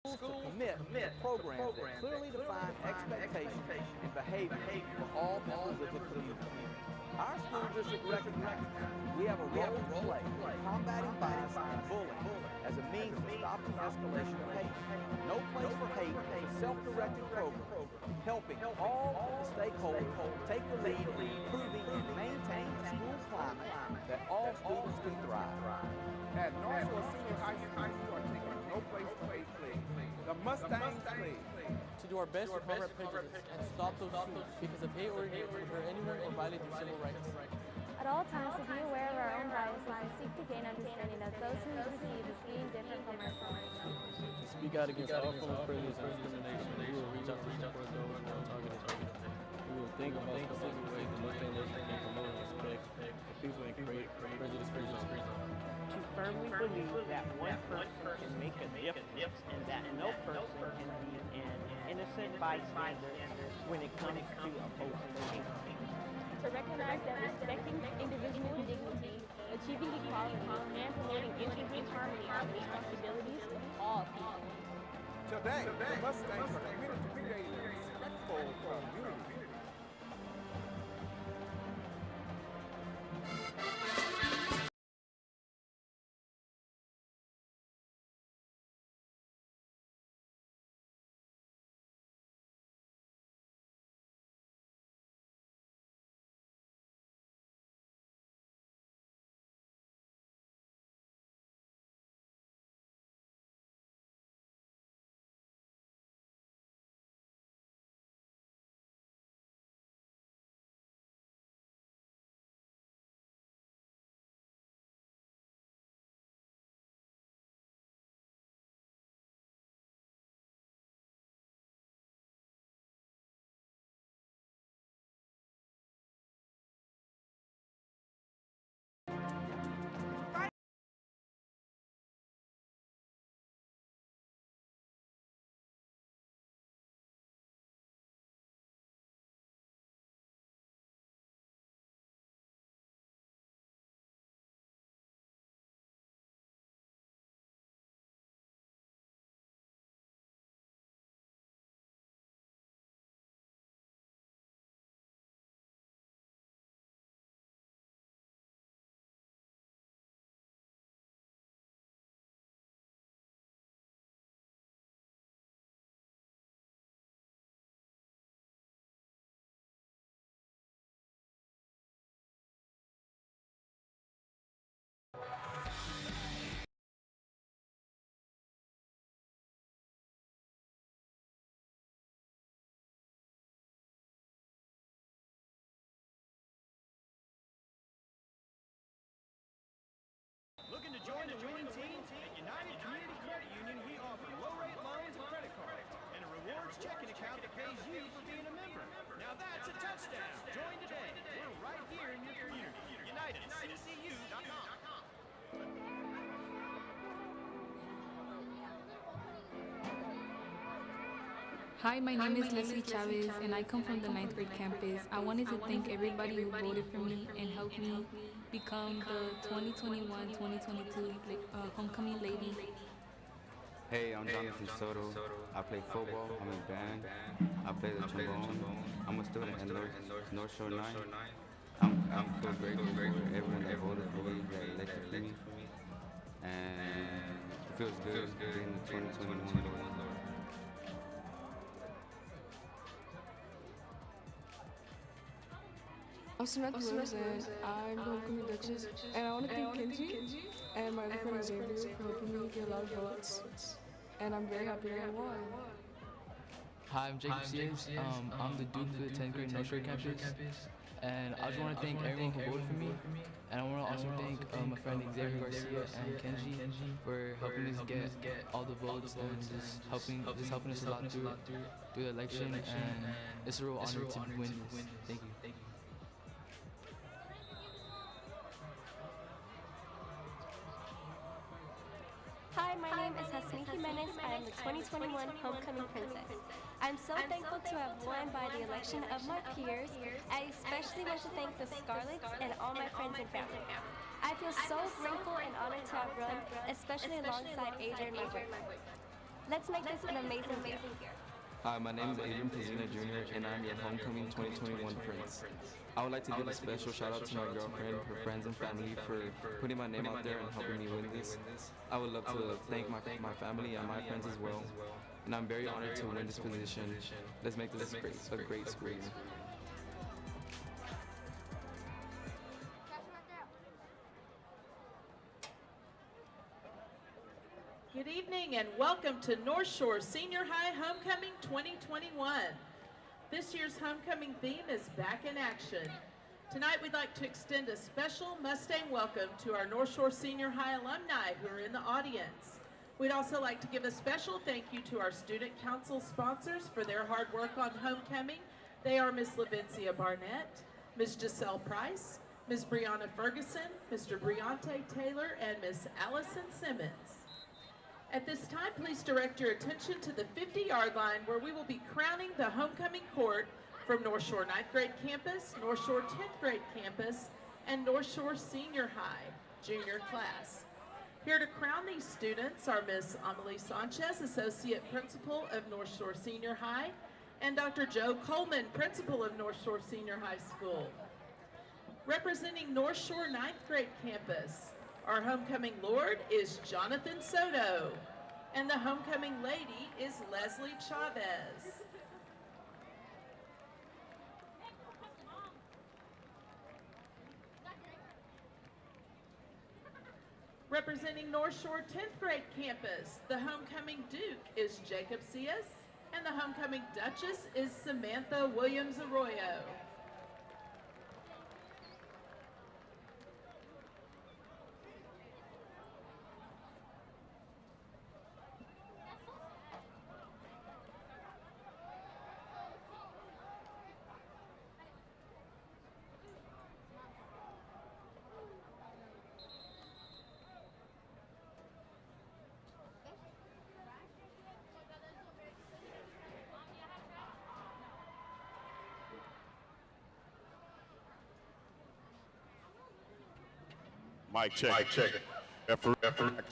schools to commit to programs that clearly define expectations and behavior for all members of the community. Our school district recognizes we have a role to play in combating bias and bullying as a means of stopping escalation of hate. No Place for Hate is a self-directed program helping all of the stakeholders take the lead in improving and maintaining a school climate that all students can thrive. At Northshore Senior High School, we are taking No Place for Hate League, the Mustangs League. To do our best to cover prejudice and stop those suits because of hate or hate would hurt anyone or violate their civil rights. At all times, to be aware of our own biases and seek to gain understanding of those who we perceive as being different from ourselves. To speak out against all forms of prejudice and discrimination, we will reach out to support those who are targeted. We will think about specific ways the Mustang Nation can promote and respect for people and create prejudice-free zones. To firmly believe that one person can make a difference and that no person can be an innocent bystander when it comes to opposing hate. To recognize that respecting individual dignity, achieving equality, and promoting intricate harmony are the responsibilities of all people. Today, the Mustangs are committed to creating a respectful community. Looking to join the winning team? At United Community Credit Union, we offer low-rate loans and credit cards, and a rewards checking account that pays you for being a member. Now that's a touchdown. Join today. We're right here in your community. UnitedCCU.com. Hi, my name is Leslie Chavez, and I come from the 9th grade campus. I wanted to thank everybody who voted for me and helped me become the 2021-2022 homecoming lady. Hey, I'm Jonathan Soto. I play football. I'm in band. I play the trombone. I'm a student at North Shore 9. I'm so grateful for everyone that voted for me, that elected me. And it feels good being the 2021 Lord. I'm Samantha Rose, and I'm the homecoming Duchess, and I want to thank Kenji and my other friend Xavier for helping me get a lot of votes, and I'm very happy that I won. Hi, I'm Jacob Sears. I'm the Duke for the 10th grade North Shore campus. And I just want to thank everyone who voted for me. And I want to also thank my friend Xavier Garcia and Kenji for helping us get all the votes and just helping us a lot through the election. And it's a real honor to win this. Thank you. Hi, my name is Hasmi Jimenez. I am the 2021 Homecoming Princess. I'm so thankful to have won by the election of my peers. I especially want to thank the Scarlets and all my friends and family. I feel so grateful and honored to have run, especially alongside Adrian, my boyfriend. Let's make this an amazing year. Hi, my name is Adrian Pazina Jr., and I'm your homecoming 2021 Prince. I would like to give a special shout out to my girlfriend, her friends, and family for putting my name out there and helping me win this. I would love to thank my family and my friends as well, and I'm very honored to win this position. Let's make this a great school year. Good evening and welcome to North Shore Senior High Homecoming 2021. This year's homecoming theme is Back in Action. Tonight we'd like to extend a special Mustang welcome to our North Shore Senior High alumni who are in the audience. We'd also like to give a special thank you to our Student Council sponsors for their hard work on homecoming. They are Miss Lavencia Barnett, Miss Giselle Price, Miss Brianna Ferguson, Mr. Briante Taylor, and Miss Allison Simmons. At this time, please direct your attention to the 50-yard line where we will be crowning the homecoming court from North Shore 9th grade campus, North Shore 10th grade campus, and North Shore Senior High junior class. Here to crown these students are Miss Amelie Sanchez, Associate Principal of North Shore Senior High, and Dr. Joe Coleman, Principal of North Shore Senior High School. Representing North Shore 9th grade campus, our homecoming Lord is Jonathan Soto, and the homecoming lady is Leslie Chavez. Representing North Shore 10th grade campus, the homecoming Duke is Jacob Cias, and the homecoming Duchess is Samantha Williams Arroyo. Mic check. Mic check. Effort.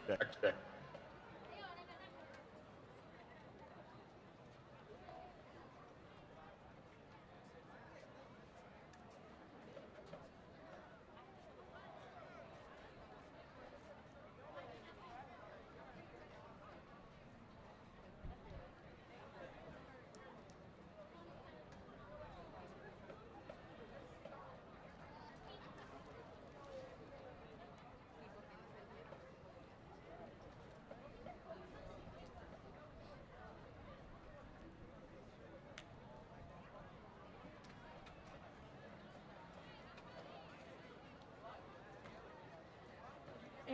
Check.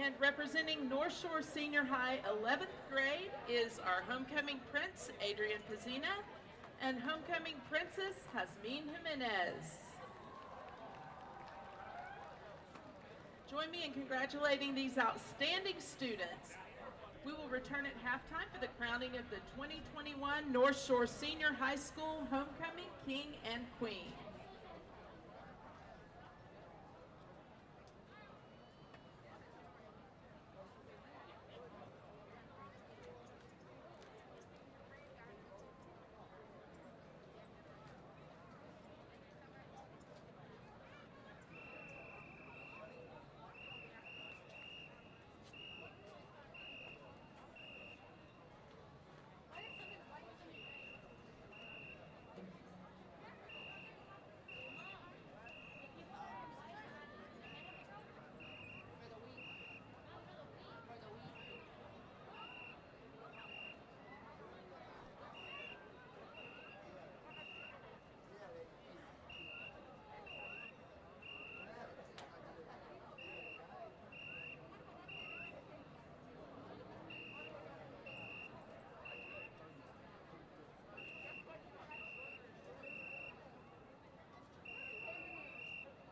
And representing North Shore Senior High 11th grade is our homecoming prince, Adrian Pazina, and homecoming princess, Hasmin Jimenez. Join me in congratulating these outstanding students. We will return at halftime for the crowning of the 2021 North Shore Senior High School Homecoming King and Queen.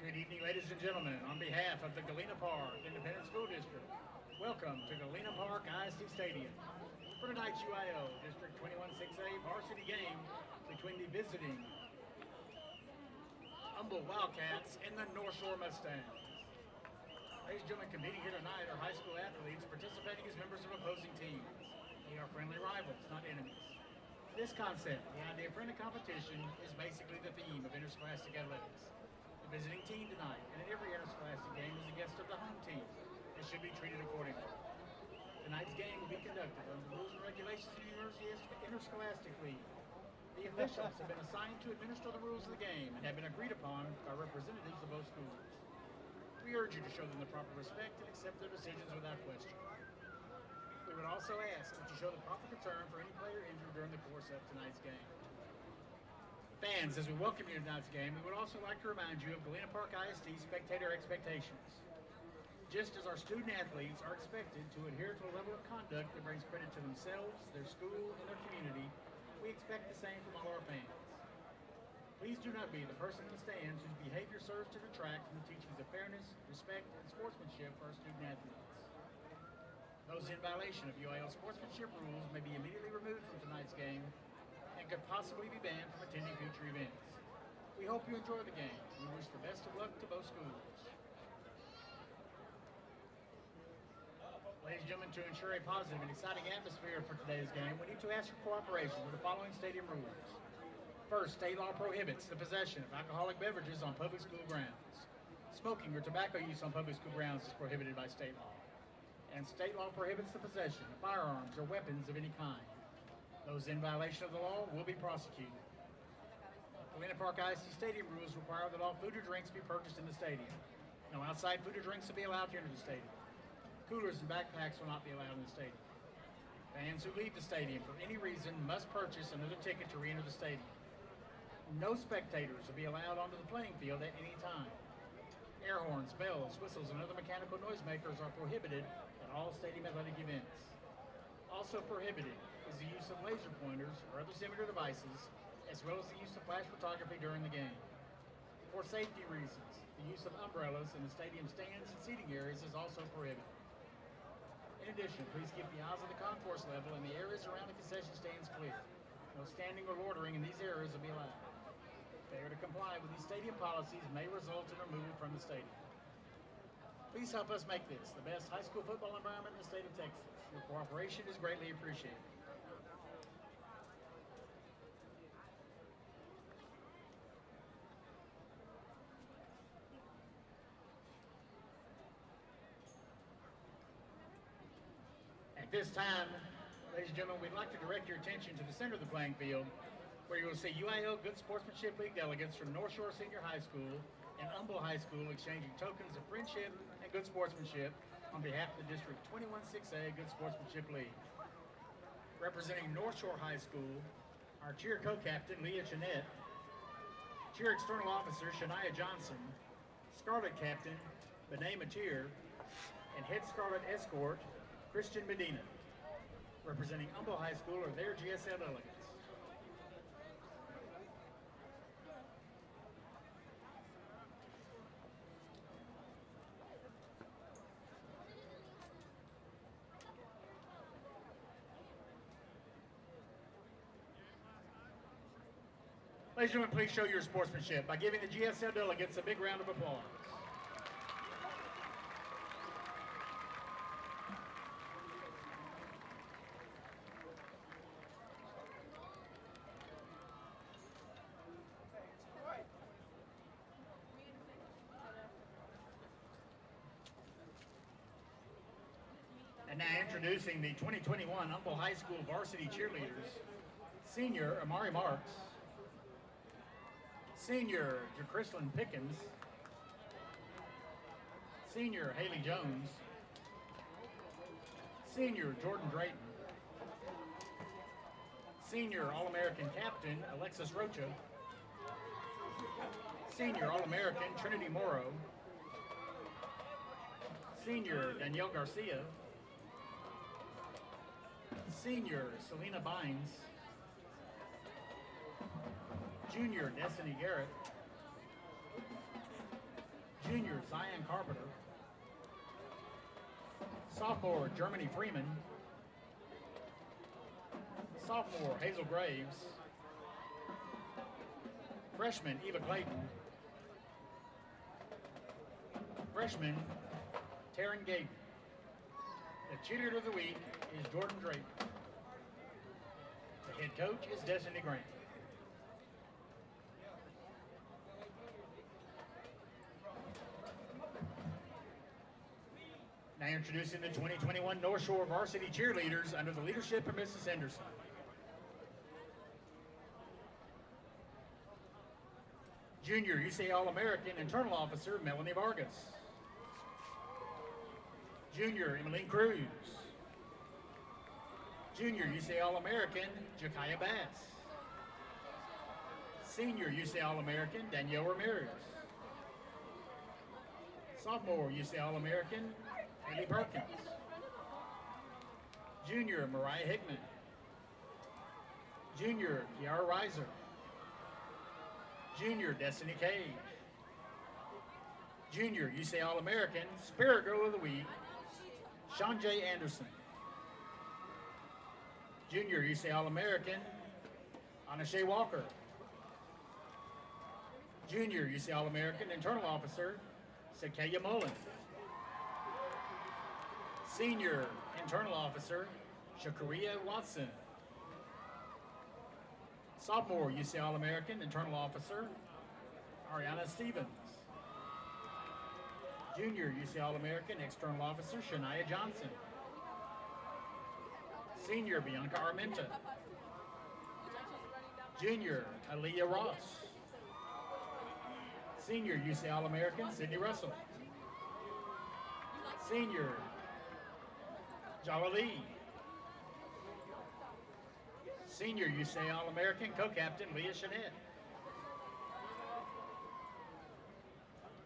Good evening, ladies and gentlemen. On behalf of the Galena Park Independent School District, welcome to Galena Park ISD Stadium for tonight's UIO District 21-6A varsity game between the visiting Humble Wildcats and the North Shore Mustangs. Ladies and gentlemen, competing here tonight are high school athletes participating as members of opposing teams. They are are friendly rivals, not enemies. This concept, the idea of friendly competition, is basically the theme of interscholastic athletics. The visiting team tonight, and in every interscholastic game, is a guest of the home team and should be treated accordingly. Tonight's game will be conducted under the rules and regulations of the University's Interscholastic League. The officials have been assigned to administer the rules of the game and have been agreed upon by representatives of both schools. We urge you to show them the proper respect and accept their decisions without question. We would also ask that you show the proper concern for any player injured during the course of tonight's game. Fans, as we welcome you to tonight's game, we would also like to remind you of Galena Park ISD spectator expectations. Just as our student athletes are expected to adhere to a level of conduct that brings credit to themselves, their school, and their community, we expect the same from all our fans. Please do not be the person in the stands whose behavior serves to detract from the teachings of fairness, respect, and sportsmanship for our student athletes. Those in violation of UIL sportsmanship rules may be immediately removed from tonight's game and could possibly be banned from attending future events. We hope you enjoy the game. We wish the best of luck to both schools. Ladies and gentlemen, to ensure a positive and exciting atmosphere for today's game, we need to ask for cooperation with the following stadium rules. First, state law prohibits the possession of alcoholic beverages on public school grounds. Smoking or tobacco use on public school grounds is prohibited by state law. And state law prohibits the possession of firearms or weapons of any kind. Those in violation of the law will be prosecuted. Galena Park ISD Stadium rules require that all food or drinks be purchased in the stadium. No outside food or drinks will be allowed to enter the stadium. Coolers and backpacks will not be allowed in the stadium. Fans who leave the stadium for any reason must purchase another ticket to re-enter the stadium. No spectators will be allowed onto the playing field at any time. Air horns, bells, whistles, and other mechanical noisemakers are prohibited at all stadium athletic events. Also prohibited is the use of laser pointers or other similar devices, as well as the use of flash photography during the game. For safety reasons, the use of umbrellas in the stadium stands and seating areas is also prohibited. In addition, please keep the aisles of the concourse level and the areas around the concession stands clear. No standing or loitering in these areas will be allowed. Failure to comply with these stadium policies may result in removal from the stadium. Please help us make this the best high school football environment in the state of Texas. Your cooperation is greatly appreciated. At this time, ladies and gentlemen, we'd like to direct your attention to the center of the playing field, where you will see UIL Good Sportsmanship League delegates from North Shore Senior High School and Humble High School exchanging tokens of friendship and good sportsmanship on behalf of the District 21-6A Good Sportsmanship League. Representing North Shore High School, our cheer co-captain, Leah Jeanette, cheer external officer, Shania Johnson, Scarlet captain, Benet Mateer, and head Scarlet escort, Christian Medina. Representing Humble High School are their GSL delegates. Ladies and gentlemen, please show your sportsmanship by giving the GSL delegates a big round of applause. And now introducing the 2021 Humble High School varsity cheerleaders, senior Amari Marks, senior JaChrislyn Pickens, senior Haley Jones, senior Jordan Drayton, senior All-American captain Alexis Rocha, senior All-American Trinity Morrow, senior Danielle Garcia, senior Selena Bynes, junior Destiny Garrett, junior Zion Carpenter, sophomore Germany Freeman, sophomore Hazel Graves, freshman Eva Clayton, freshman Taryn Gayton. The cheerleader of the week is Jordan Drake. Head coach is Destiny Grant. Now introducing the 2021 North Shore Varsity cheerleaders under the leadership of Mrs. Henderson. Junior UCA All-American Internal Officer Melanie Vargas. Junior Emmeline Cruz. Junior UCA All-American Jakaya Bass. Senior UCA All-American Danielle Ramirez. Sophomore UCA All-American Haley Perkins. Junior Mariah Hickman. Junior Kiara Reiser. Junior Destiny Cage. Junior UCA All-American Spirit Girl of the Week Sean J. Anderson. Junior UCA All-American Anashay Walker. Junior UCA All-American Internal Officer Sakaya Mullen. Senior Internal Officer Shakaria Watson. Sophomore UCA All-American Internal Officer Ariana Stevens. Junior UCA All-American External Officer Shania Johnson. Senior Bianca Armenta. Junior Aaliyah Ross. Senior UCA All-American Sydney Russell. Senior Jala Lee. Senior UCA All-American Co-Captain Leah Chanette.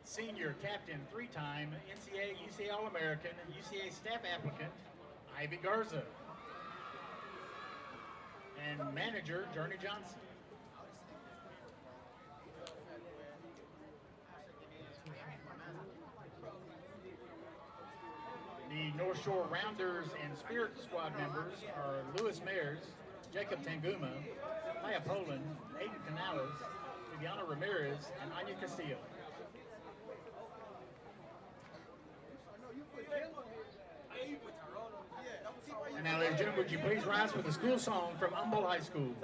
Senior Captain, three-time NCAA UCA All-American UCA Staff Applicant Ivy Garza. And Manager Journey Johnson. The North Shore Rounders and Spirit Squad members are Louis Mayers, Jacob Tanguma, Maya Poland, Aiden Canales, Viviana Ramirez, and Anya Castillo. And now, ladies and gentlemen, would you please rise for the school song from Humboldt High School?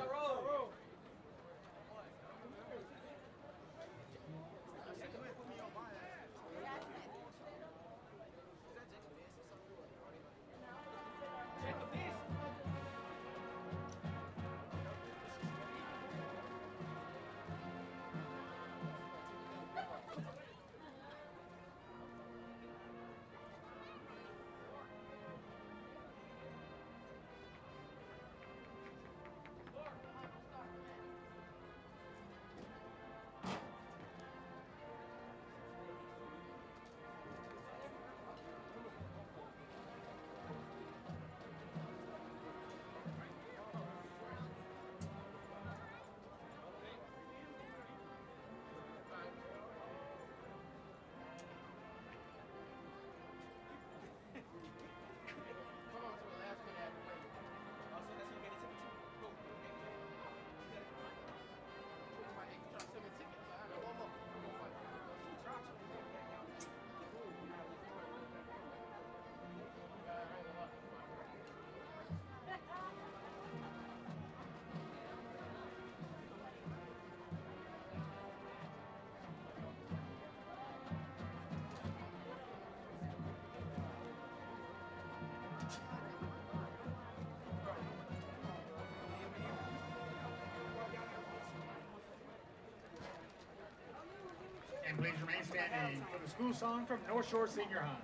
And please remain standing for the school song from North Shore Senior High.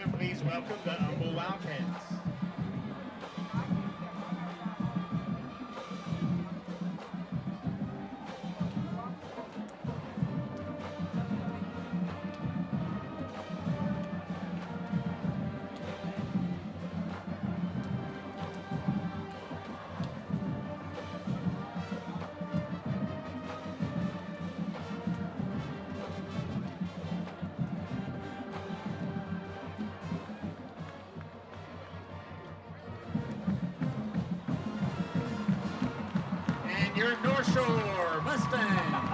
gentlemen, please welcome the Humble Wildcats. Your North Shore Mustangs.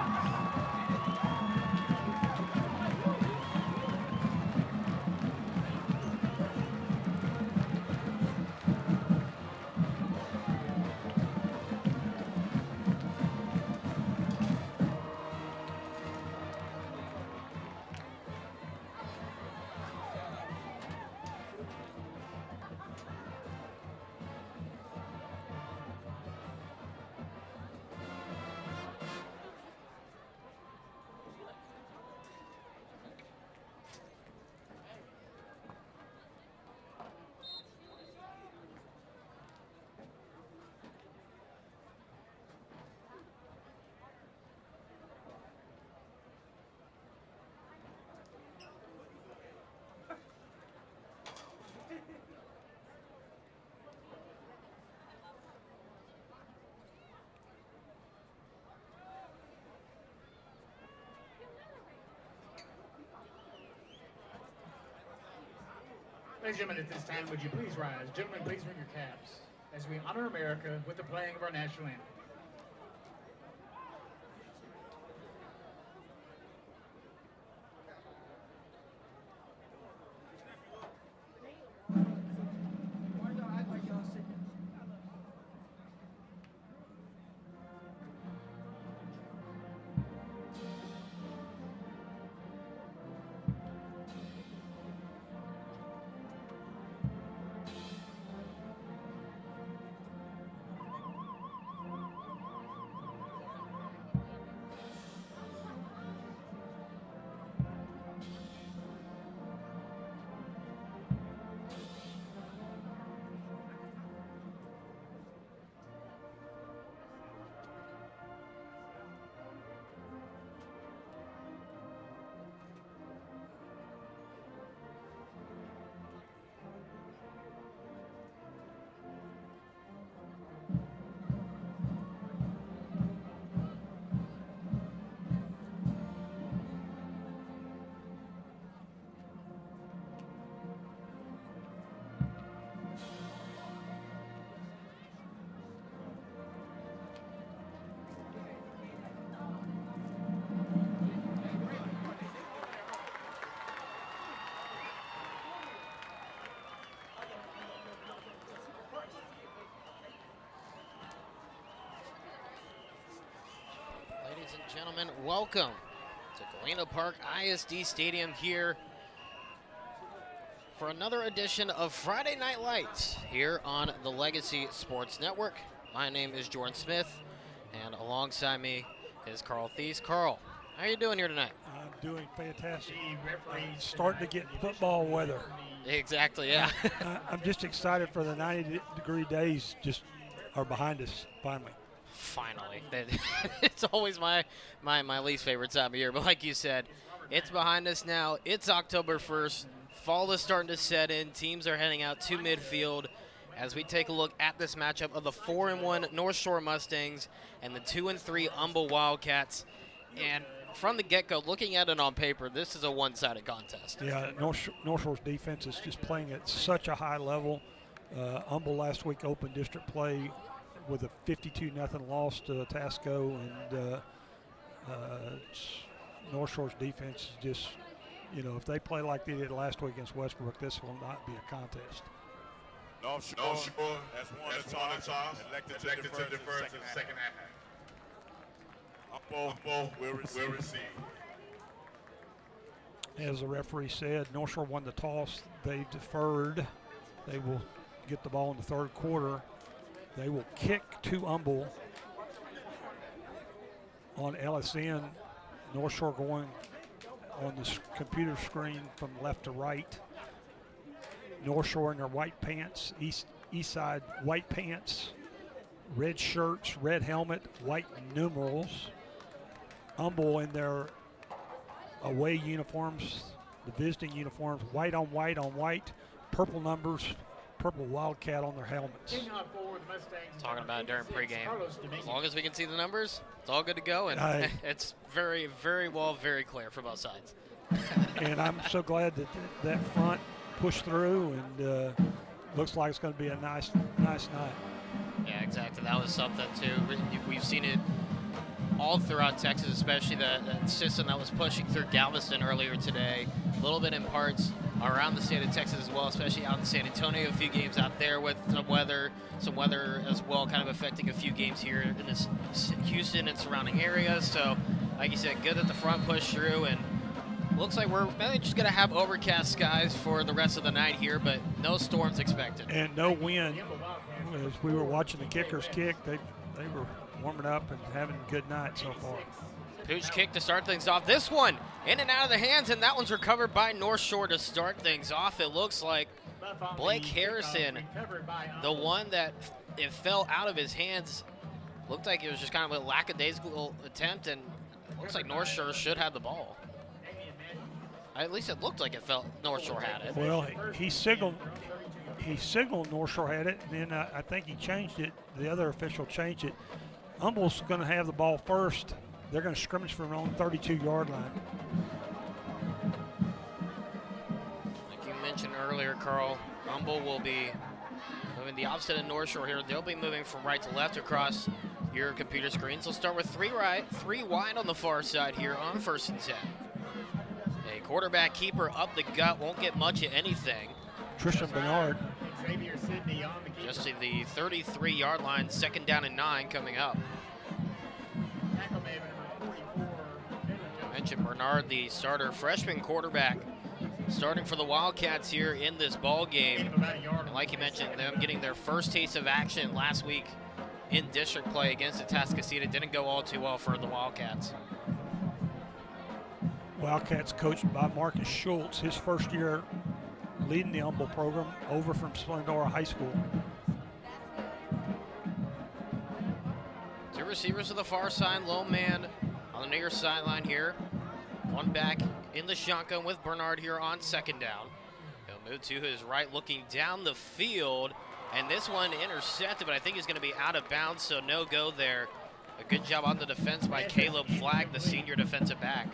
Ladies and gentlemen, at this time, would you please rise? Gentlemen, please bring your caps as we honor America with the playing of our national anthem. Ladies and gentlemen, welcome to Galena Park ISD Stadium here for another edition of Friday Night Lights here on the Legacy Sports Network. My name is Jordan Smith, and alongside me is Carl Thies. Carl, how are you doing here tonight? I'm doing fantastic. Starting to get football weather. Exactly, yeah. I'm just excited for the 90-degree days just are behind us finally. Finally. It's always my least favorite time of year, but like you said, it's behind us now. It's October 1st. Fall is starting to set in. Teams are heading out to midfield as we take a look at this matchup of the 4-1 North Shore Mustangs and the 2-3 Humble Wildcats. And from the get-go, looking at it on paper, this is a one-sided contest. Yeah, North Shore's defense is just playing at such a high level. Humble last week opened district play with a 52-0 loss to Tasco, and North Shore's defense is just, if they play like they did last week against Westbrook, this will not be a contest. North Shore has won the toss, elected to defer in the second half. Humble will receive. As the referee said, North Shore won the toss. They deferred. They will get the ball in the third quarter. They will kick to Humble on LSN. North Shore going on this computer screen from left to right. North Shore in their white pants, East Side white pants, red shirts, red helmet, white numerals. Humble in their away uniforms, the visiting uniforms, white on white, purple numbers, purple Wildcat on their helmets. Talking about it during pregame. As long as we can see the numbers, it's all good to go, and it's very, very well, very clear for both sides. And I'm so glad that that front pushed through, and looks like it's going to be a nice night. Yeah, exactly. That was something too. We've seen it all throughout Texas, especially the system that was pushing through Galveston earlier today. A little bit in parts around the state of Texas as well, especially out in San Antonio. A few games out there with some weather as well, kind of affecting a few games here in this Houston and surrounding areas. So, like you said, good that the front pushed through, and looks like we're mainly just going to have overcast skies for the rest of the night here, but no storms expected. And no wind. As we were watching the kickers kick, they were warming up and having a good night so far. Pooch kick to start things off. This one in and out of the hands, and that one's recovered by North Shore to start things off. It looks like Blake Harrison, the one that it fell out of his hands, looked like it was just kind of a lackadaisical attempt, and it looks like North Shore should have the ball. At least it looked like it felt North Shore had it. Well, he signaled North Shore had it, and then I think he changed it. The other official changed it. Humble's going to have the ball first. They're going to scrimmage from their own 32-yard line. Like you mentioned earlier, Carl, Humble will be moving the opposite of North Shore here. They'll be moving from right to left across your computer screens. They'll start with 3 right, 3 wide on the far side here on 1st and 10. A quarterback keeper up the gut, won't get much of anything. Tristan Bernard. Just to the 33-yard line, 2nd down and 9 coming up. I mentioned Bernard, the starter freshman quarterback, starting for the Wildcats here in this ball game. And like you mentioned, them getting their first taste of action last week in district play against Atascocita. Didn't go all too well for the Wildcats. Wildcats coached by Marcus Schultz, his first year leading the Humble program over from Splendora High School. 2 receivers to the far side, lone man on the near sideline here. 1 back in the shotgun with Bernard here on 2nd down. He'll move to his right, looking down the field, and this one intercepted, but I think he's going to be out of bounds, so no go there. A good job on the defense by Caleb Flagg, the senior defensive back.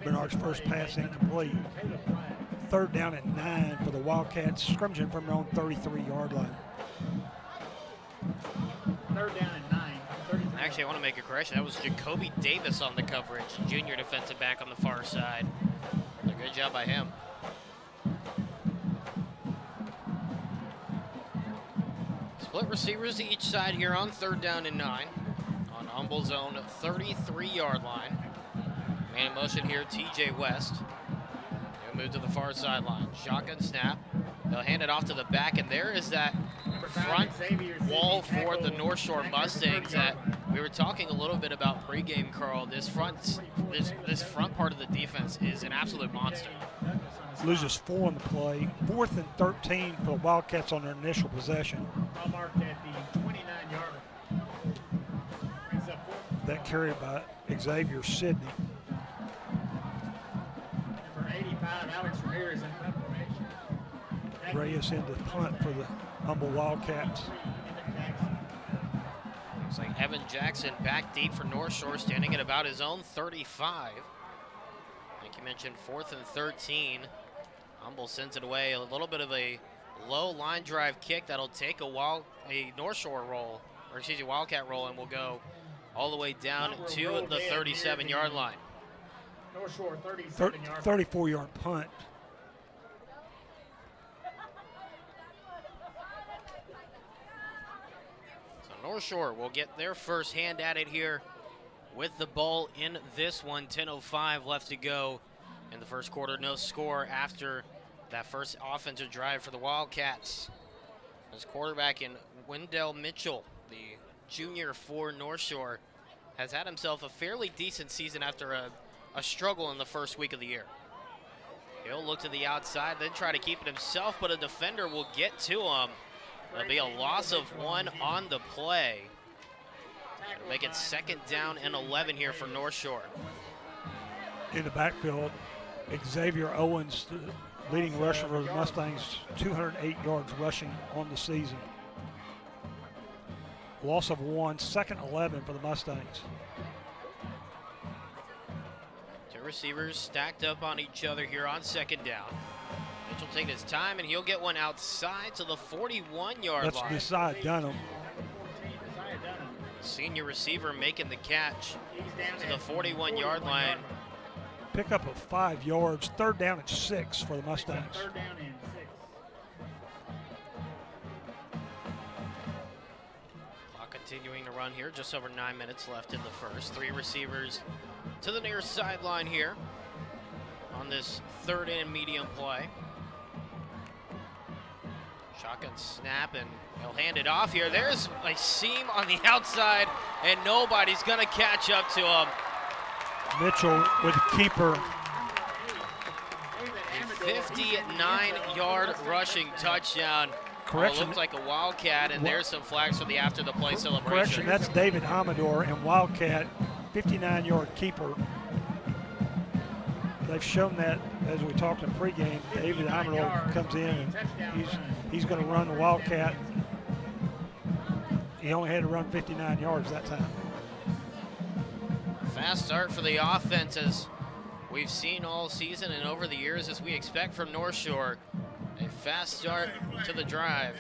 Bernard's first pass incomplete. 3rd down and 9 for the Wildcats, scrimmaging from their own 33-yard line. 3rd down and 9. Actually, I want to make a correction. That was Jacoby Davis on the coverage, junior defensive back on the far side. A good job by him. Split receivers to each side here on 3rd down and 9. On Humble's own 33-yard line. Man in motion here, TJ West. He'll move to the far sideline. Shotgun snap. They'll hand it off to the back, and there is that front wall for the North Shore Mustangs that we were talking a little bit about pregame, Carl. This front part of the defense is an absolute monster. Loses 4 on the play. 4th and 13 for the Wildcats on their initial possession. Marked at the 29-yarder. That carried by Xavier Sidney. Number 85, Alex Ramirez in punt formation. Reyes into punt for the Humble Wildcats. Looks like Evan Jackson back deep for North Shore, standing at about his own 35. Like you mentioned, 4th and 13. Humble sends it away. A little bit of a low line drive kick that'll take a North Shore roll, or excuse me, Wildcat roll, and will go all the way down to the 37-yard line. North Shore 37-yard. 34-yard punt. So North Shore will get their first hand at it here with the ball in this one. 10:05 left to go in the first quarter. No score after that first offensive drive for the Wildcats. As quarterback in Wendell Mitchell, the junior for North Shore, has had himself a fairly decent season after a struggle in the first week of the year. He'll look to the outside, then try to keep it himself, but a defender will get to him. There'll be a loss of 1 on the play. It'll make it 2nd down and 11 here for North Shore. In the backfield, Xavier Owens, the leading rusher for the Mustangs, 208 yards rushing on the season. Loss of 1, 2nd 11 for the Mustangs. Two receivers stacked up on each other here on 2nd down. Mitchell will take his time, and he'll get one outside to the 41-yard line. That's beside Dunham. Senior receiver making the catch to the 41-yard line. Pick up of 5 yards, 3rd down and 6 for the Mustangs. Clock continuing to run here, just over 9 minutes left in the first. 3 receivers to the near sideline here on this 3rd and medium play. Shotgun snap, and he'll hand it off here. There's a seam on the outside, and nobody's going to catch up to him. Mitchell with the keeper. 59-yard rushing touchdown. Correction. It looked like a Wildcat, and there's some flags for the after-the-play celebration. Correction, that's David Amador and Wildcat, 59-yard keeper. They've shown that as we talked in pregame. David Amador comes in and he's going to run the Wildcat. He only had to run 59 yards that time. Fast start for the offense, as we've seen all season and over the years, as we expect from North Shore. A fast start to the drive.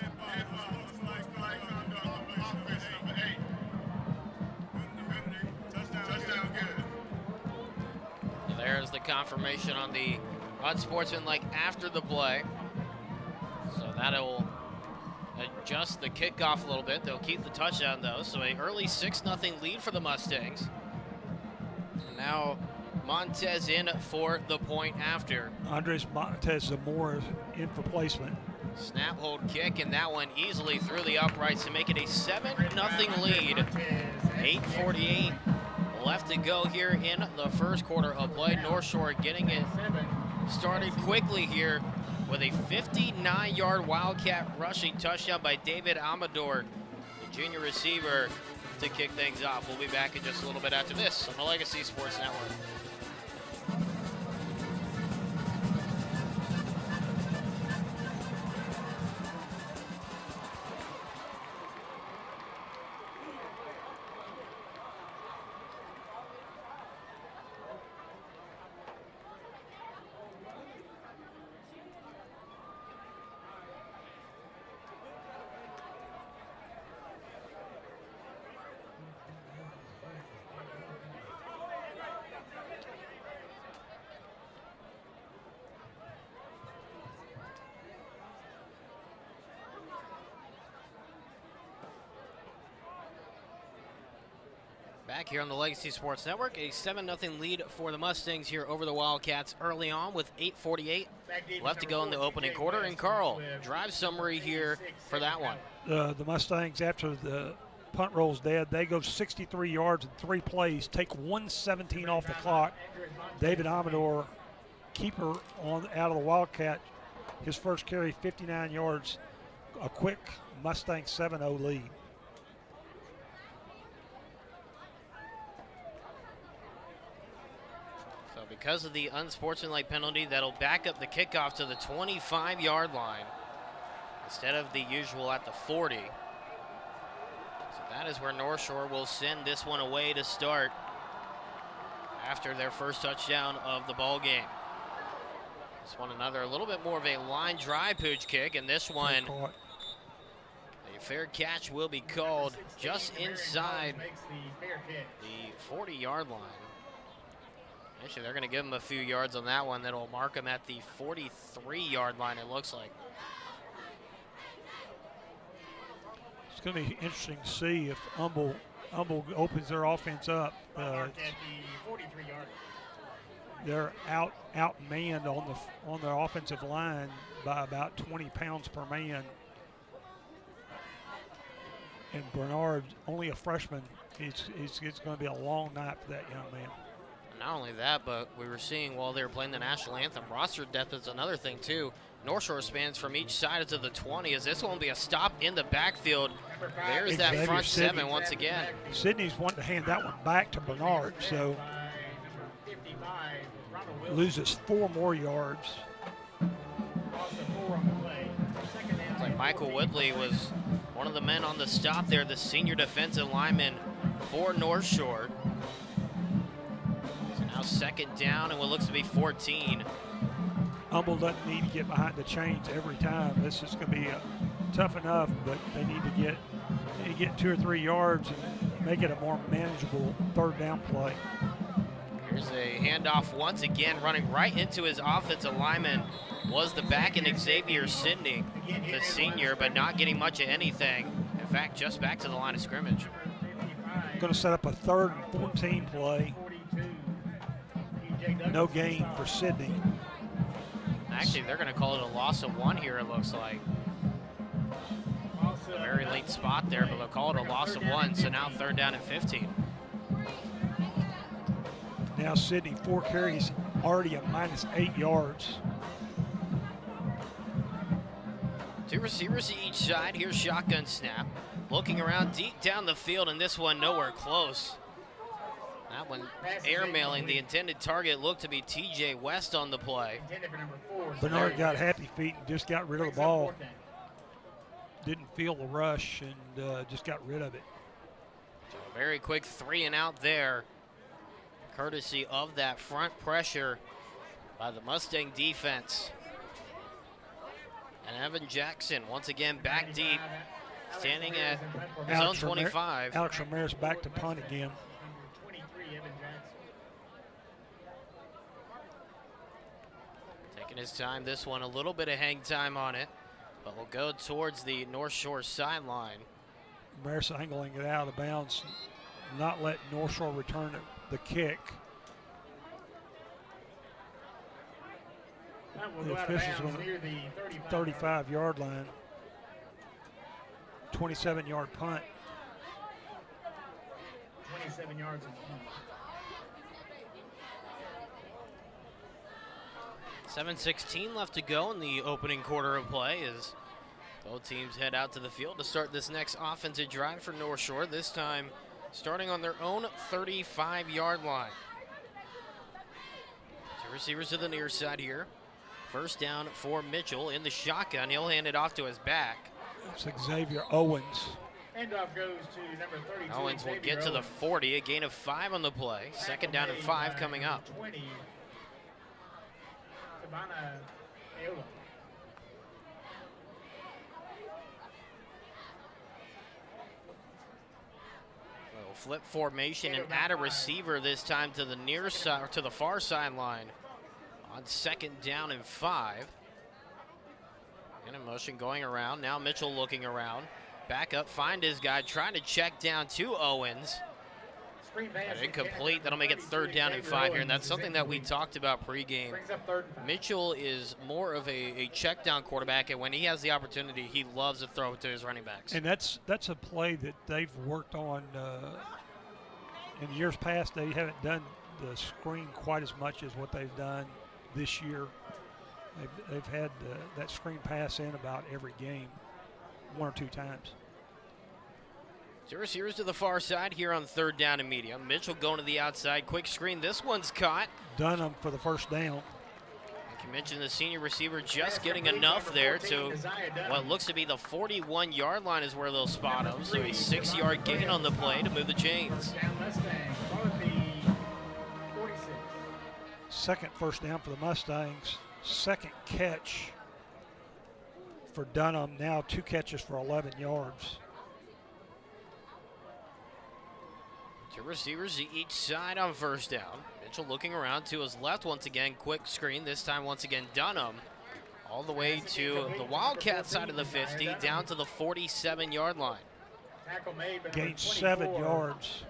There's the confirmation on the unsportsmanlike after the play. So that'll adjust the kickoff a little bit. They'll keep the touchdown, though. So an early 6-0 lead for the Mustangs. And now Montez in for the point after. Andres Montez Zamora is in for placement. Snap, hold, kick, and that one easily through the uprights to make it a 7-0 lead. 8:48 left to go here in the first quarter of play. North Shore getting it started quickly here with a 59-yard Wildcat rushing touchdown by David Amador, the junior receiver, to kick things off. We'll be back in just a little bit after this on the Legacy Sports Network. Back here on the Legacy Sports Network, a 7-0 lead for the Mustangs here over the Wildcats early on with 8:48 left to go in the opening quarter. And Carl, drive summary here for that one. The Mustangs, after the punt roll's dead, they go 63 yards in 3 plays, take 1:17 off the clock. David Amador, keeper out of the Wildcat, his first carry, 59 yards, a quick Mustang 7-0 lead. Because of the unsportsmanlike penalty, that'll back up the kickoff to the 25-yard line instead of the usual at the 40. So that is where North Shore will send this one away to start after their first touchdown of the ball game. This one another a little bit more of a line drive pooch kick, and this one a fair catch will be called just inside the 40-yard line. Actually, they're going to give him a few yards on that one. That'll mark him at the 43-yard line, it looks like. It's going to be interesting to see if Humble opens their offense up. They're outmanned on their offensive line by about 20 pounds per man. And Bernard, only a freshman, it's going to be a long night for that young man. Not only that, but we were seeing while they were playing the national anthem, roster depth is another thing too. North Shore spans from each side to the 20 as this won't be a stop in the backfield. There's that front seven once again. Sydney's wanting to hand that one back to Bernard, so loses 4 more yards. Like Michael Woodley was one of the men on the stop there, the senior defensive lineman for North Shore. So now second down and what looks to be 14. Humble doesn't need to get behind the chains every time. This is going to be tough enough, but they need to get 2 or 3 yards and make it a more manageable third down play. Here's a handoff once again, running right into his offensive lineman was the back end Xavier Sidney, the senior, but not getting much of anything. In fact, just back to the line of scrimmage. Going to set up a 3rd and 14 play. No gain for Sidney. Actually, they're going to call it a loss of 1 here, it looks like. A very late spot there, but they'll call it a loss of 1, so now 3rd down and 15. Now Sidney, 4 carries, already a -8 yards. 2 receivers to each side. Here's shotgun snap. Looking around deep down the field, and this one nowhere close. That one airmailing the intended target looked to be TJ West on the play. Bernard got happy feet and just got rid of the ball. Didn't feel the rush and just got rid of it. So a very quick 3 and out there, courtesy of that front pressure by the Mustang defense. And Evan Jackson once again back deep, standing at his own 25. Alex Ramirez back to punt again. Taking his time, this one a little bit of hang time on it, but we'll go towards the North Shore sideline. Ramirez angling it out of bounds, not let North Shore return the kick. The officials on the 35-yard line. 27-yard punt. 27 yards in punt. 7:16 left to go in the opening quarter of play as both teams head out to the field to start this next offensive drive for North Shore, this time starting on their own 35-yard line. 2 receivers to the near side here. First down for Mitchell in the shotgun. He'll hand it off to his back. It's Xavier Owens. Handoff goes to number 32. Owens will get to the 40, a gain of 5 on the play. Second down and 5 coming up. 20. Tabana Aola. Little flip formation and add a receiver this time to the near side, to the far sideline on second down and 5. And a motion going around. Now Mitchell looking around. Back up, find his guy, trying to check down to Owens. But incomplete. That'll make it 3rd down and 5 here, and that's something that we talked about pregame. Mitchell is more of a check down quarterback, and when he has the opportunity, he loves to throw it to his running backs. And that's a play that they've worked on in years past. They haven't done the screen quite as much as what they've done this year. They've had that screen pass in about every game, 1 or 2 times. 2 receivers to the far side here on 3rd down and medium. Mitchell going to the outside, quick screen. This one's caught. Dunham for the first down. Like you mentioned, the senior receiver just getting enough there to what looks to be the 41-yard line is where they'll spot him. So a 6-yard gain on the play to move the chains. Second first down for the Mustangs. Second catch for Dunham. Now 2 catches for 11 yards. 2 receivers to each side on first down. Mitchell looking around to his left once again. Quick screen. This time once again Dunham. All the way to the Wildcat side of the 50, down to the 47-yard line. Gained 7 yards.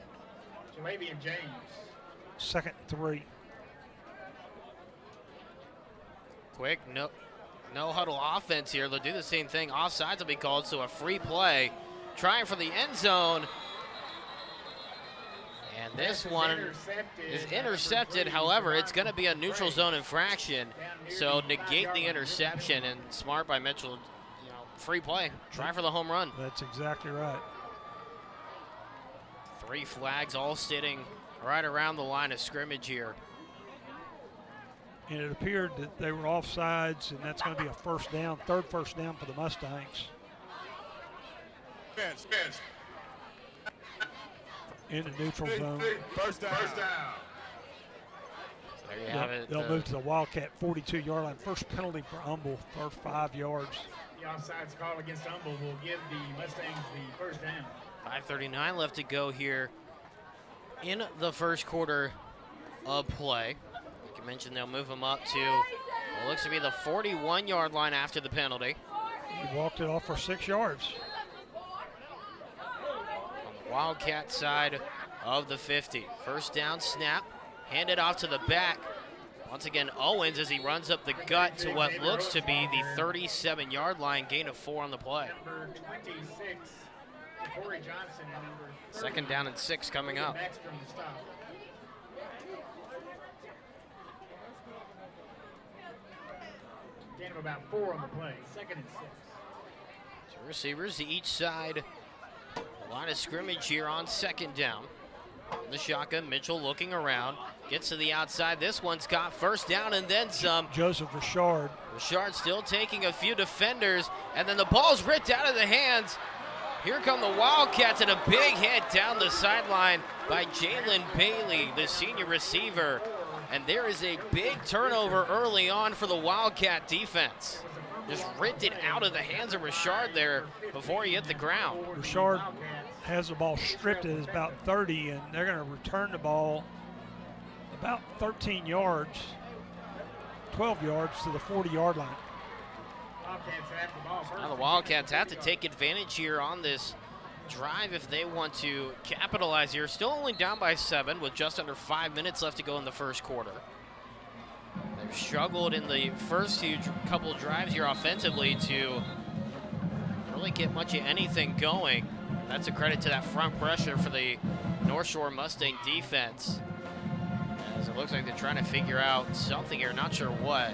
Jalabian James. 2nd and 3. Quick, no huddle offense here. They'll do the same thing. Offsides will be called, so a free play. Trying for the end zone. And this one is intercepted. However, it's going to be a neutral zone infraction. So negate the interception, and smart by Mitchell. Free play. Try for the home run. That's exactly right. 3 flags all sitting right around the line of scrimmage here. And it appeared that they were offsides, and that's going to be a first down, third first down for the Mustangs. In the neutral zone. First down. So there you have it. They'll move to the Wildcat 42-yard line. First penalty for Humble for 5 yards. The offsides call against Humble will give the Mustangs the first down. 5:39 left to go here in the first quarter of play. Like you mentioned, they'll move them up to what looks to be the 41-yard line after the penalty. He walked it off for 6 yards. On the Wildcat side of the 50. First down snap, handed off to the back. Once again, Owens as he runs up the gut to what looks to be the 37-yard line, gain of 4 on the play. Number 26, Corey Johnson, and number 30, Second down and 6 coming up. Backstrom to stop. Gain of about 4 on the play. Second and 6. 2 receivers to each side. Line of scrimmage here on second down. In the shotgun, Mitchell looking around, gets to the outside. This one's got first down and then some. Joseph Richard. Richard still taking a few defenders, and then the ball's ripped out of the hands. Here come the Wildcats, and a big hit down the sideline by Jalen Bailey, the senior receiver. And there is a big turnover early on for the Wildcat defense. Just ripped it out of the hands of Richard there before he hit the ground. Richard has the ball stripped at about 30, and they're going to return the ball about 13 yards, 12 yards to the 40-yard line. Now the Wildcats have to take advantage here on this drive if they want to capitalize here. Still only down by 7 with just under 5 minutes left to go in the first quarter. They've struggled in the first couple drives here offensively to really get much of anything going. That's a credit to that front pressure for the North Shore Mustang defense, as it looks like they're trying to figure out something here, not sure what.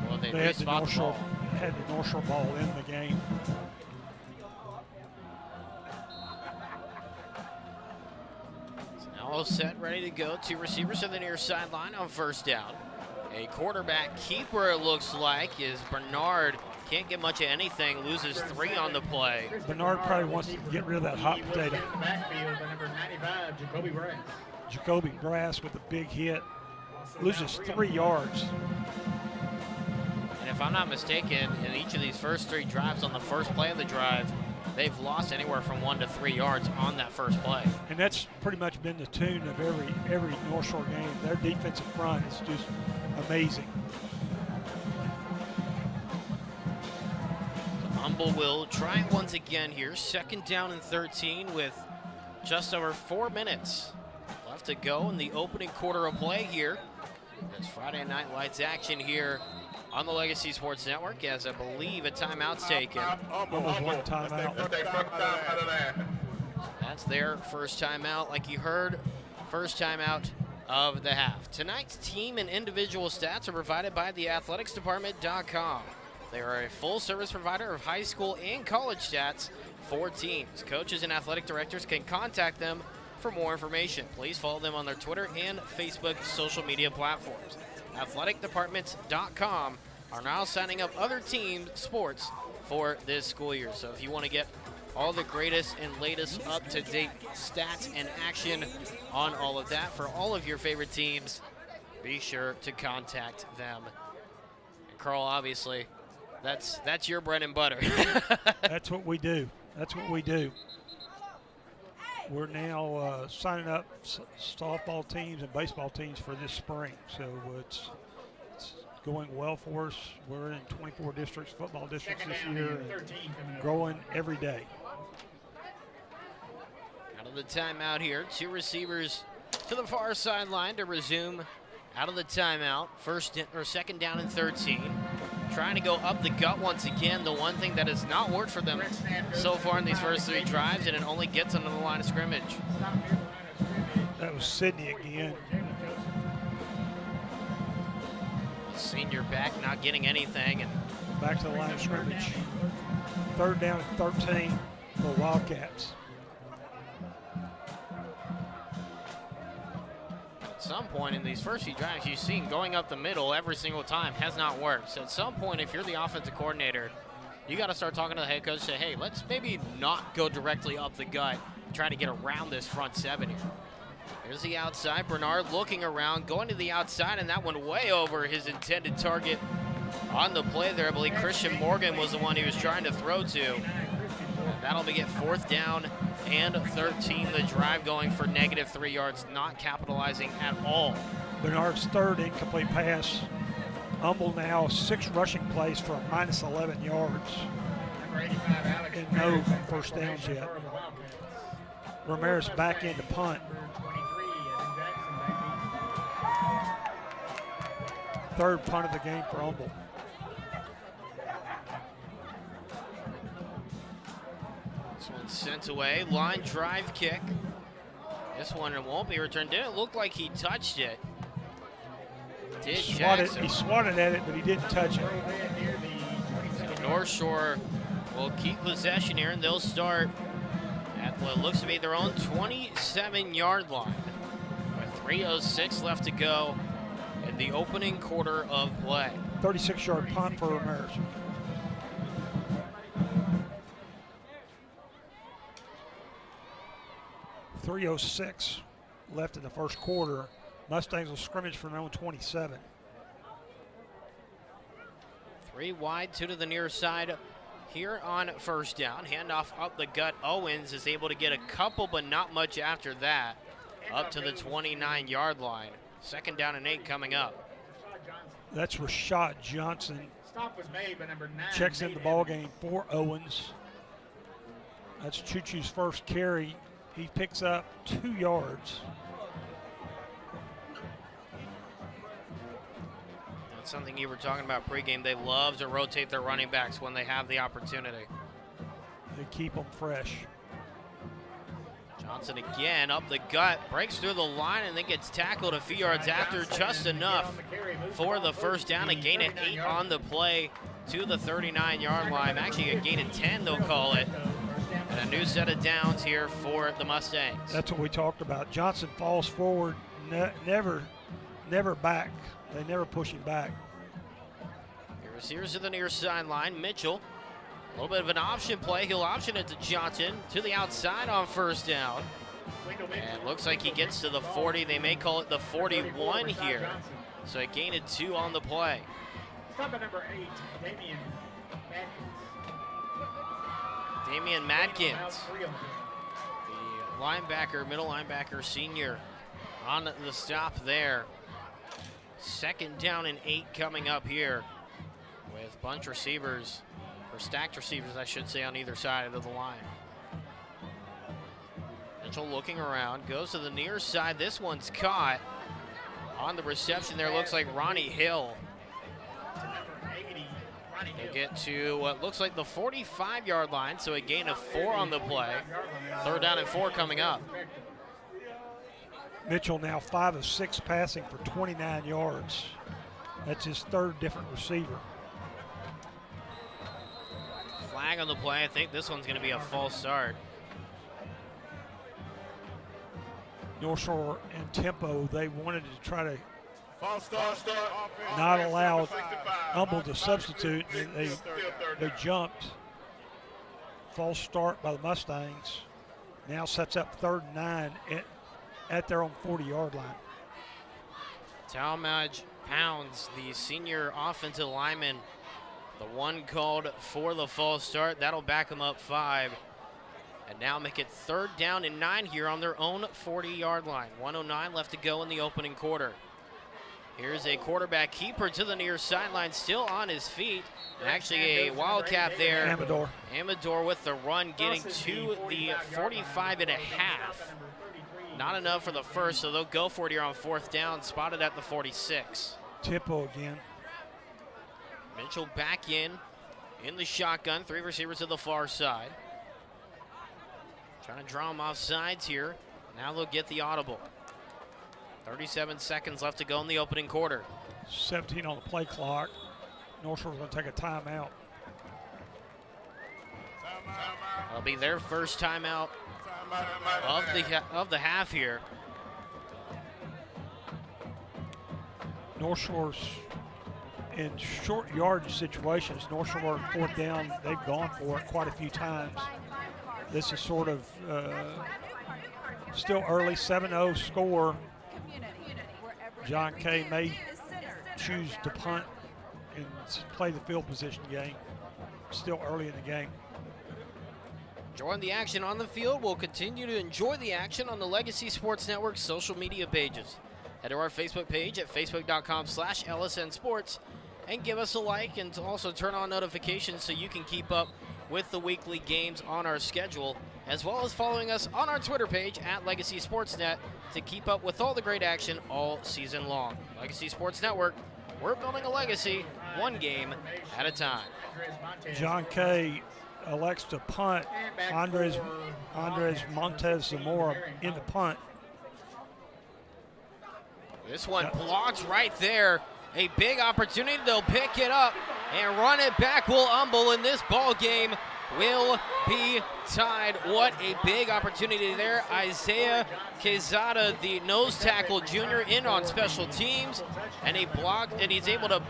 Well, they had the North Shore ball in the game. So now all set, ready to go. 2 receivers to the near sideline on first down. A quarterback keeper, it looks like, is Bernard. Can't get much of anything, loses 3 on the play. Bernard probably wants to get rid of that hot potato. Backfield by number 95, Jacoby Brass. Jacoby Brass with a big hit, loses 3 yards. And if I'm not mistaken, in each of these first 3 drives on the first play of the drive, they've lost anywhere from 1 to 3 yards on that first play. And that's pretty much been the tune of every North Shore game. Their defensive front is just amazing. Humble will try it once again here. Second down and 13 with just over 4 minutes left to go in the opening quarter of play here. There's Friday Night Lights action here on the Legacy Sports Network, as I believe a timeout's taken. Almost one timeout. That's their first timeout, like you heard, first timeout of the half. Tonight's team and individual stats are provided by theathleticsdepartment.com. They are a full-service provider of high school and college stats for teams. Coaches and athletic directors can contact them for more information. Please follow them on their Twitter and Facebook social media platforms. Athleticdepartments.com are now signing up other team sports for this school year. So if you want to get all the greatest and latest up-to-date stats and action on all of that for all of your favorite teams, be sure to contact them. And Carl, obviously, that's your bread and butter. That's what we do. That's what we do. We're now signing up softball teams and baseball teams for this spring. So it's going well for us. We're in 24 districts, football districts this year, and growing every day. Out of the timeout here, 2 receivers to the far sideline to resume out of the timeout. Second down and 13. trying to go up the gut once again. The one thing that has not worked for them so far in these first 3 drives, and it only gets them to the line of scrimmage. That was Sydney again. Senior back not getting anything. And back to the line of scrimmage. 3rd down and 13 for Wildcats. At some point in these first few drives, you've seen going up the middle every single time has not worked. So at some point, if you're the offensive coordinator, you got to start talking to the head coach, say, hey, let's maybe not go directly up the gut, trying to get around this front 7 here. Here's the outside. Bernard looking around, going to the outside, and that went way over his intended target on the play there. I believe Christian Morgan was the one he was trying to throw to. And that'll be it 4th down and 13. The drive going for -3 yards, not capitalizing at all. Bernard's 3rd incomplete pass. Humble now 6 rushing plays for a -11 yards. And no first downs yet. Ramirez back into punt. 3rd punt of the game for Humble. This one's sent away. Line drive kick. This one won't be returned. Didn't look like he touched it. He swatted at it, but he didn't touch it. So North Shore will keep possession here, and they'll start at what looks to be their own 27-yard line. With 3:06 left to go in the opening quarter of play. 36-yard punt for Ramirez. .306 left in the first quarter. Mustangs will scrimmage from their own 27. 3 wide, 2 to the near side here on first down. Handoff up the gut. Owens is able to get a couple, but not much after that. Up to the 29-yard line. 2nd down and 8 coming up. That's Rashad Johnson. Stop was made by number 9. Checks in the ball game for Owens. That's Choo-Choo's first carry. He picks up 2 yards. That's something you were talking about pregame. They love to rotate their running backs when they have the opportunity. They keep them fresh. Johnson again up the gut, breaks through the line, and then gets tackled a few yards after, just enough for the first down. A gain of 8 on the play to the 39-yard line. Actually, a gain of 10, they'll call it. And a new set of downs here for the Mustangs. That's what we talked about. Johnson falls forward, never back. They never push him back. Here's to the near sideline. Mitchell, a little bit of an option play. He'll option it to Johnson to the outside on first down. And looks like he gets to the 40. They may call it the 41 here. So a gain of 2 on the play. Stop at number 8, Damian Madkins, the linebacker, middle linebacker, senior, on the stop there. 2nd down and 8 coming up here with bunch receivers, or stacked receivers, I should say, on either side of the line. Mitchell looking around, goes to the near side. This one's caught on the reception there. Looks like Ronnie Hill. They get to what looks like the 45-yard line, so a gain of 4 on the play. 3rd down and 4 coming up. Mitchell now 5 of 6 passing for 29 yards. That's his 3rd different receiver. Flag on the play. I think this one's going to be a false start. North Shore and tempo, they wanted to try to False start. not allow Humble to substitute. They jumped. False start by the Mustangs. Now sets up 3rd and 9 at their own 40-yard line. Talmadge Pounds, the senior offensive lineman, the one called for the false start. That'll back him up 5. And now make it 3rd down and 9 here on their own 40-yard line. 1:09 left to go in the opening quarter. Here's a quarterback keeper to the near sideline, still on his feet. And actually a Wildcat there. Amador with the run, getting to the 45.5. Not enough for the first, so they'll go for it here on 4th down, spotted at the 46. Tempo again. Mitchell back in the shotgun. 3 receivers to the far side. Trying to draw them off sides here. Now they'll get the audible. 37 seconds left to go in the opening quarter. 17 on the play clock. North Shore's going to take a timeout. That'll be their first timeout of the half here. North Shore's in short yardage situations. North Shore 4th down, they've gone for it quite a few times. This is sort of still early, 7-0 score. John Kay may choose to punt and play the field position game. Still early in the game. Enjoying the action on the field. We'll continue to enjoy the action on the Legacy Sports Network social media pages. Head to our Facebook page at facebook.com/LSN Sports and give us a like, and also turn on notifications so you can keep up with the weekly games on our schedule, as well as following us on our Twitter page at Legacy Sportsnet to keep up with all the great action all season long. Legacy Sports Network, we're building a legacy, one game at a time. John Kay elects to punt. Andres Montez Zamora in the punt. This one blocked right there. A big opportunity. They'll pick it up and run it back. Will Humble in this ball game will be tied. What a big opportunity there. Isaiah Quezada, the nose tackle junior, in on special teams, and he blocked, and he's able to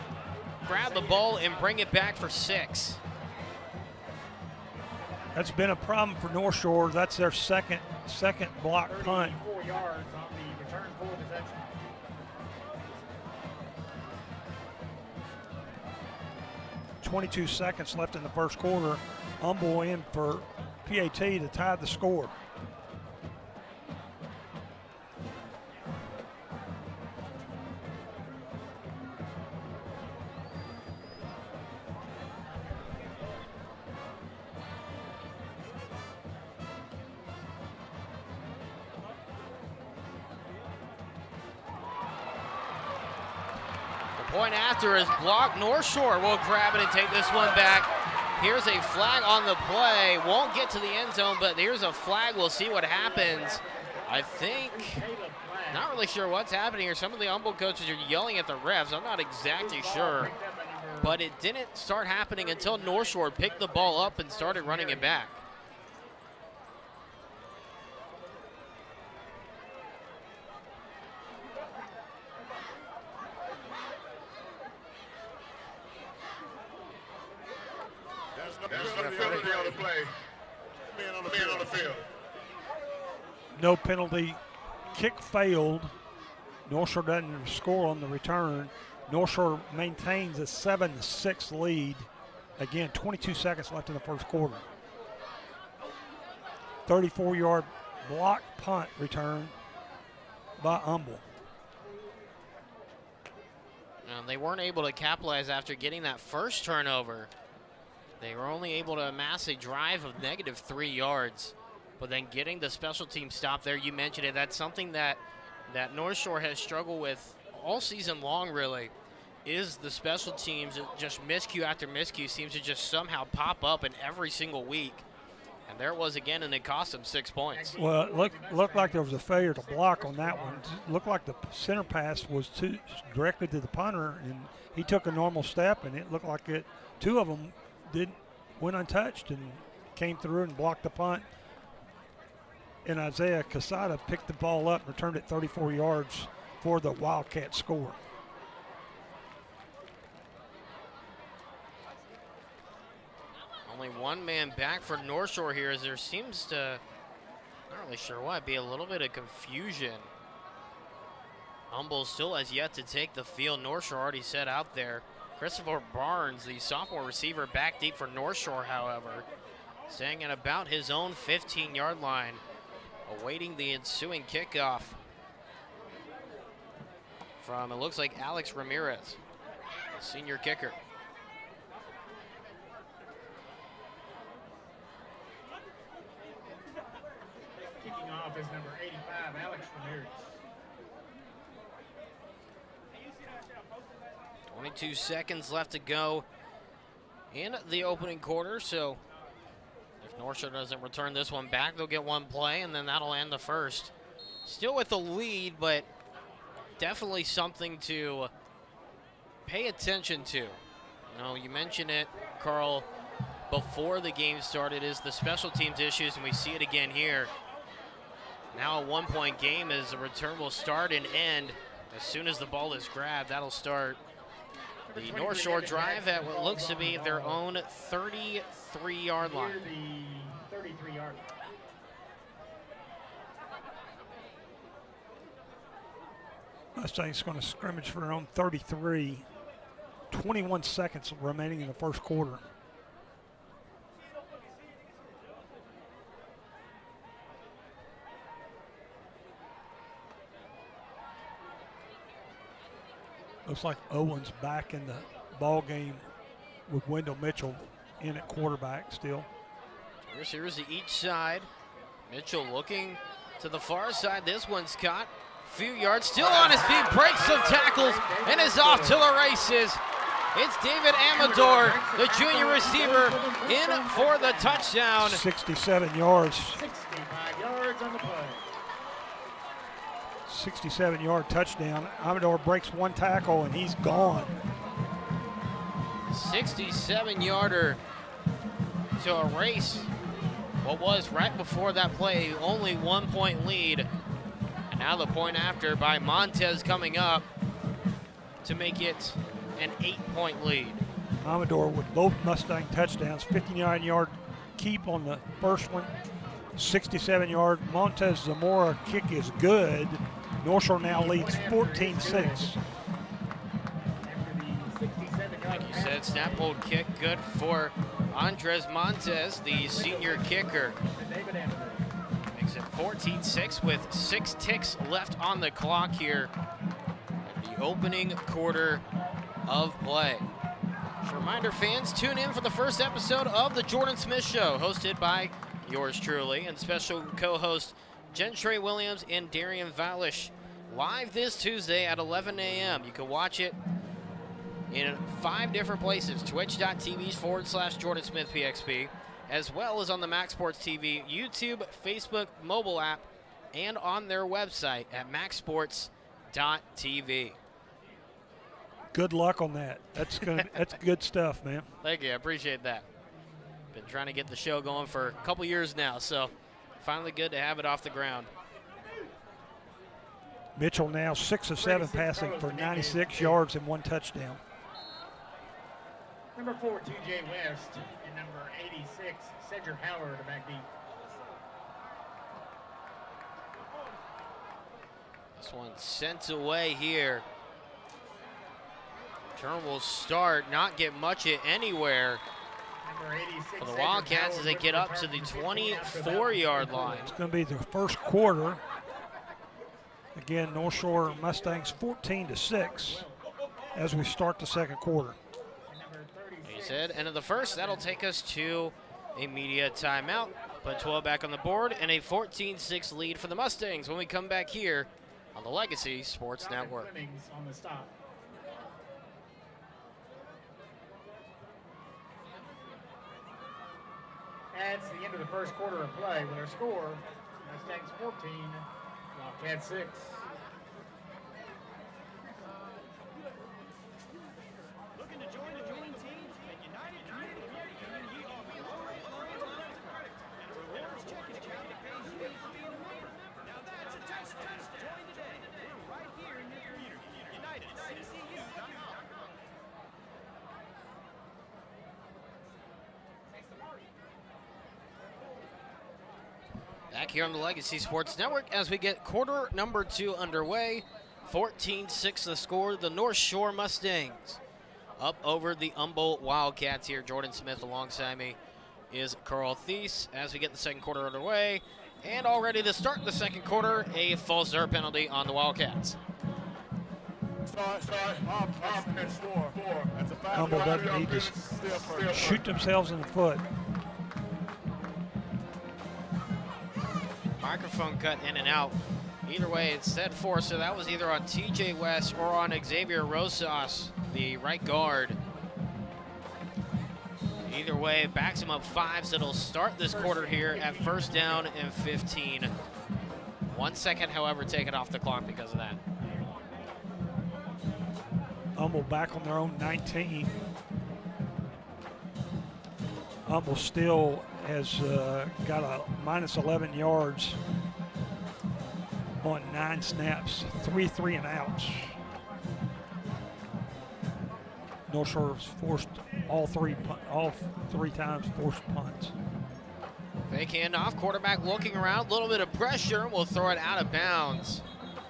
grab the ball and bring it back for 6. That's been a problem for North Shore. That's their second block punt. 34 yards on the return for possession. 22 seconds left in the first quarter. Humble in for PAT to tie the score. Point after is blocked. North Shore will grab it and take this one back. Here's a flag on the play. Won't get to the end zone, but here's a flag. We'll see what happens. I think, not really sure what's happening here. Some of the Humble coaches are yelling at the refs. I'm not exactly sure. But it didn't start happening until North Shore picked the ball up and started running it back. No penalty. Kick failed. North Shore doesn't score on the return. North Shore maintains a 7-6 lead. Again, 22 seconds left in the first quarter. 34-yard block punt return by Humble. They weren't able to capitalize after getting that first turnover. They were only able to amass a drive of -3 yards. But then getting the special team stop there, you mentioned it, that's something that North Shore has struggled with all season long, really, is the special teams. Just miscue after miscue seems to just somehow pop up in every single week. And there it was again, and it cost them 6 points. Well, it looked like there was a failure to block on that one. It looked like the center pass was directly to the punter, and he took a normal step, and it looked like two of them went untouched and came through and blocked the punt. And Isaiah Casada picked the ball up and returned it 34 yards for the Wildcat score. Only one man back for North Shore here, as there seems to, not really sure why, be a little bit of confusion. Humble still has yet to take the field. North Shore already set out there. Christopher Barnes, the sophomore receiver, back deep for North Shore, however, staying at about his own 15-yard line, awaiting the ensuing kickoff from, it looks like, Alex Ramirez, the senior kicker. Kicking off is number 85, Alex Ramirez. 22 seconds left to go in the opening quarter, so if North Shore doesn't return this one back, they'll get one play, and then that'll end the first. Still with the lead, but definitely something to pay attention to. You know, you mentioned it, Carl, before the game started, is the special teams issues, and we see it again here. Now a one-point game as the return will start and end as soon as the ball is grabbed. That'll start the North Shore drive at what looks to be their own 33-yard line. The 33-yard line. Mustangs going to scrimmage for their own 33. 21 seconds remaining in the first quarter. Looks like Owen's back in the ball game with Wendell Mitchell in at quarterback still. Receivers to each side. Mitchell looking to the far side. This one's caught. Few yards, still on his feet, breaks some tackles, and is off to the races. It's David Amador, the junior receiver, in for the touchdown. 67 yards. 65 yards on the play. 67-yard touchdown. Amador breaks one tackle, and he's gone. 67-yarder to erase what was right before that play, only 1 point lead. And now the point after by Montez coming up to make it an 8-point lead. Amador with both Mustang touchdowns, 59-yard keep on the first one, 67-yard. Montez Zamora kick is good. North Shore now leads 14-6. Like you said, snap hold kick good for Andres Montez, the senior kicker. Makes it 14-6 with 6 ticks left on the clock here in the opening quarter of play. Just a reminder, fans, tune in for the first episode of The Jordan Smith Show, hosted by yours truly and special co-host Gentry Williams and Darian Valish, live this Tuesday at 11 a.m. You can watch it in 5 different places: twitch.tv/Jordan Smith PXP, as well as on the Max Sports TV YouTube, Facebook, mobile app, and on their website at maxsports.tv. Good luck on that. That's good stuff, man. Thank you, I appreciate that. Been trying to get the show going for a couple years now, so finally good to have it off the ground. Mitchell now 6 of 7 passing for 96 yards and 1 touchdown. Number 4, TJ West, and number 86, Cedric Howard, back deep. This one sent away here. Turn will start, not get much it anywhere for the Wildcats as they get up to the 24-yard line. It's going to be the first quarter. Again, North Shore Mustangs 14-6 as we start the second quarter. Like you said, end of the first. That'll take us to a media timeout. Put 12 back on the board and a 14-6 lead for the Mustangs when we come back here on the Legacy Sports Network. On the stop. That's the end of the first quarter of play with our score. Mustangs 14, Wildcats 6. Looking to join the winning team at United Community Credit Union, we offer low-rate loans on credit and a rewards checking account that pays you for being a member. Now that's a touchdown. Join today. We're right here in your community. UnitedCCU.com. Back here on the Legacy Sports Network as we get quarter number 2 underway. 14-6 the score. The North Shore Mustangs up over the Humboldt Wildcats here. Jordan Smith alongside me is Carl Thies as we get the second quarter underway. And already to start the second quarter, a false start penalty on the Wildcats. Humboldt doesn't need to shoot themselves in the foot. Microphone cut in and out. Either way, it's set for, so that was either on TJ West or on Xavier Rosas, the right guard. Either way, it backs him up 5, so it'll start this quarter here at 1st down and 15. 1 second, however, taken off the clock because of that. Humble back on their own 19. Humble still has got a minus 11 yards on 9 snaps, 3 and outs. North Shore's forced all three times forced punts. Fake handoff, quarterback looking around, a little bit of pressure, and we'll throw it out of bounds.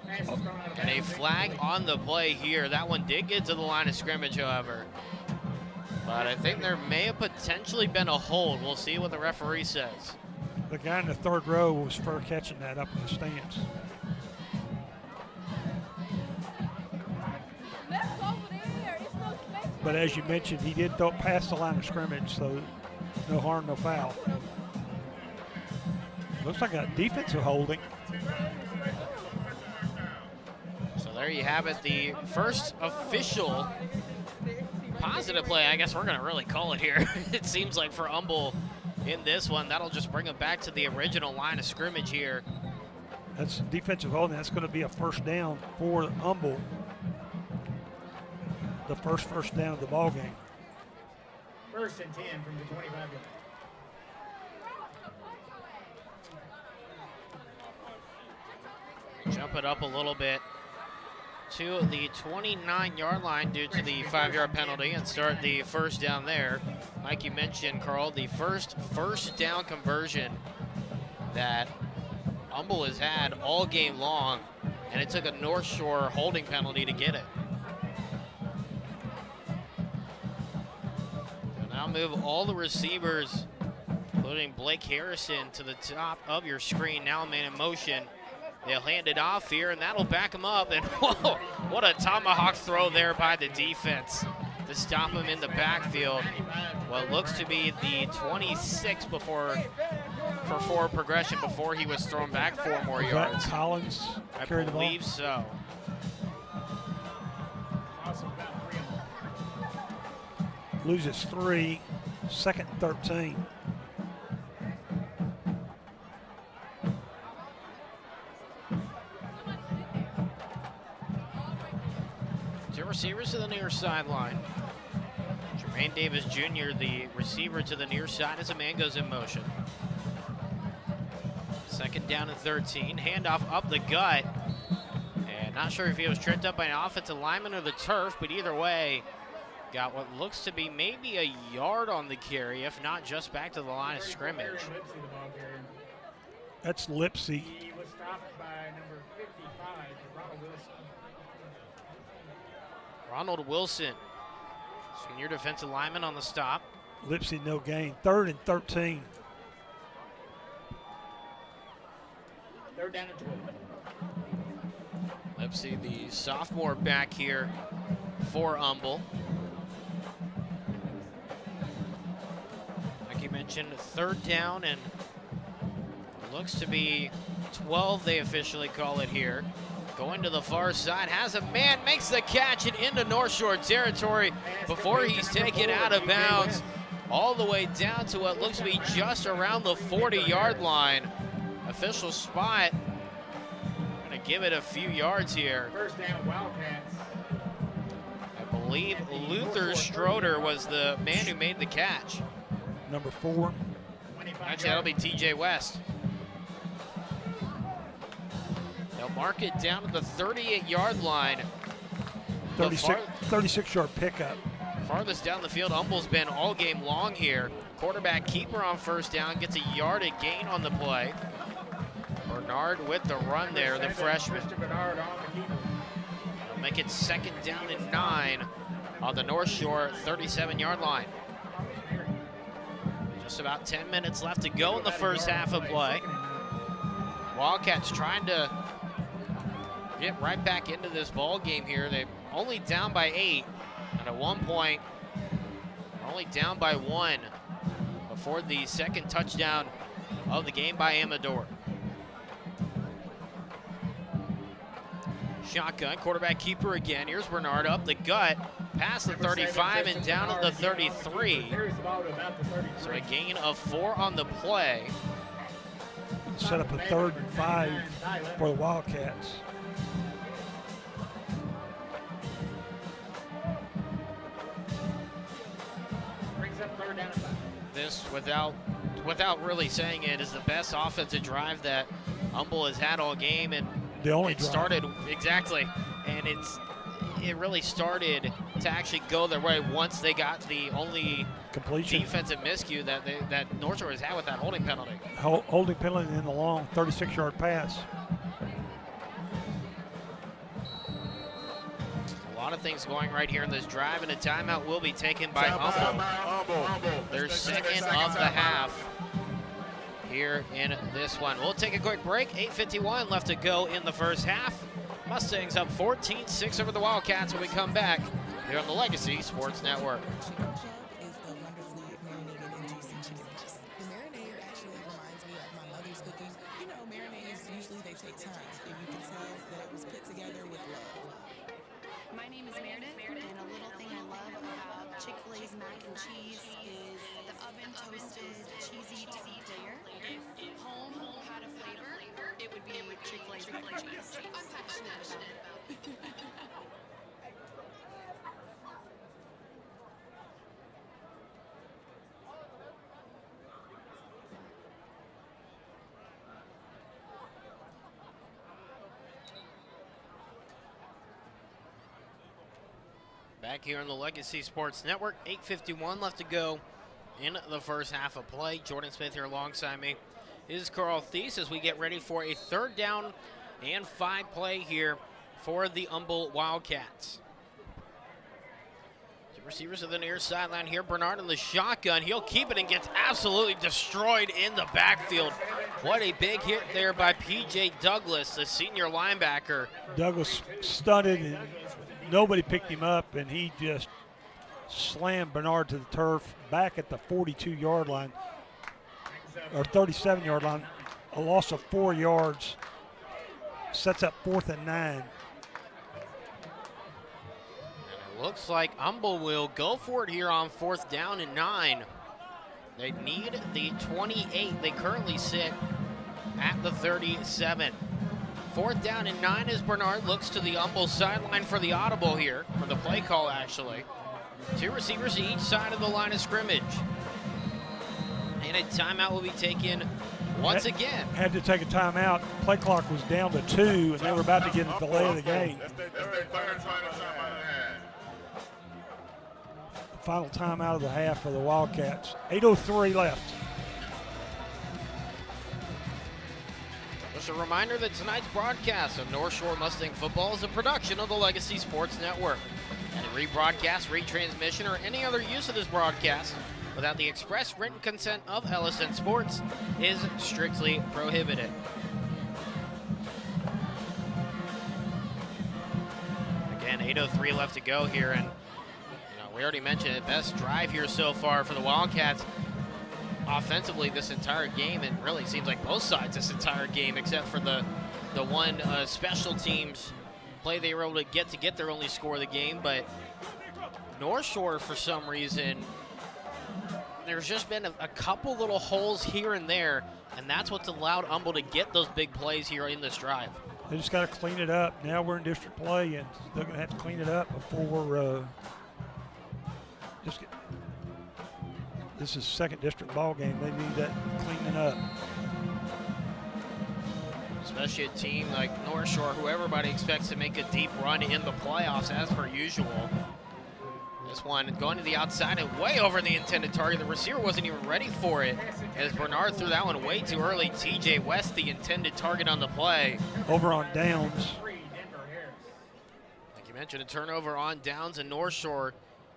And a flag on the play here. That one did get to the line of scrimmage, however. But I think there may have potentially been a hold. We'll see what the referee says. The guy in the 3rd row was for catching that up in the stands. But as you mentioned, he did throw past the line of scrimmage, so no harm, no foul. Looks like a defensive holding. So there you have it, the first official positive play, I guess we're going to really call it here. It seems like for Humble in this one, that'll just bring him back to the original line of scrimmage here. That's defensive holding. That's going to be a 1st down for Humble. The first down of the ball game. 1st and 10 from the 25 yard. Jump it up a little bit to the 29-yard line due to the 5-yard penalty and start the 1st down there. Like you mentioned, Carl, the first down conversion that Humble has had all game long, and it took a North Shore holding penalty to get it. So now move all the receivers, including Blake Harrison, to the top of your screen. Now man in motion. They'll hand it off here, and that'll back him up. And whoa, what a tomahawk throw there by the defense to stop him in the backfield. What looks to be the 26 for forward progression before he was thrown back 4 more yards. Collins I carried the ball? believe so. Loses 3, 2nd and 13. Two receivers to the near sideline. Jermaine Davis Jr., the receiver to the near side as a man goes in motion. 2nd down and 13. Handoff up the gut. And not sure if he was tripped up by an offensive lineman or the turf, but either way, got what looks to be maybe a yard on the carry, if not just back to the line of scrimmage. That's Lipsy. He was stopped by number 55, Ronald Wilson. Ronald Wilson, senior defensive lineman on the stop. Lipsy no gain. 3rd and 13. 3rd down and 12. Lipsy, the sophomore back here for Humble. Like you mentioned, 3rd down and looks to be 12, they officially call it here. Going to the far side, has a man, makes the catch and into North Shore territory before he's taken out of bounds. All the way down to what looks to be just around the 40-yard line. Official spot. Gonna give it a few yards here. 1st down, Wildcats. I believe Luther Stroder was the man who made the catch. Number 4. Actually, that'll be TJ West. They'll mark it down to the 38-yard line. 36-yard pickup. Farthest down the field, Humble's been all game long here. Quarterback keeper on 1st down, gets a yard of gain on the play. Bernard with the run there, the freshman. They'll make it 2nd down and 9 on the North Shore 37-yard line. Just about 10 minutes left to go in the first half of play. Wildcats trying to get right back into this ball game here. They're only down by 8, and at one point, only down by 1 before the 2nd touchdown of the game by Amador. Shotgun, quarterback keeper again. Here's Bernard up the gut. past the 35 and down at the 33. So a gain of 4 on the play. Set up a 3rd and 5 for the Wildcats. Brings up 3rd down and 5. This, without really saying it, is the best offensive drive that Humble has had all game, and the only it drive. started exactly, and it really started to actually go their way once they got the only completion defensive miscue that North Shore has had with that holding penalty. Holding penalty in the long 36-yard pass. A lot of things going right here in this drive, and a timeout will be taken by Humble. Their second of the half here in this one. We'll take a quick break. 8:51 left to go in the first half. Mustangs up 14-6 over the Wildcats when we come back here on the Legacy Sports Network. My name is Meredith, and a little thing I love about Chick-fil-A's mac and cheese is the oven-toasted, cheesy top layer. If home had a flavor, it would be Chick-fil-A's mac and cheese. I'm passionate about it. Back here on the Legacy Sports Network, 8:51 left to go in the first half of play. Jordan Smith here alongside me. This is Carl Thies as we get ready for a 3rd down and 5 play here for the Humble Wildcats. The receivers are the near sideline here. Bernard in the shotgun. He'll keep it and gets absolutely destroyed in the backfield. What a big hit there by P.J. Douglas, the senior linebacker. Douglas stunted and nobody picked him up, and he just slammed Bernard to the turf back at the 42-yard line, or 37-yard line. A loss of 4 yards sets up 4th and 9. And it looks like Humble will go for it here on 4th down and 9. They need the 28. They currently sit at the 37. 4th down and 9 as Bernard looks to the Humble sideline for the audible here, for the play call actually. 2 receivers to each side of the line of scrimmage. And a timeout will be taken once again. Had to take a timeout. Play clock was down to 2, and they were about to get a delay of the game. Final timeout of the half for the Wildcats. 8:03 left. Just a reminder that tonight's broadcast of North Shore Mustang football is a production of the Legacy Sports Network. Any rebroadcast, retransmission, or any other use of this broadcast without the express written consent of LSN Sports is strictly prohibited. Again, 8:03 left to go here, and we already mentioned it, best drive here so far for the Wildcats offensively this entire game, and really seems like both sides this entire game, except for the one special teams play they were able to get their only score of the game. But North Shore, for some reason, there's just been a couple little holes here and there, and that's what's allowed Humble to get those big plays here in this drive. They just got to clean it up. Now we're in district play, and they're going to have to clean it up before this is second district ball game. They need that cleaning up. Especially a team like North Shore, who everybody expects to make a deep run in the playoffs as per usual. This one going to the outside and way over the intended target. The receiver wasn't even ready for it as Bernard threw that one way too early. TJ West, the intended target on the play. Over on downs. Like you mentioned, a turnover on downs, and North Shore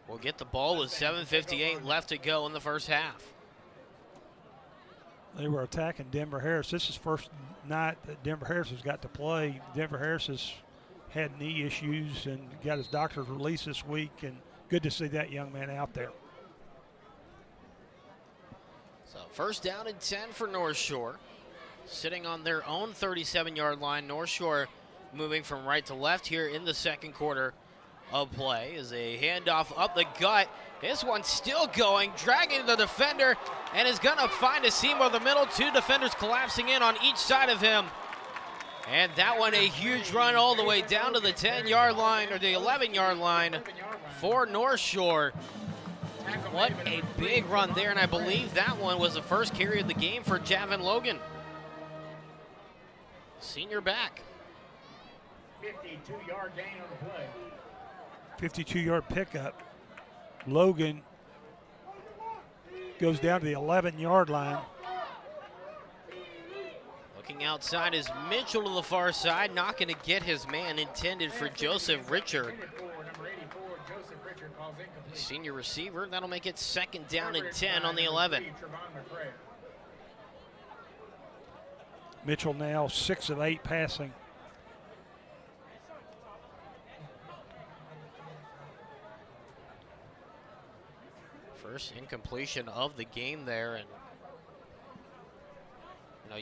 will get the ball with 7:58 left to go in the first half. They were attacking Denver Harris. This is first night that Denver Harris has got to play. Denver Harris has had knee issues and got his doctor's release this week, and good to see that young man out there. So 1st down and 10 for North Shore. Sitting on their own 37-yard line. North Shore moving from right to left here in the second quarter of play as a handoff up the gut. This one's still going, dragging the defender, and is going to find a seam over the middle. Two defenders collapsing in on each side of him. And that one, a huge run all the way down to the 10-yard line, or the 11-yard line for North Shore. What a big run there, and I believe that one was the first carry of the game for Javin Logan. Senior back. 52-yard gain on the play. 52-yard pickup. Logan goes down to the 11-yard line. Looking outside is Mitchell to the far side, not going to get his man intended for Joseph Richard. Senior receiver, that'll make it 2nd down and 10 on the 11. Mitchell now 6 of 8 passing. First incompletion of the game there, and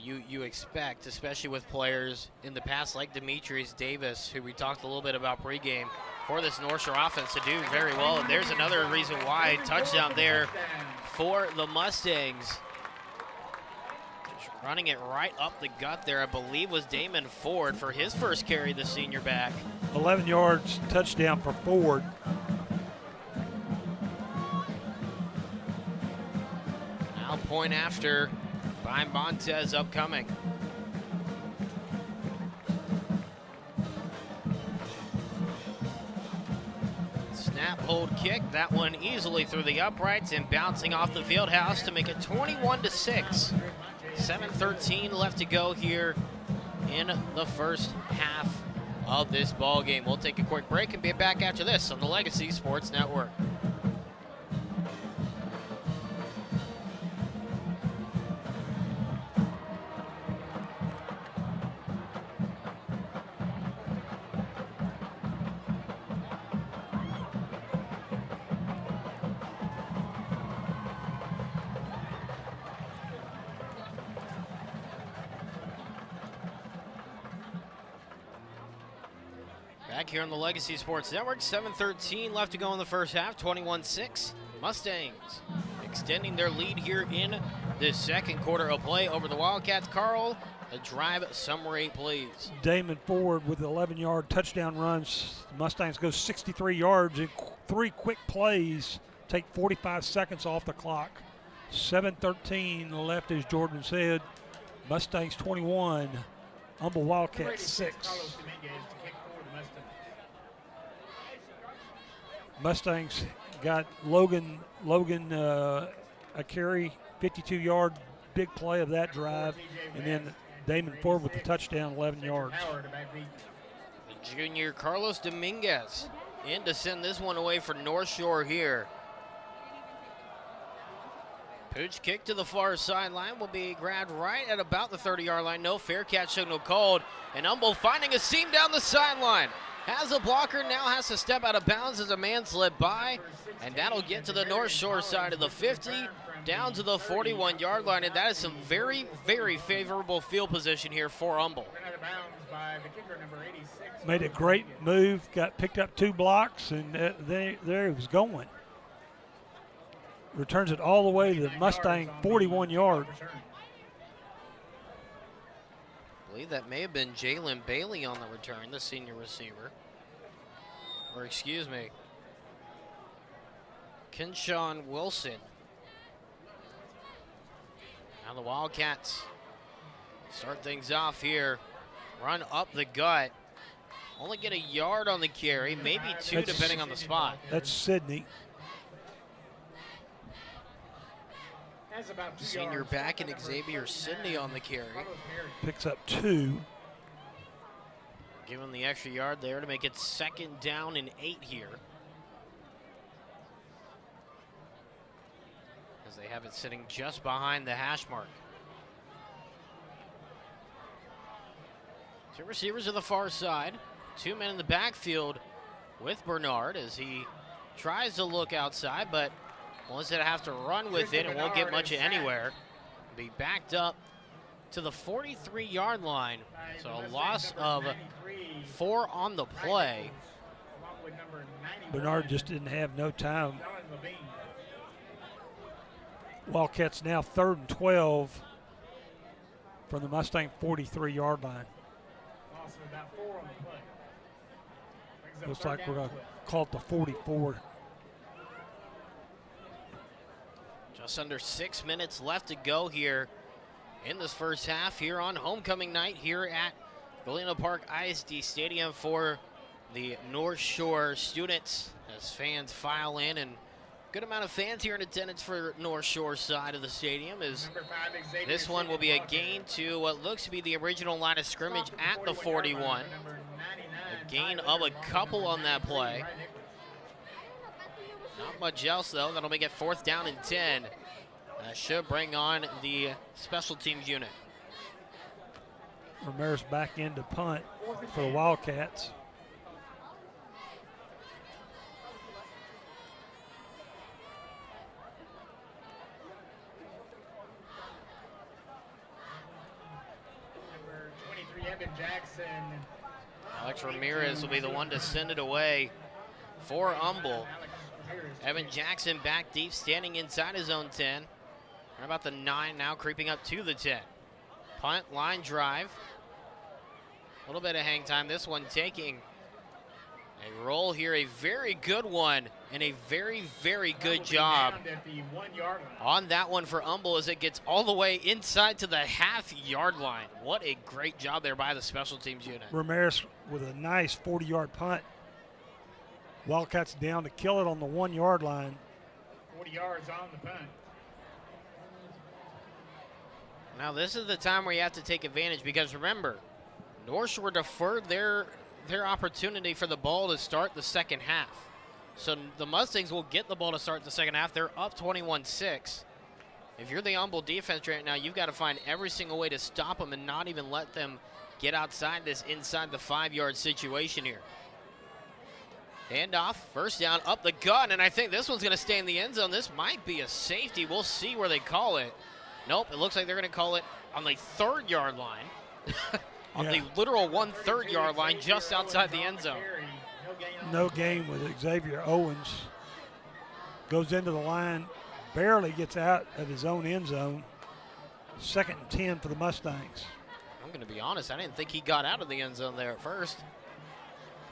you expect, especially with players in the past like Demetrius Davis, who we talked a little bit about pregame, for this North Shore offense to do very well. And there's another reason why, touchdown there for the Mustangs. Just running it right up the gut there, I believe was Damon Ford for his first carry, the senior back. 11 yards, touchdown for Ford. Now point after by Montez upcoming. Snap, hold, kick. That one easily through the uprights and bouncing off the field house to make it 21-6. 7:13 left to go here in the first half of this ball game. We'll take a quick break and be back after this on the Legacy Sports Network. Back here on the Legacy Sports Network, 7:13 left to go in the first half, 21-6. Mustangs extending their lead here in the second quarter of play over the Wildcats. Carl, a drive summary, please. Damon Ford with 11-yard touchdown runs. The Mustangs go 63 yards in 3 quick plays, take 45 seconds off the clock. 7:13 left, as Jordan said. Mustangs 21, Humble Wildcats 6. Mustangs got Logan a carry, 52-yard big play of that drive, and then Damon Ford with the touchdown, 11 yards. The junior Carlos Dominguez in to send this one away for North Shore here. Pooch kick to the far sideline will be grabbed right at about the 30-yard line. No fair catch signal called, and Humble finding a seam down the sideline. Has a blocker, now has to step out of bounds as a man slipped by, and that'll get to the North Shore side of the 50, down to the 41-yard line, and that is some very, very favorable field position here for Humble. Made a great move, got picked up 2 blocks, and there he was going. Returns it all the way to the Mustang 41 yards. I believe that may have been Jalen Bailey on the return, the senior receiver. Or excuse me, Kinshawn Wilson. Now the Wildcats start things off here. Run up the gut. Only get a yard on the carry, maybe 2 depending on the spot. That's Sydney. Senior back and Xavier Sidney on the carry. Picks up 2. Give him the extra yard there to make it 2nd down and 8 here. As they have it sitting just behind the hash mark. 2 receivers to the far side. 2 men in the backfield with Bernard as he tries to look outside, but wants to have to run with it and won't get much anywhere. Be backed up to the 43-yard line. So a loss of 4 on the play. with number 91. Bernard just didn't have no time. John Levine. Wildcats now 3rd and 12 from the Mustang 43-yard line. Loss of about 4 on the play. Brings up Looks third like we're down going to and 12. call it the 44. Just under 6 minutes left to go here in this first half here on homecoming night here at Galena Park ISD Stadium for the North Shore students as fans file in, and good amount of fans here in attendance for North Shore side of the stadium as Number 5, Xavier this one will be a Simmons, gain to what looks to be the original line of scrimmage at the 41. number 99, A gain Tyler of a couple on that play. Right, Nicholas. Not much else though. That'll make it 4th down and 10. That should bring on the special teams unit. Ramirez back into punt for the Wildcats. Number 23, Evan Jackson. Alex Ramirez will be the one to send it away for Humble. Alex Ramirez. Evan Jackson back deep, standing inside his own 10. And about the 9 now, creeping up to the 10. Punt, line drive. A little bit of hang time. This one taking a roll here, a very good one, and a very, very good job Down at the 1 yard line. on that one for Humble as it gets all the way inside to the half-yard line. What a great job there by the special teams unit. Ramirez with a nice 40-yard punt. Wildcats down to kill it on the 1 yard line. 40 yards on the punt. Now this is the time where you have to take advantage because remember, North Shore deferred their opportunity for the ball to start the second half. So the Mustangs will get the ball to start the second half. They're up 21-6. If you're the Humble defense right now, you've got to find every single way to stop them and not even let them get outside this inside the 5-yard situation here. Handoff, first down, up the gut, and I think this one's going to stay in the end zone. This might be a safety. We'll see where they call it. Nope, it looks like they're going to call it on the 3rd-yard line. On the literal 1/3 yard line just outside the end zone. No gain with Xavier Owens. Goes into the line, barely gets out of his own end zone. 2nd and 10 for the Mustangs. I'm going to be honest, I didn't think he got out of the end zone there at first.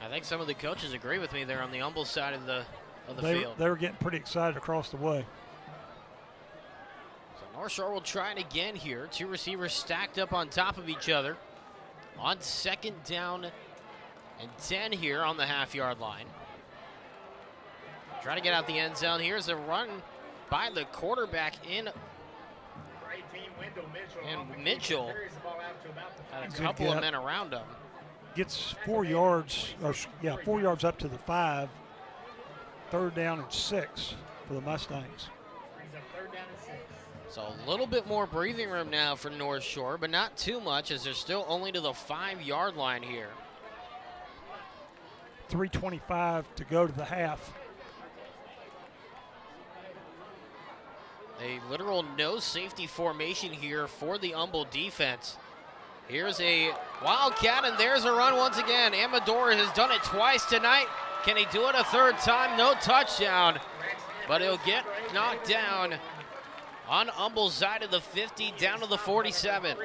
I think some of the coaches agree with me there on the Humble side of the field. They were getting pretty excited across the way. So North Shore will try it again here. 2 receivers stacked up on top of each other. On 2nd down and 10 here on the half-yard line. Try to get out the end zone. Here's a run by the quarterback in. And Mitchell had a couple of men around him. Gets 4 yards, 4 yards up to the 5. 3rd down and 6 for the Mustangs. So a little bit more breathing room now for North Shore, but not too much as they're still only to the 5-yard line here. 3:25 to go to the half. A literal no safety formation here for the Humble defense. Here's a Wildcat, and there's a run once again. Amador has done it twice tonight. Can he do it a 3rd time? No touchdown, but he'll get knocked down on Humble's side of the 50, down to the 47.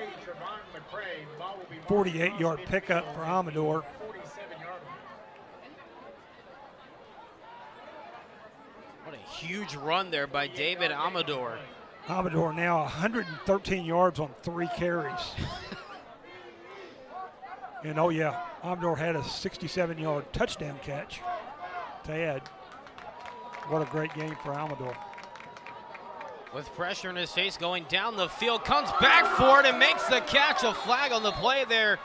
48-yard pickup for Amador. What a huge run there by David Amador. Amador now 113 yards on 3 carries. And oh yeah, Amador had a 67-yard touchdown catch to add. What a great game for Amador. With pressure in his face going down the field, comes back for it and makes the catch. A flag on the play there.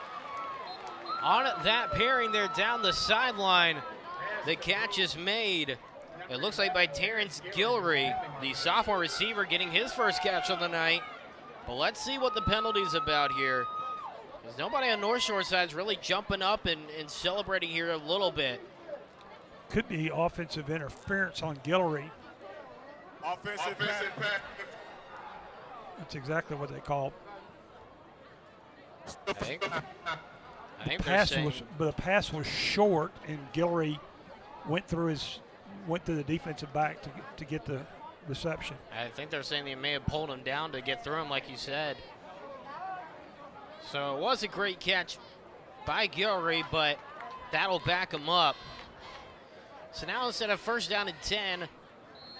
On that pairing there down the sideline, the catch is made. It looks like by Terrence Guillory, the sophomore receiver, getting his first catch of the night. But let's see what the penalty's about here. Because nobody on North Shore side is really jumping up and celebrating here a little bit. Could be offensive interference on Guillory. Offensive pass. That's exactly what they call. I think The pass was short, and Guillory went through the defensive back to get the reception. I think they're saying they may have pulled him down to get through him, like you said. So it was a great catch by Gilry, but that'll back him up. So now instead of first down and 10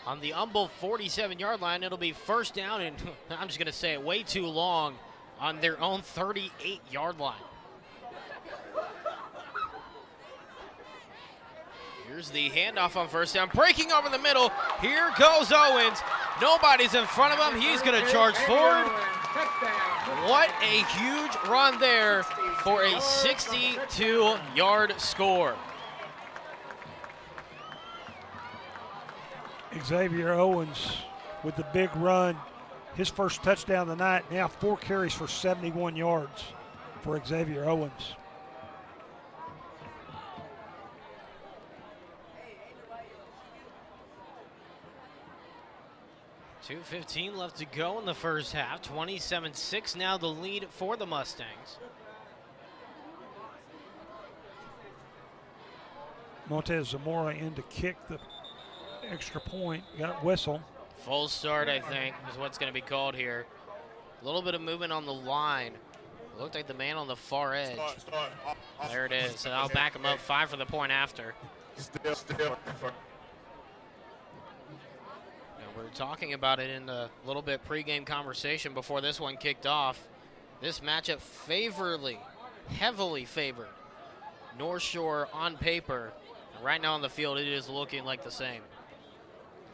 on the Humboldt 47-yard line, it'll be first down and, I'm just going to say it, way too long on their own 38-yard line. Here's the handoff on first down, breaking over the middle. Here goes Owens. Nobody's in front of him. He's going to charge forward. What a huge run there for a 62-yard score. Xavier Owens with the big run. His first touchdown of the night. Now 4 carries for 71 yards for Xavier Owens. $2:15 left to go in the first half. 27-6 now the lead for the Mustangs. Montez Zamora in to kick the extra point. Got whistle. Full start, I think, is what's going to be called here. A little bit of movement on the line. It looked like the man on the far edge. There it is. And I'll back him up 5 for the point after. We were talking about it in the little bit pregame conversation before this one kicked off. This matchup heavily favored North Shore on paper. And right now on the field, it is looking like the same.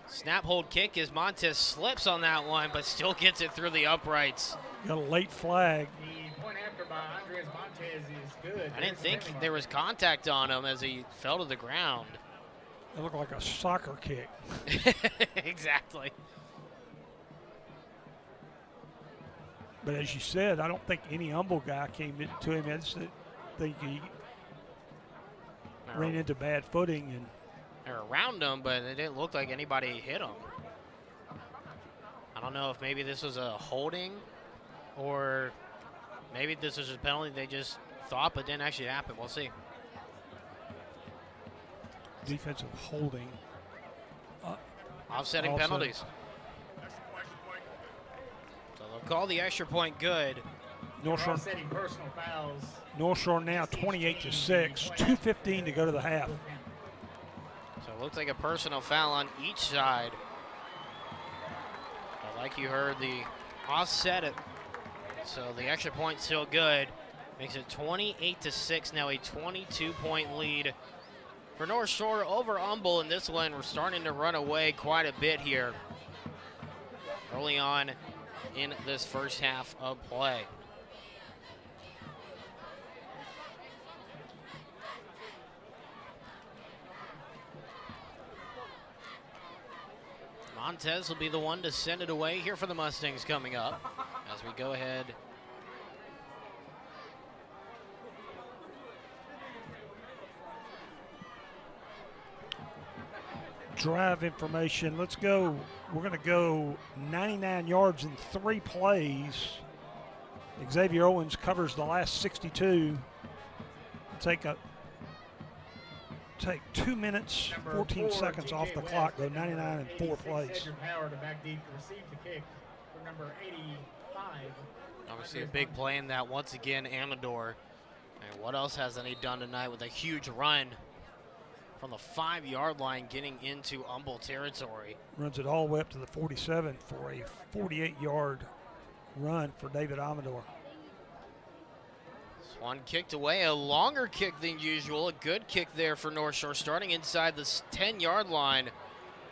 Snap, hold, kick as Montez slips on that one, but still gets it through the uprights. Got a late flag. The point after by Andres Montez is good. I didn't think there was contact on him as he fell to the ground. It looked like a soccer kick. Exactly. But as you said, I don't think any Humboldt guy came to him. I just think he ran into bad footing. And they're around him, but it didn't look like anybody hit him. I don't know if maybe this was a holding or maybe this was a penalty they just thought but didn't actually happen. We'll see. Defensive holding. Offsetting penalties. So they'll call the extra point good. North Shore setting personal fouls. North Shore now 28-6. 2:15 to go to the half. So it looks like a personal foul on each side. But like you heard, the offset it. So the extra point still good. Makes it 28-6. Now a 22-point lead for North Shore over Humboldt in this one. We're starting to run away quite a bit here early on in this first half of play. Montez will be the one to send it away here for the Mustangs coming up as we go ahead. Drive information. Let's go. We're going to go 99 yards in 3 plays. Xavier Owens covers the last 62. Take 2 minutes, 14 seconds off the clock. Go 99 in 4 plays. Obviously a big play in that once again, Amador. And what else hasn't he done tonight with a huge run from the 5-yard line getting into Humboldt territory. Runs it all the way up to the 47 for a 48-yard run for David Amador. This one kicked away, a longer kick than usual. A good kick there for North Shore, starting inside the 10-yard line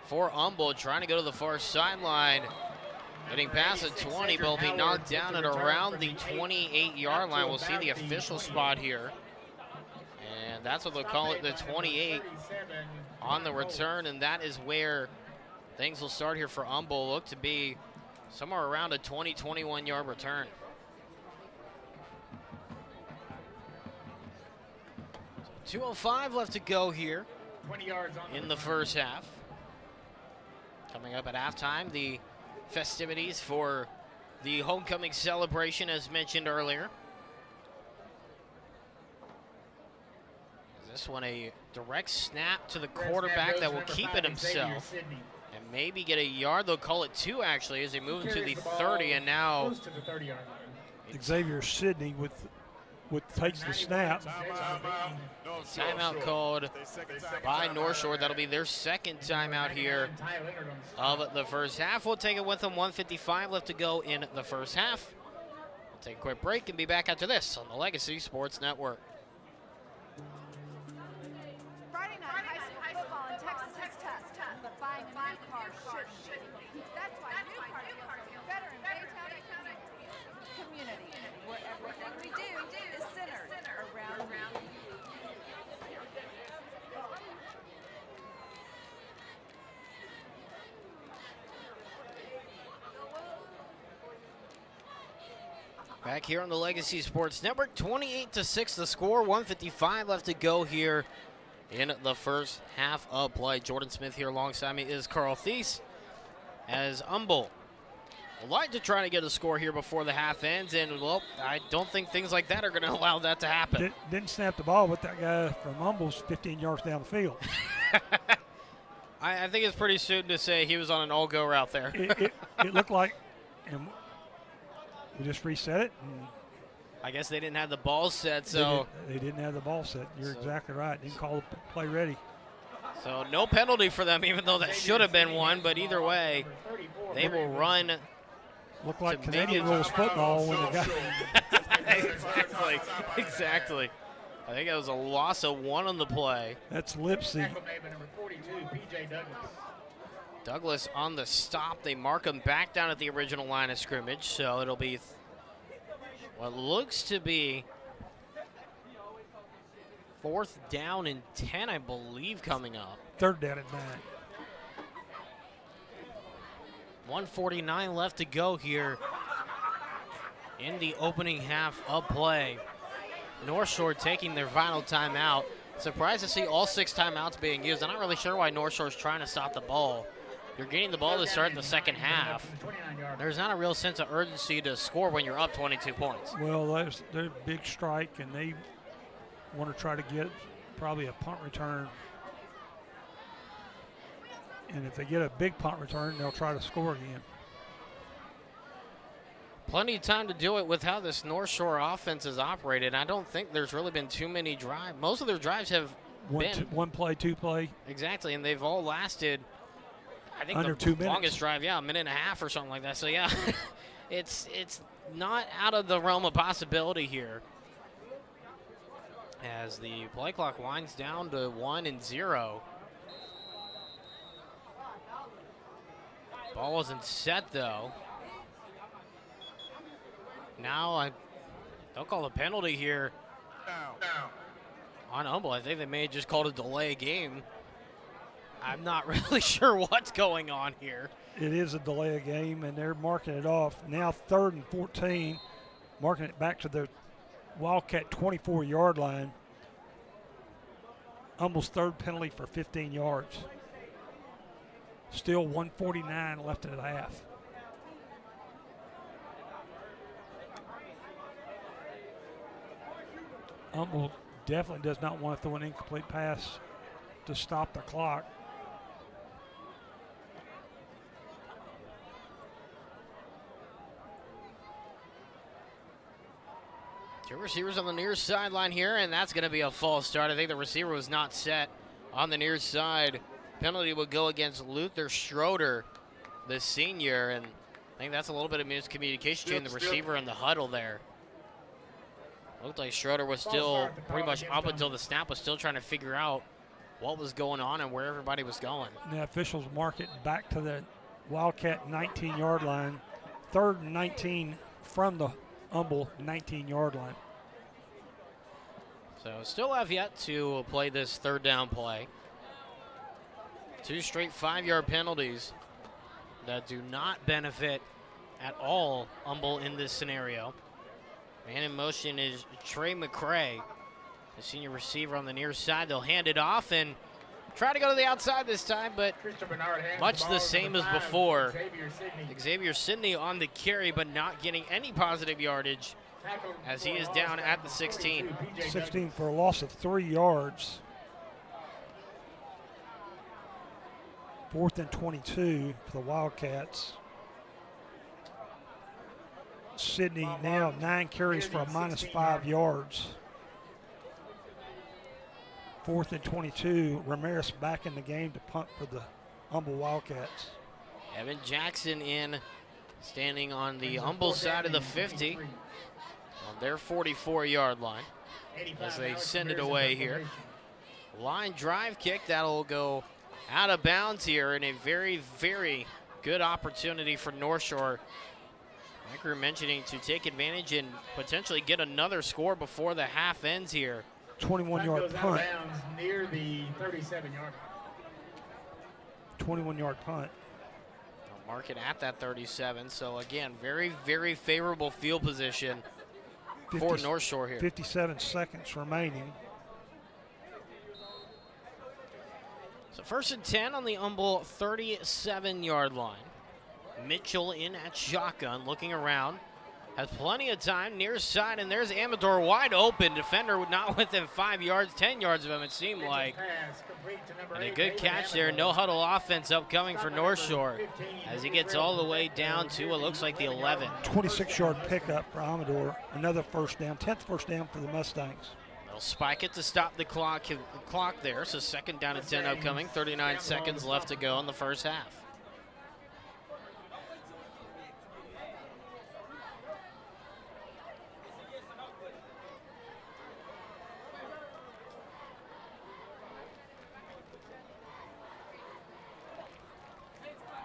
for Humboldt, trying to go to the far sideline. Getting past the 20, but will be knocked down at around the 28-yard line. We'll see the official spot here. And that's what they'll call it, the 28 on the return, and that is where things will start here for Humboldt. Look to be somewhere around a 20, 21-yard return. So 2:05 left to go here 20 yards on in the first half. Coming up at halftime, the festivities for the homecoming celebration as mentioned earlier. This one a direct snap to the quarterback that will keep it himself and maybe get a yard. They'll call it 2 actually as they move to the 30, and now Xavier Sidney takes the snap. Timeout called by North Shore. That'll be their second timeout here of the first half. We'll take it with them. 1:55 left to go in the first half. We'll take a quick break and be back after this on the Legacy Sports Network. Friday night high school football in Texas is tough, but buying a new car sure shouldn't be. That's why New Car Deals are better in Baytown community, where everything we do is centered around you. Back here on the Legacy Sports Network, 28-6 the score, 1:55 left to go here in the first half of play. Jordan Smith here alongside me is Carl Thies, as Humble would like to try to get a score here before the half ends, and well, I don't think things like that are going to allow that to happen. Didn't snap the ball, but that guy from Humble's 15 yards down the field. I think it's pretty soon to say he was on an all-go route there. It looked like, and we just reset it. And I guess they didn't have the ball set, so. They didn't have the ball set. You're exactly right. Didn't call the play ready. So no penalty for them, even though that should have been one, but either way, they will run. Look like Canadian rules football when the guy. Exactly. I think it was a loss of 1 on the play. That's Lipsy. Douglas on the stop. They mark him back down at the original line of scrimmage, so it'll be what looks to be 4th down and 10, I believe, coming up. 3rd down and 9. 1:49 left to go here in the opening half of play. North Shore taking their final timeout. Surprised to see all 6 timeouts being used. I'm not really sure why North Shore's trying to stop the ball. You're getting the ball to start the second half. There's not a real sense of urgency to score when you're up 22 points. Well, they're a big strike, and they want to try to get probably a punt return. And if they get a big punt return, they'll try to score again. Plenty of time to do it with how this North Shore offense is operated. I don't think there's really been too many drives. Most of their drives have been one play, 2 play. Exactly, and they've all lasted, I think, under the 2 minutes. Longest drive, a minute and a half or something like that. So, yeah, it's not out of the realm of possibility here as the play clock winds down to 1-0. Ball wasn't set, though. Now, they'll call a penalty here on Humble. I think they may have just called a delay game. I'm not really sure what's going on here. It is a delay of game, and they're marking it off. Now 3rd and 14, marking it back to their Wildcat 24-yard line. Humble's 3rd penalty for 15 yards. Still 1:49 left in the half. Humble definitely does not want to throw an incomplete pass to stop the clock. Two receivers on the near sideline here, and that's going to be a false start. I think the receiver was not set on the near side. Penalty would go against Luther Schroeder, the senior, and I think that's a little bit of miscommunication between the receiver and the huddle there. Looked like Schroeder was still pretty much up until the snap, was still trying to figure out what was going on and where everybody was going. And the officials mark it back to the Wildcat 19-yard line. 3rd and 19 from the Humble 19-yard line. So still have yet to play this 3rd down play. 2 straight 5-yard penalties that do not benefit at all Humble in this scenario. Man in motion is Trey McCray, the senior receiver on the near side. They'll hand it off and try to go to the outside this time, but much the same as before. Xavier Sidney on the carry, but not getting any positive yardage as he is down at the 16. 16 for a loss of 3 yards. 4th and 22 for the Wildcats. Sydney now 9 carries for a -5 yards. 4th and 22. Ramirez back in the game to punt for the Humble Wildcats. Evan Jackson in, standing on the Humble side of the 50 on their 44-yard line as they send it away here. Line drive kick that'll go out of bounds here, in a very, very good opportunity for North Shore. Like we were mentioning, to take advantage and potentially get another score before the half ends here. 21-yard punt. Near the 37-yard. 21-yard punt. They'll mark it at that 37. So again, very, very favorable field position for North Shore here. 57 seconds remaining. So 1st and 10 on the Humble 37-yard line. Mitchell in at shotgun, looking around. Has plenty of time near side, and there's Amador wide open. Defender not within 5 yards, 10 yards of him, it seemed like. And a good catch there. No huddle offense upcoming for North Shore as he gets all the way down to what looks like the 11. 26-yard pickup for Amador. Another first down, 10th first down for the Mustangs. They'll spike it to stop the clock there. So 2nd down and 10 upcoming. 39 seconds left to go in the first half.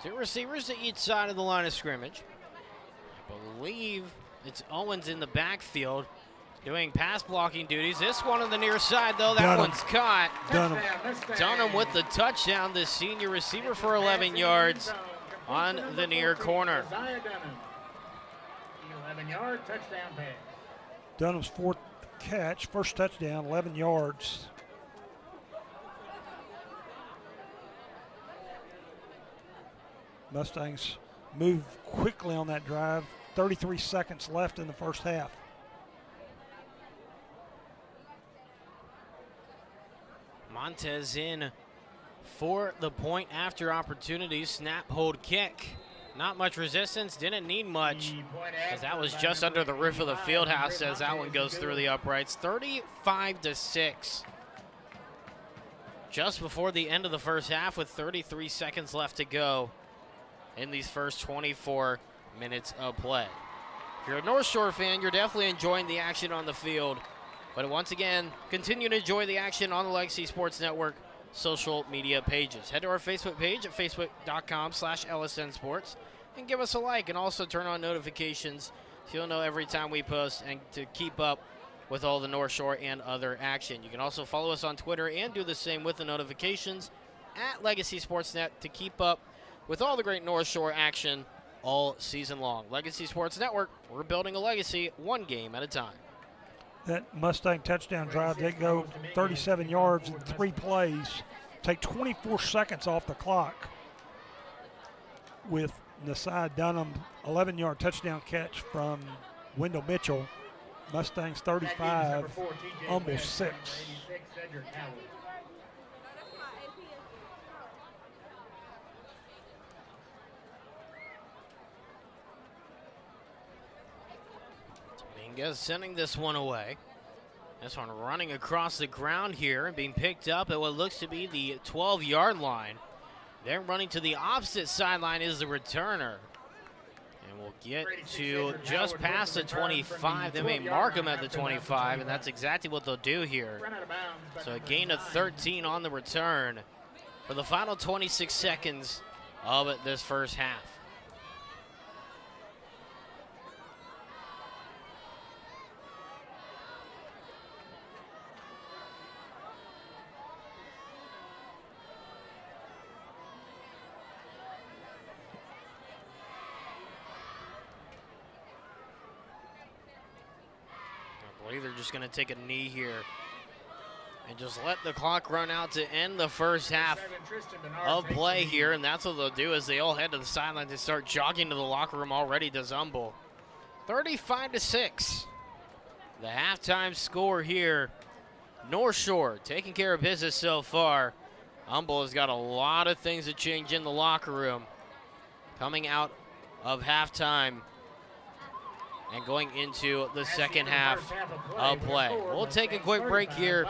Two receivers to each side of the line of scrimmage. I believe it's Owens in the backfield doing pass blocking duties. This one on the near side, though, that one's caught. Dunham with the touchdown, the senior receiver for 11 yards on the near corner. 11-yard touchdown pass. Dunham's 4th catch, first touchdown, 11 yards. Mustangs move quickly on that drive. 33 seconds left in the first half. Montez in for the point after opportunity. Snap, hold, kick. Not much resistance, didn't need much, as that was just under the roof of the field house as that one goes through the uprights. 35-6. Just before the end of the first half with 33 seconds left to go in these first 24 minutes of play. If you're a North Shore fan, you're definitely enjoying the action on the field. But once again, continue to enjoy the action on the Legacy Sports Network social media pages. Head to our Facebook page at facebook.com/LSN Sports and give us a like, and also turn on notifications so you'll know every time we post and to keep up with all the North Shore and other action. You can also follow us on Twitter and do the same with the notifications at Legacy Sportsnet to keep up with all the great North Shore action all season long. Legacy Sports Network, we're building a legacy one game at a time. That Mustang touchdown drive, they go 37 yards in 3 plays, take 24 seconds off the clock with Nasai Dunham, 11-yard touchdown catch from Wendell Mitchell. Mustangs 35, Humble 6. Dominguez sending this one away. This one running across the ground here and being picked up at what looks to be the 12-yard line. They're running to the opposite sideline is the returner. And we'll get to just past the 25. They may mark him at the 25, and that's exactly what they'll do here. So a gain of 13 on the return for the final 26 seconds of this first half. I believe they're just going to take a knee here and just let the clock run out to end the first half of play here. And that's what they'll do, is they all head to the sideline to start jogging to the locker room already to Zumble. 35-6. The halftime score here, North Shore taking care of business so far. Humboldt has got a lot of things to change in the locker room. Coming out of halftime and going into the second half of play. We'll take a quick break here.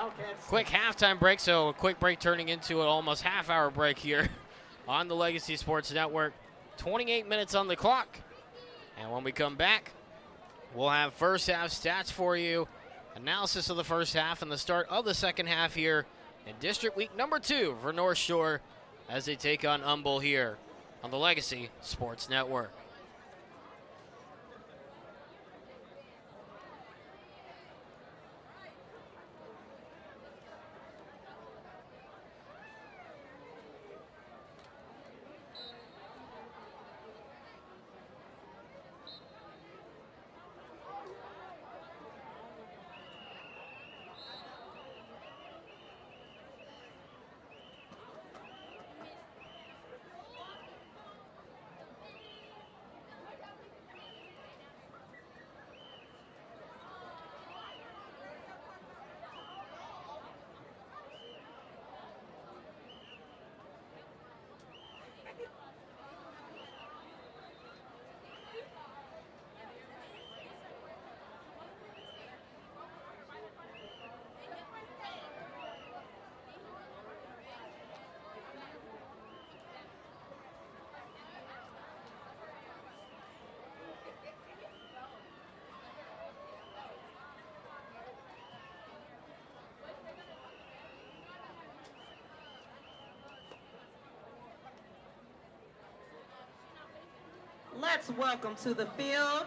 Quick halftime break, so a quick break turning into an almost half-hour break here on the Legacy Sports Network. 28 minutes on the clock. And when we come back, we'll have first half stats for you, analysis of the first half, and the start of the second half here in District Week number 2 for North Shore as they take on Humboldt here on the Legacy Sports Network. Let's welcome to the field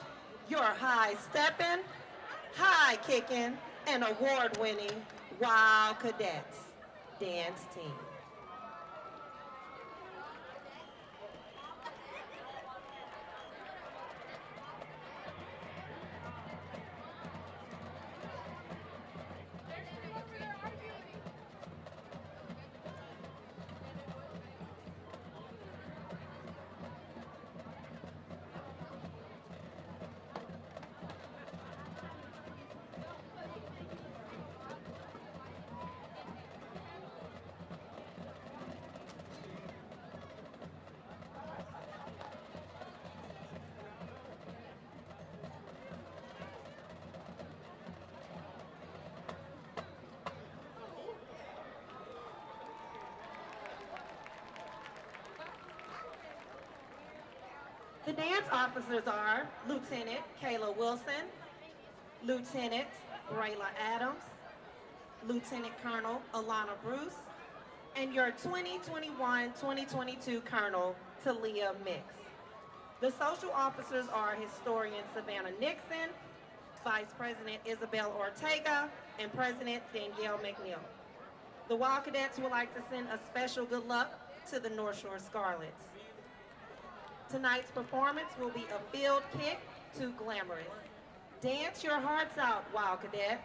your high-stepping, high-kicking, and award-winning Wild Cadets dance team. The dance officers are Lieutenant Kayla Wilson, Lieutenant Brayla Adams, Lieutenant Colonel Alana Bruce, and your 2021-2022 Colonel Talia Mix. The social officers are Historian Savannah Nixon, Vice President Isabel Ortega, and President Danielle McNeil. The Wild Cadets would like to send a special good luck to the North Shore Scarlets. Tonight's performance will be a field kick to Glamorous. Dance your hearts out, Wild Cadets.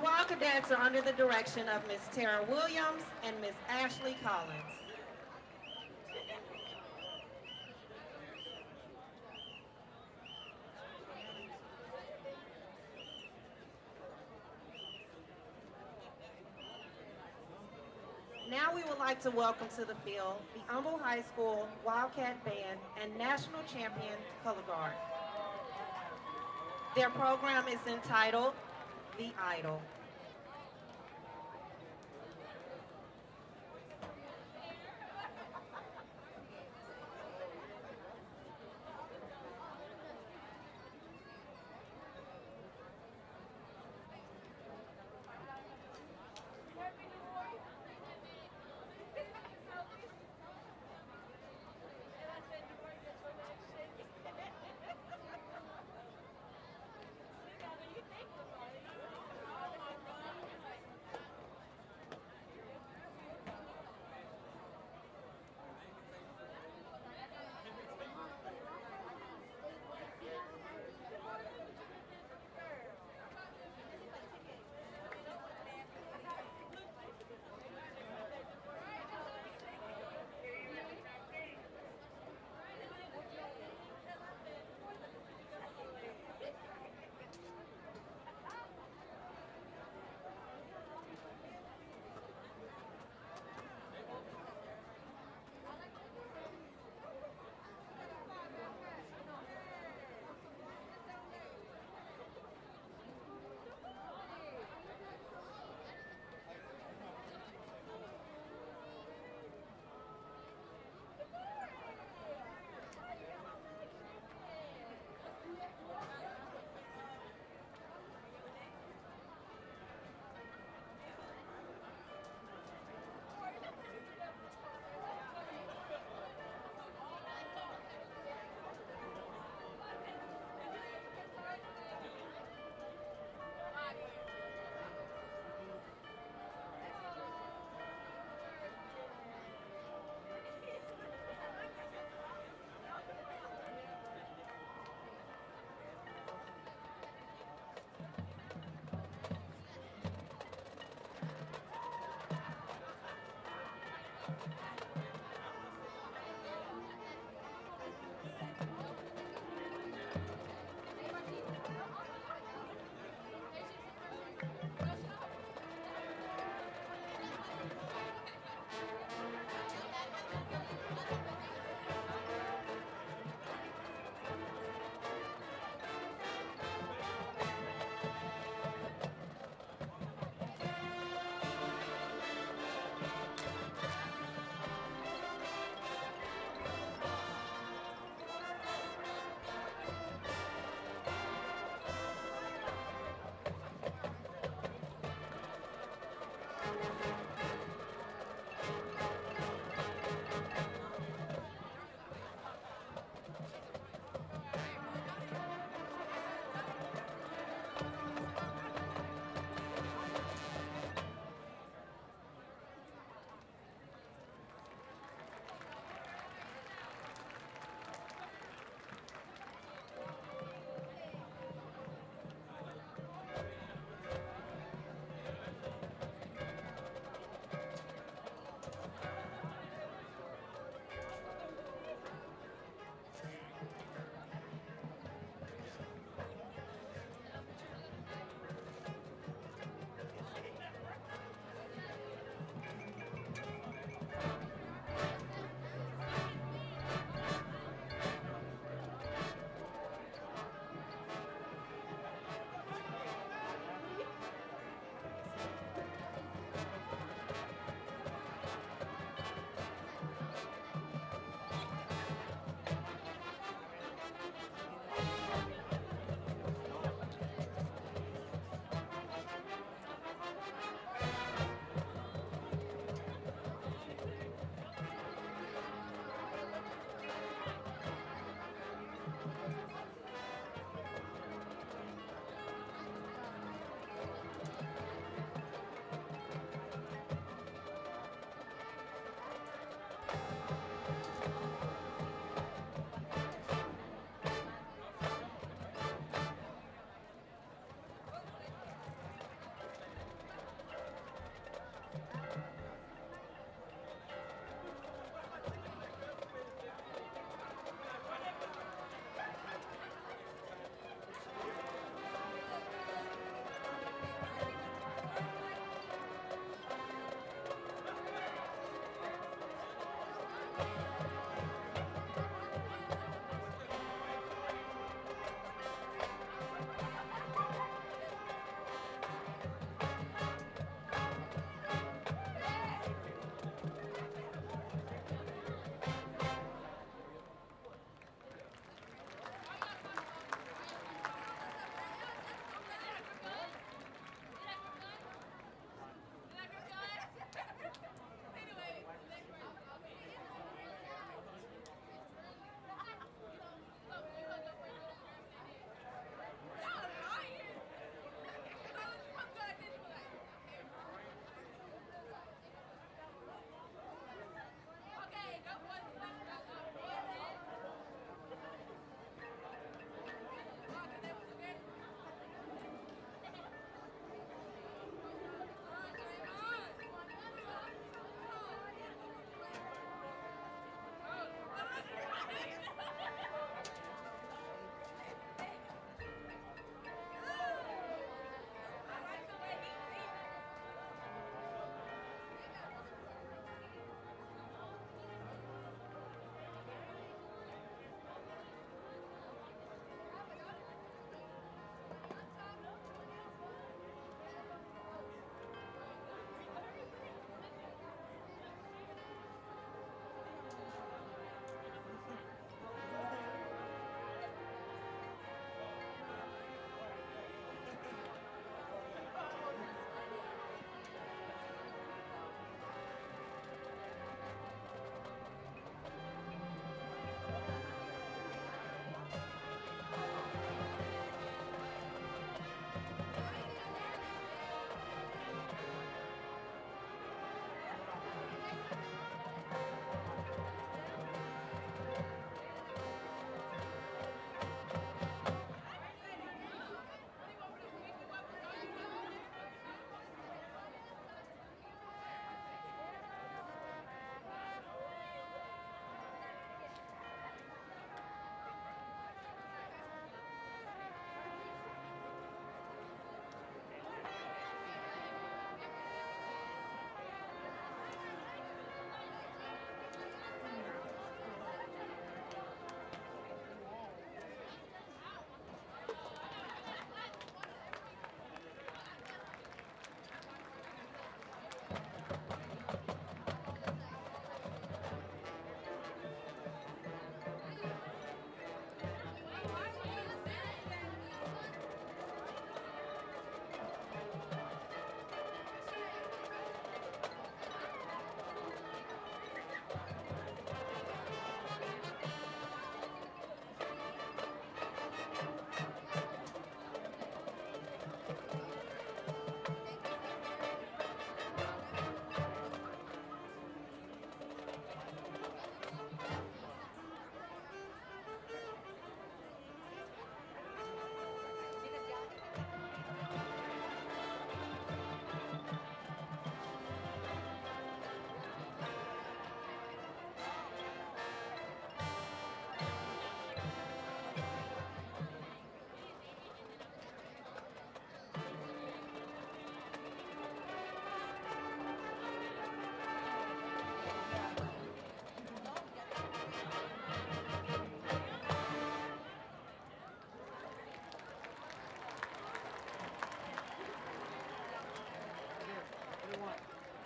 walk cadets are under the direction of Ms. Tara Williams and Ms. Ashley Collins. Now we would like to welcome to the field the Humble High School Wildcat Band and National Champion Color Guard. Their program is entitled The Idol.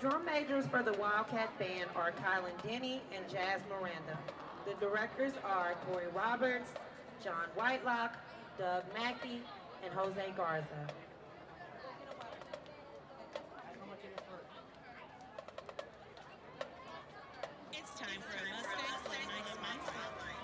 Drum majors for the Wildcat Band are Kylan Denny and Jazz Miranda. The directors are Tori Roberts, John Whitelock, Doug Mackey, and Jose Garza. It's time for a Mustangs Alumni Spotlight.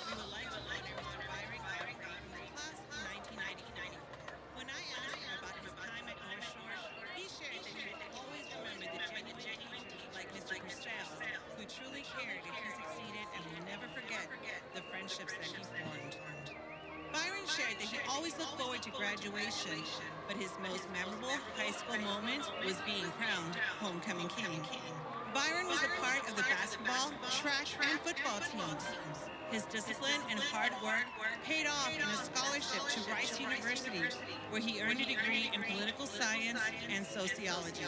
We would like to honor Mr. Byron Gardner from the class of 1994. When I asked him about his time at North Shore, he shared that he will always remember the genuine teachers like Mr. Christelle, who truly cared if he succeeded and will never forget the friendships that he formed. Byron shared that he always looked forward to graduation, but his most memorable high school moment was being crowned homecoming king. Byron was a part of the basketball, track, and football teams. His discipline and hard work paid off in a scholarship to Rice University, where he earned a degree in political science and sociology.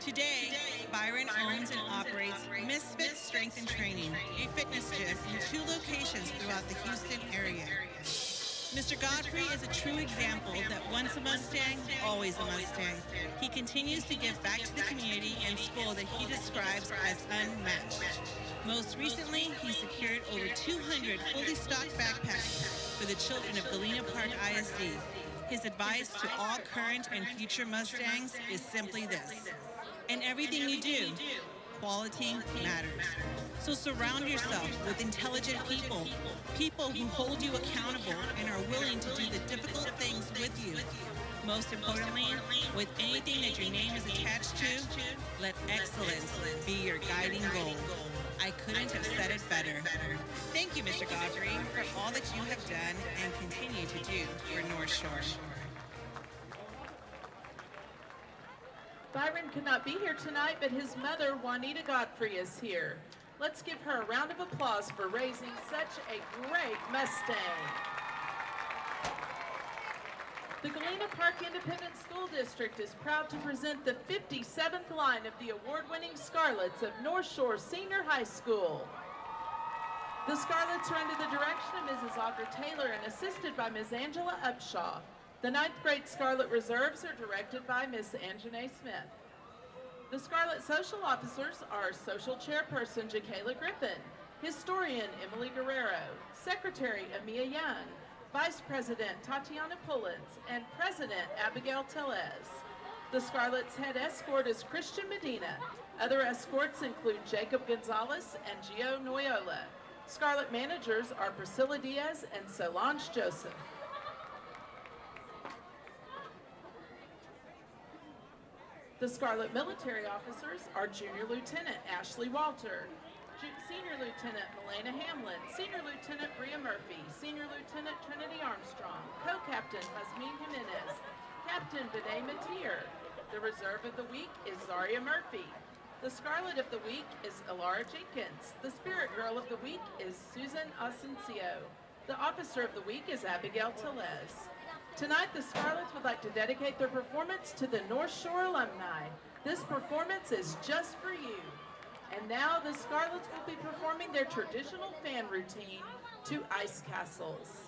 Today, Byron owns and operates Misfit Strength and Training, a fitness gym in 2 locations throughout the Houston area. Mr. Godfrey is a true example that once a Mustang, always a Mustang. He continues to give back to the community and school that he describes as unmatched. Most recently, he secured over 200 fully stocked backpacks for the children of Galena Park ISD. His advice to all current and future Mustangs is simply this: in everything you do, quality matters. So surround yourself with intelligent people, people who hold you accountable and are willing to do the difficult things with you. Most importantly, with anything that your name is attached to, let excellence be your guiding goal. I couldn't have said it better. Thank you, Mr. Godfrey, for all that you have done and continue to do for North Shore. Byron could not be here tonight, but his mother, Juanita Godfrey, is here. Let's give her a round of applause for raising such a great Mustang. The Galena Park Independent School District is proud to present the 57th line of the award-winning Scarlets of North Shore Senior High School. The Scarlets are under the direction of Mrs. Audra Taylor and assisted by Ms. Angela Upshaw. The 9th grade Scarlet Reserves are directed by Ms. Anjanae Smith. The Scarlet Social Officers are Social Chairperson Jakayla Griffin, Historian Emily Guerrero, Secretary Amia Young, Vice President Tatiana Pullins, and President Abigail Tellez. The Scarlet's head escort is Christian Medina. Other escorts include Jacob Gonzalez and Gio Noyola. Scarlet managers are Priscilla Diaz and Solange Joseph. The Scarlet military officers are Junior Lieutenant Ashley Walter, Senior Lieutenant Melena Hamlin, Senior Lieutenant Bria Murphy, Senior Lieutenant Trinity Armstrong, Co-Captain Hasmin Jimenez, Captain Bidet Matier. The Reserve of the Week is Zaria Murphy. The Scarlet of the Week is Elara Jenkins. The Spirit Girl of the Week is Susan Asencio. The Officer of the Week is Abigail Tellez. Tonight, the Scarlets would like to dedicate their performance to the North Shore alumni. This performance is just for you. And now the Scarlets will be performing their traditional fan routine to Ice Castles.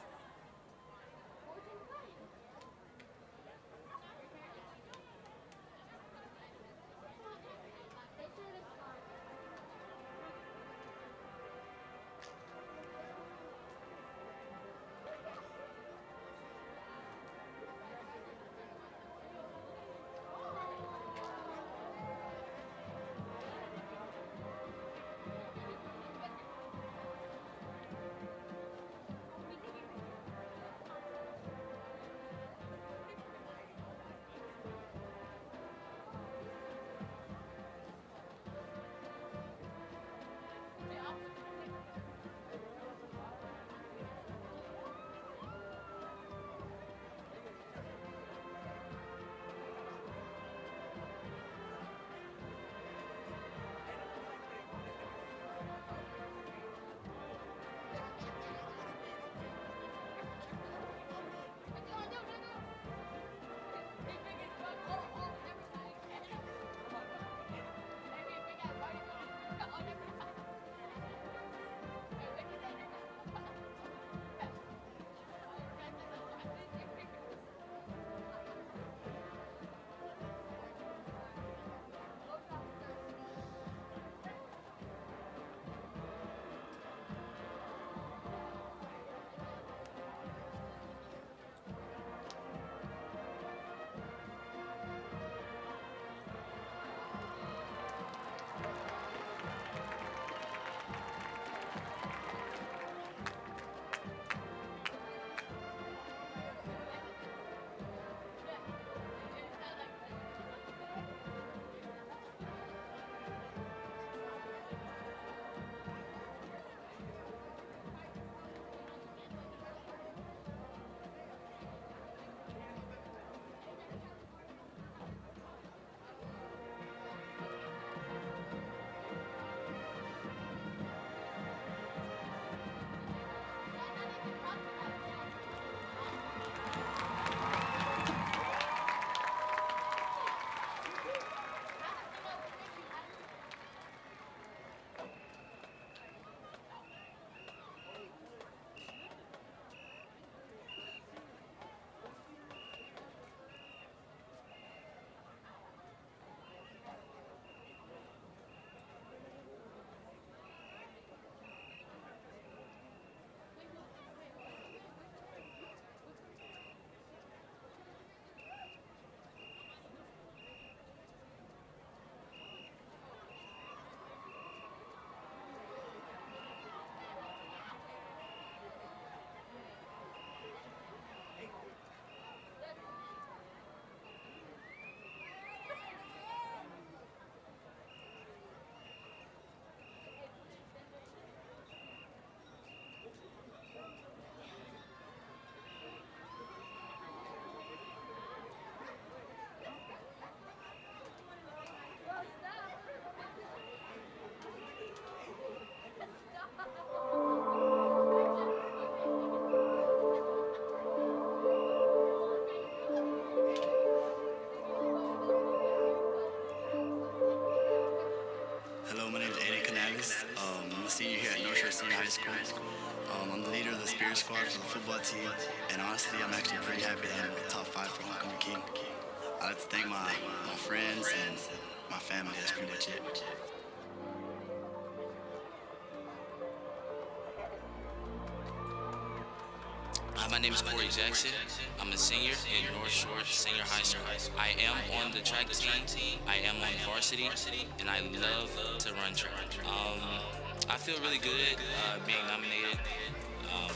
Fernandez. I'm a senior here at North Shore Senior High School. I'm the leader of the Spirit Squad for the football team, and honestly, I'm actually pretty happy that I'm in the top 5 for Homecoming King. I'd like to thank my friends and my family. That's pretty much it. Hi, my name is Corey Jackson. I'm a senior in North Shore Senior High School. I am on the track team. I am on varsity, and I love to run track. I feel really good being nominated.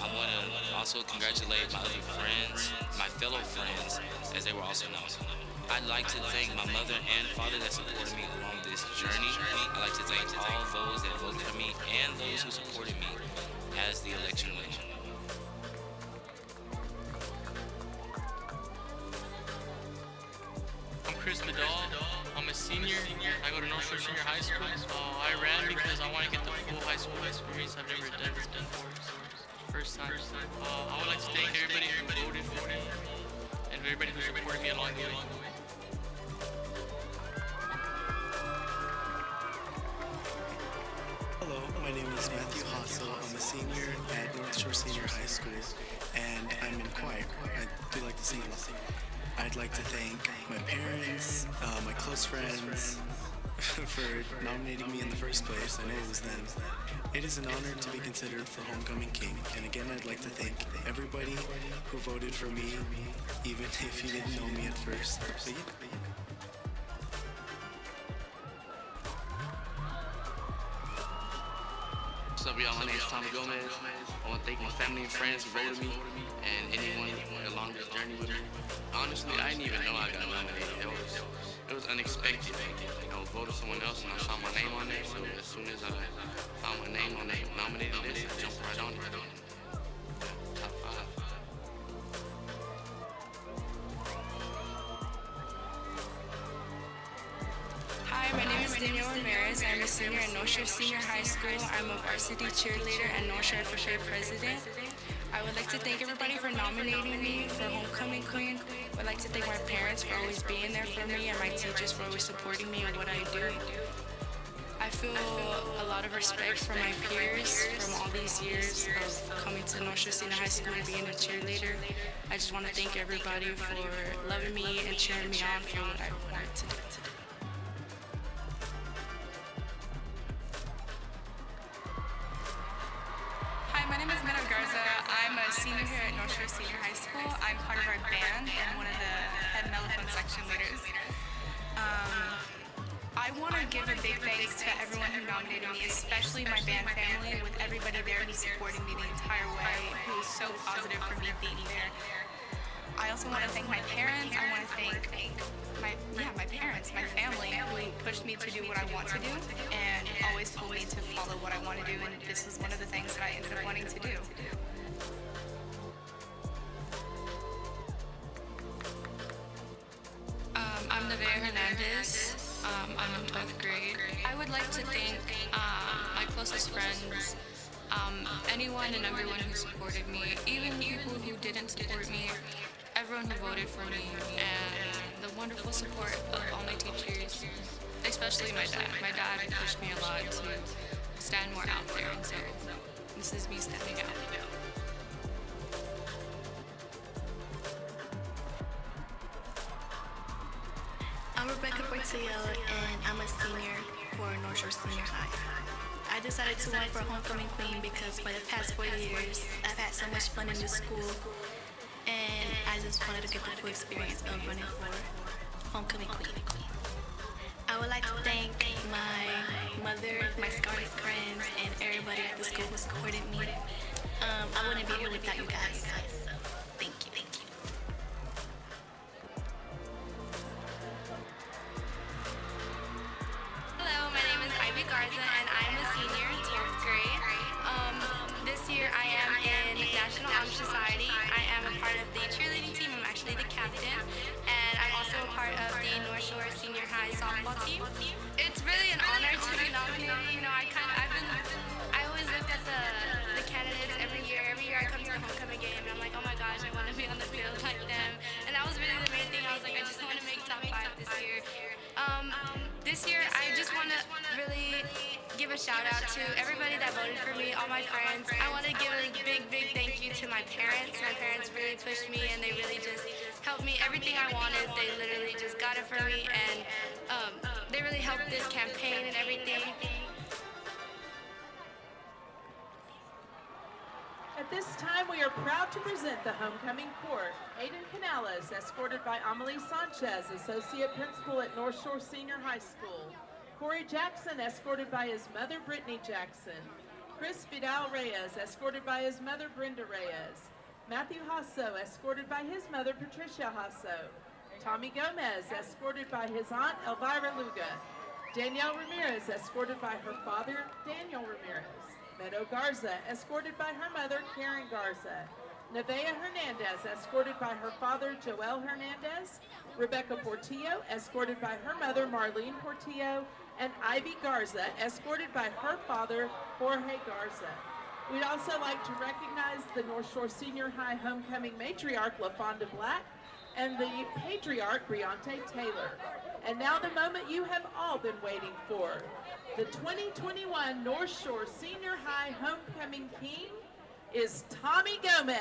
I want to also congratulate my other friends, my fellow friends, as they were also nominated. I'd like to thank my mother and father that supported me along this journey. I'd like to thank all those that voted for me and those who supported me as the election went. I'm Chris Vidal. I'm a senior. I go to North Shore Senior High School. I ran because I want to get the full high school experience. I've never done this before. First time. I would like to thank everybody who voted for me and everybody who supported me along the way. Hello, my name is Matthew Hassel. I'm a senior at North Shore Senior High School, and I'm in choir. I do like to sing a lot. I'd like to thank my parents, my close friends, for nominating me in the first place. I know it was them. It is an honor to be considered for Homecoming King, and again, I'd like to thank everybody who voted for me, even if you didn't know me at first. But yeah. What's up, y'all? My name is Tommy Gomez. I want to thank my family and friends who voted me and anyone along this journey with me. Honestly, I didn't even know I got nominated. It was unexpected. I voted someone else and I saw my name on there, so as soon as I found my name on the nominated list, I jumped right on it. Top 5. Hi, my name is Danielle Ramirez. I'm a senior at North Shore Senior High School. I'm a varsity cheerleader and North Shore FFA president. I would like to thank everybody for nominating me for Homecoming Queen. I would like to thank my parents for always being there for me and my teachers for always supporting me in what I do. I feel a lot of respect for my peers from all these years of coming to North Shore Senior High School and being a cheerleader. I just want to thank everybody for loving me and cheering me on for what I wanted to do. Hi, my name is Mena Garza. I'm a senior here at North Shore Senior High School. I'm part of our band and one of the head mellophone section leaders. I want to give a big thanks to everyone who nominated me, especially my band family, with everybody there who supported me the entire way, who was so positive for me being there. I also want to thank my parents. I want to thank my parents, my family, who pushed me to do what I want to do and always told me to follow what I want to do, and this was one of the things that I ended up wanting to do. I'm Nevaeh Hernandez. I'm in 12th grade. I would like to thank my closest friends, anyone and everyone who supported me, even people who didn't support me, everyone who voted for me, and the wonderful support of all my teachers, especially my dad. My dad pushed me a lot to stand more out there, and so this is me standing out. I'm Rebecca Portillo, and I'm a senior for North Shore Senior High. I decided to run for Homecoming Queen because for the past 4 years, I've had so much fun in this school, and I just wanted to get the full experience of running for Homecoming Queen. I would like to thank my mother, my Scarlets friends, and everybody at the school who supported me. I wouldn't be here without you guys. So, thank you. Hello, my name is Ivy Garza, and I'm a senior in 12th grade. This year I am in National Honor Society. I am a part of the cheerleading team. I'm actually the captain, and I'm also a part of the North Shore Senior High softball team. It's really an honor to be nominated. You know, I always look at the candidates every year. Every year I come to the homecoming game, and I'm like, oh my gosh, I want to be on the field like them. And that was really the main thing. I was like, I just want to make top 5 this year. This year, I just want to really give a shout out to everybody that voted for me, all my friends. I want to give a big, big thank you to my parents. My parents really pushed me and they really just helped me. Everything I wanted, they literally just got it for me, and they really helped this campaign and everything. At this time, we are proud to present the homecoming court. Aiden Canales, escorted by Amelie Sanchez, Associate Principal at North Shore Senior High School. Corey Jackson, escorted by his mother, Brittany Jackson. Chris Vidal Reyes, escorted by his mother, Brenda Reyes. Matthew Hasso, escorted by his mother, Patricia Hasso. Tommy Gomez, escorted by his aunt, Elvira Luga. Danielle Ramirez, escorted by her father, Daniel Ramirez. Meadow Garza, escorted by her mother, Karen Garza. Nevaeh Hernandez, escorted by her father, Joel Hernandez. Rebecca Portillo, escorted by her mother, Marlene Portillo. And Ivy Garza, escorted by her father, Jorge Garza. We'd also like to recognize the North Shore Senior High homecoming matriarch, LaFonda Black, and the patriarch, Briante Taylor. And now the moment you have all been waiting for. The 2021 North Shore Senior High homecoming king is Tommy Gomez.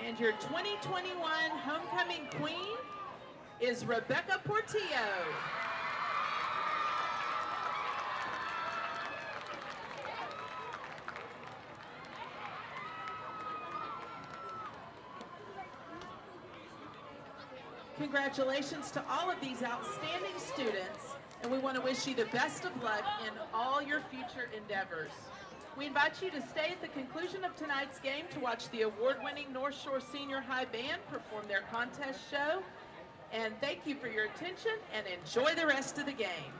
And your 2021 homecoming queen is Rebecca Portillo. Congratulations to all of these outstanding students, and we want to wish you the best of luck in all your future endeavors. We invite you to stay at the conclusion of tonight's game to watch the award-winning North Shore Senior High Band perform their contest show. And thank you for your attention, and enjoy the rest of the game.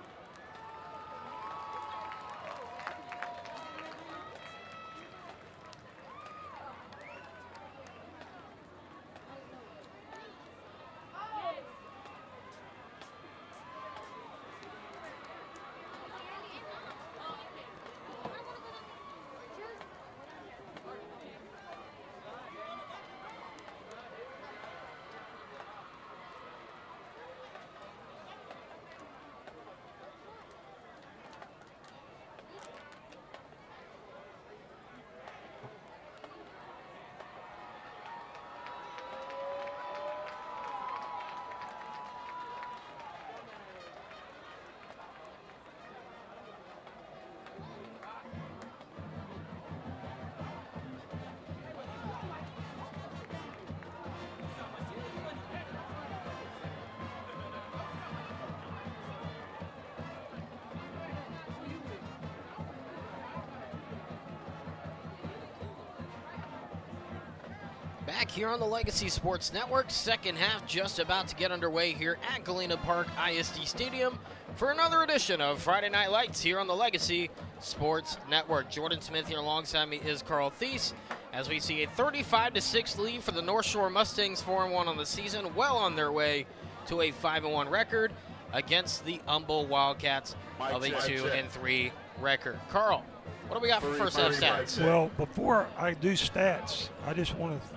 Back here on the Legacy Sports Network, second half just about to get underway here at Galena Park ISD Stadium for another edition of Friday Night Lights here on the Legacy Sports Network. Jordan Smith here alongside me is Carl Thies, as we see a 35-6 lead for the North Shore Mustangs, 4-1 on the season, well on their way to a 5-1 record against the Humble Wildcats of a 2-3 record. Carl, what do we got for first half stats? Well, before I do stats, I just want to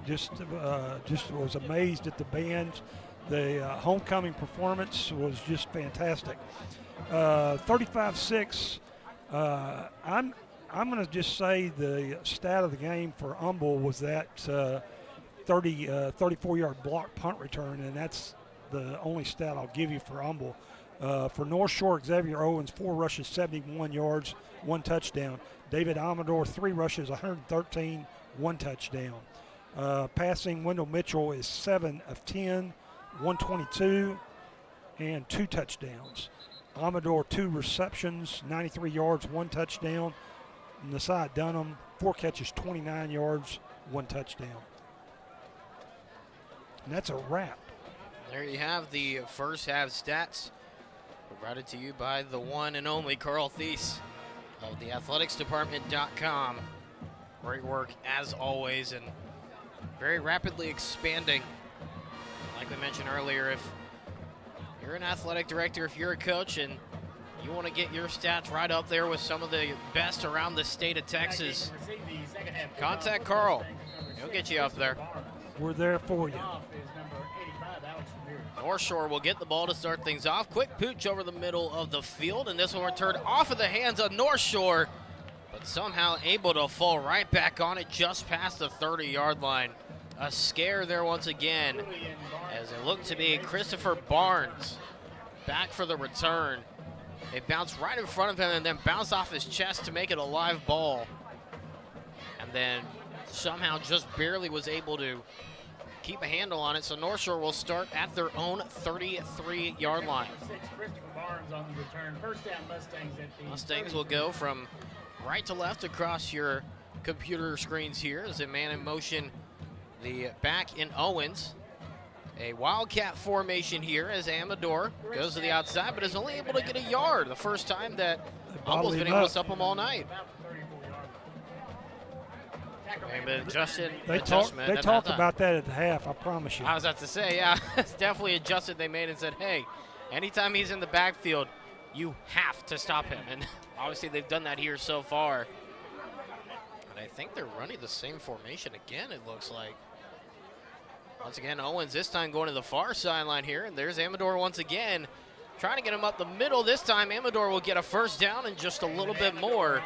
just was amazed at the band. The homecoming performance was just fantastic. 35-6. I'm going to just say the stat of the game for Humble was that 34-yard block punt return, and that's the only stat I'll give you for Humble. For North Shore, Xavier Owens, 4 rushes, 71 yards, 1 touchdown. David Amador, 3 rushes, 113, 1 touchdown. Passing, Wendell Mitchell is 7 of 10, 122, and 2 touchdowns. Amador, 2 receptions, 93 yards, 1 touchdown. Nasai Dunham, 4 catches, 29 yards, 1 touchdown. And that's a wrap. There you have the first half stats, provided to you by the one and only Carl Thies of theathleticsdepartment.com. Great work as always, and very rapidly expanding. Like we mentioned earlier, if you're an athletic director, if you're a coach, and you want to get your stats right up there with some of the best around the state of Texas, contact Carl. He'll get you up there. We're there for you. North Shore will get the ball to start things off. Quick pooch over the middle of the field, and this one returned off of the hands of North Shore, but somehow able to fall right back on it just past the 30-yard line. A scare there once again, as it looked to be Christopher Barnes back for the return. It bounced right in front of him and then bounced off his chest to make it a live ball. And then somehow just barely was able to keep a handle on it. So North Shore will start at their own 33-yard line. Mustangs will go from right to left across your computer screens here as a man in motion, the back in Owens. A Wildcat formation here as Amador goes to the outside, but is only able to get a yard. The first time that Humble's been able to stop him all night. They talked about that at the half, I promise you. I was about to say, yeah, it's definitely adjusted. They made and said, hey, anytime he's in the backfield, you have to stop him. And obviously they've done that here so far. And I think they're running the same formation again, it looks like. Once again, Owens this time going to the far sideline here, and there's Amador once again. Trying to get him up the middle this time. Amador will get a first down and just a little bit more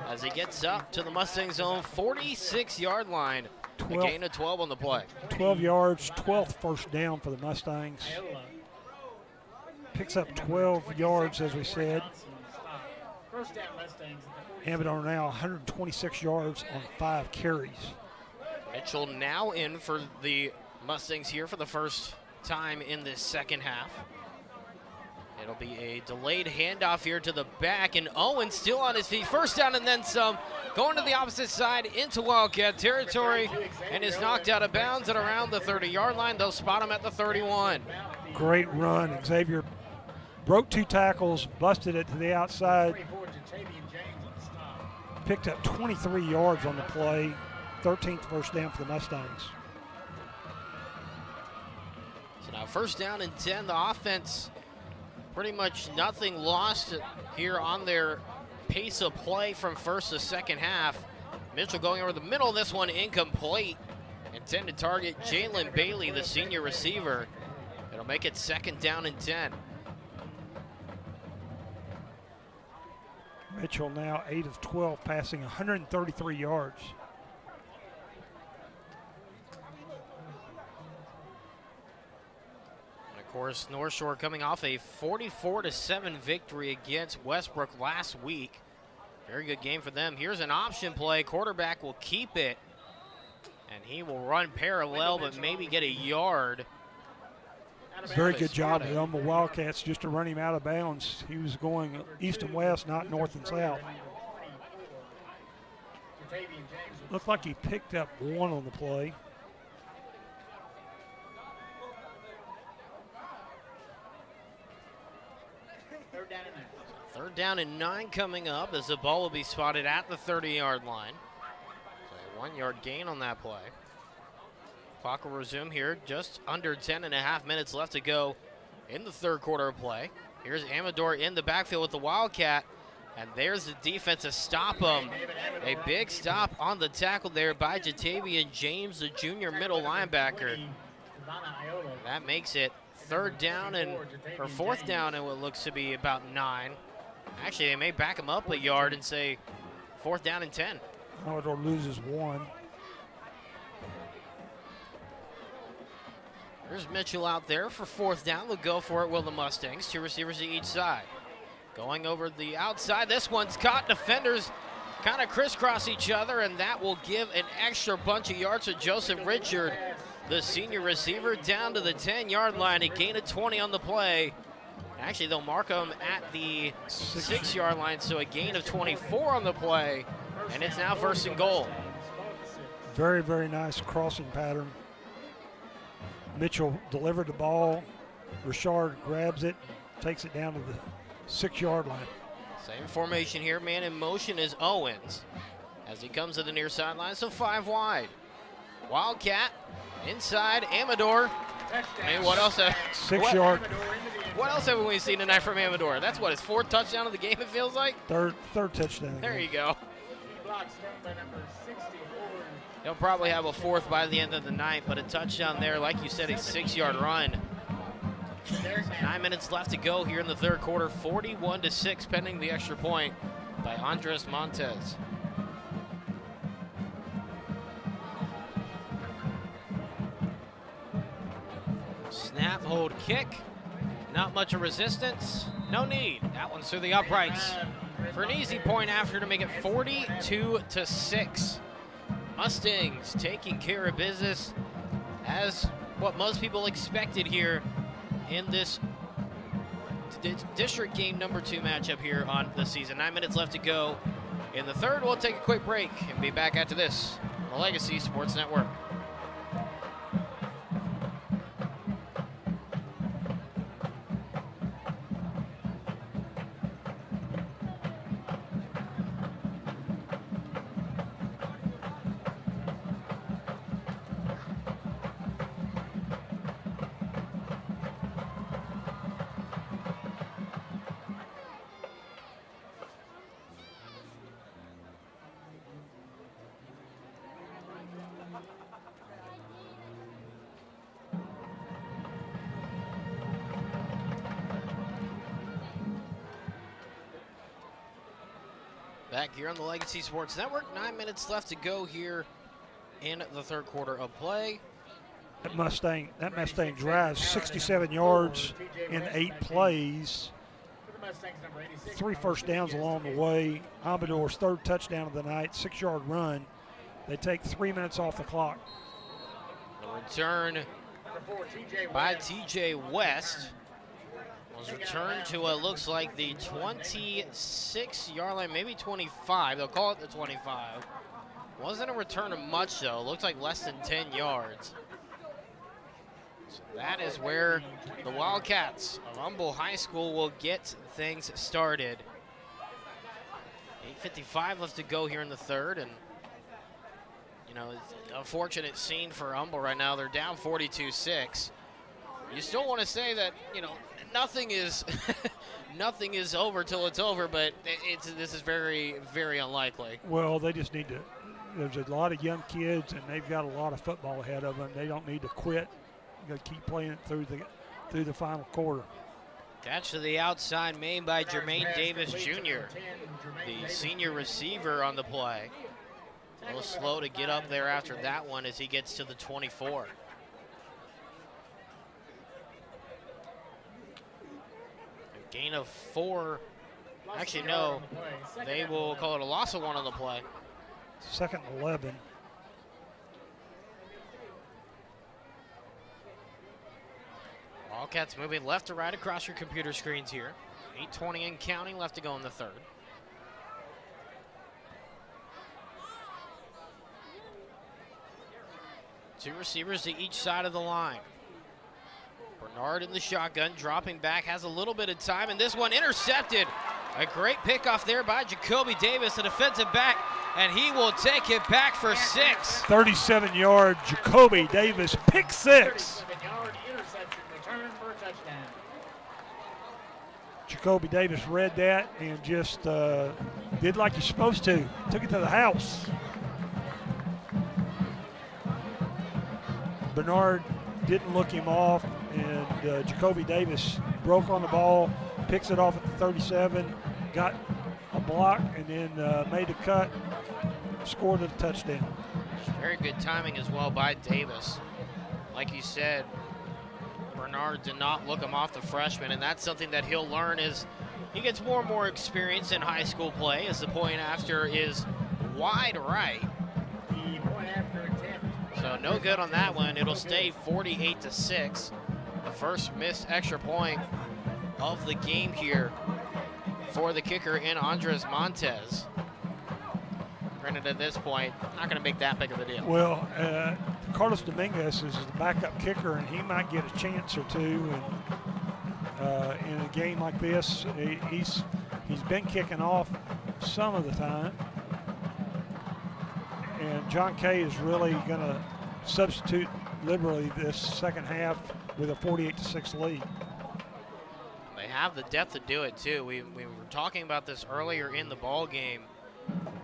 as he gets up to the Mustangs' own 46-yard line. A gain of 12 on the play. 12 yards, 12th first down for the Mustangs. Picks up 12 yards, as we said. Amador now 126 yards on 5 carries. Mitchell now in for the Mustangs here for the first time in this second half. It'll be a delayed handoff here to the back, and Owen still on his feet. First down and then some. Going to the opposite side into Wildcat territory, and is knocked out of bounds at around the 30-yard line. They'll spot him at the 31. Great run. Xavier broke 2 tackles, busted it to the outside. Picked up 23 yards on the play. 13th first down for the Mustangs. So now first down and 10. The offense pretty much nothing lost here on their pace of play from first to second half. Mitchell going over the middle. This one incomplete. Intended target Jalen Bailey, the senior receiver. It'll make it second down and 10. Mitchell now 8 of 12, passing 133 yards. Of course, North Shore coming off a 44-7 victory against Westbrook last week. Very good game for them. Here's an option play. Quarterback will keep it, and he will run parallel, but maybe get a yard. Very good job on the Wildcats just to run him out of bounds. He was going east and west, not north and south. Looked like he picked up 1 on the play. Third down and 9 coming up as the ball will be spotted at the 30-yard line. So a 1-yard gain on that play. Clock will resume here. Just under 10.5 minutes left to go in the third quarter of play. Here's Amador in the backfield with the Wildcat. And there's the defense to stop him. A big stop on the tackle there by Jatavian James, the junior middle linebacker. That makes it fourth down and what looks to be about 9. Actually, they may back him up a yard and say 4th down and 10. Amador loses 1. There's Mitchell out there for 4th down. They'll go for it, will the Mustangs. 2 receivers to each side. Going over the outside. This one's caught. Defenders kind of crisscross each other, and that will give an extra bunch of yards to Joseph Richard, the senior receiver, down to the 10-yard line. A gain of 20 on the play. Actually, they'll mark him at the 6-yard line, so a gain of 24 on the play, and it's now 1st and goal. Very, very nice crossing pattern. Mitchell delivered the ball. Richard grabs it, takes it down to the 6-yard line. Same formation here. Man in motion is Owens as he comes to the near sideline, so 5 wide. Wildcat inside, Amador. I mean, what else? 6-yard. What else haven't we seen tonight from Amador? That's what, his 4th touchdown of the game, it feels like? Third touchdown. There you go. Blocks by number 64. He'll probably have a 4th by the end of the night, but a touchdown there, like you said, a 6-yard run. 9 minutes left to go here in the 3rd quarter, 41-6, pending the extra point by Andres Montez. Snap, hold, kick. Not much of resistance. No need. That one's through the uprights for an easy point after to make it 42-6. Mustangs taking care of business as what most people expected here in this district game number 2 matchup here on the season. 9 minutes left to go in the 3rd. We'll take a quick break and be back after this on the Legacy Sports Network. Back here on the Legacy Sports Network, 9 minutes left to go here in the 3rd quarter of play. That Mustang drives 67 yards in 8 plays. 3 first downs along the way. Amador's 3rd touchdown of the night, 6-yard run. They take 3 minutes off the clock. The return by TJ West was returned to what looks like the 26-yard line, maybe 25. They'll call it the 25. Wasn't a return of much, though. Looked like less than 10 yards. So that is where the Wildcats of Humboldt High School will get things started. 8:55 left to go here in the 3rd, and you know, it's an unfortunate scene for Humboldt right now. They're down 42-6. You still want to say that, you know, nothing is nothing is over till it's over, but this is very, very unlikely. Well, they just need to. There's a lot of young kids, and they've got a lot of football ahead of them. They don't need to quit. You got to keep playing it through the final quarter. Catch to the outside made by Jermaine Davis Jr., the senior receiver on the play. A little slow to get up there after that one as he gets to the 24. A gain of 4. Actually, no. They will call it a loss of 1 on the play. 2nd and 11. Wildcats moving left to right across your computer screens here. 8:20 and counting left to go in the 3rd. Two receivers to each side of the line. Bernard in the shotgun, dropping back, has a little bit of time, and this one intercepted. A great pickoff there by Jacoby Davis, a defensive back, and he will take it back for 6. 37-yard Jacoby Davis, pick 6. Jacoby Davis read that and just did like he's supposed to. Took it to the house. Bernard didn't look him off, and Jacoby Davis broke on the ball, picks it off at the 37, got a block, and then made the cut, scored a touchdown. Very good timing as well by Davis. Like you said, Bernard did not look him off, the freshman, and that's something that he'll learn as he gets more and more experience in high school play, as the point after is wide right. So no good on that one. It'll stay 48-6. The first missed extra point of the game here for the kicker in Andres Montez. Granted, at this point, not going to make that big of a deal. Well, Carlos Dominguez is the backup kicker, and he might get a chance or two. And in a game like this, he's been kicking off some of the time. And John Kay is really going to substitute liberally this second half with a 48-6 lead. have the depth to do it too. We were talking about this earlier in the ball game.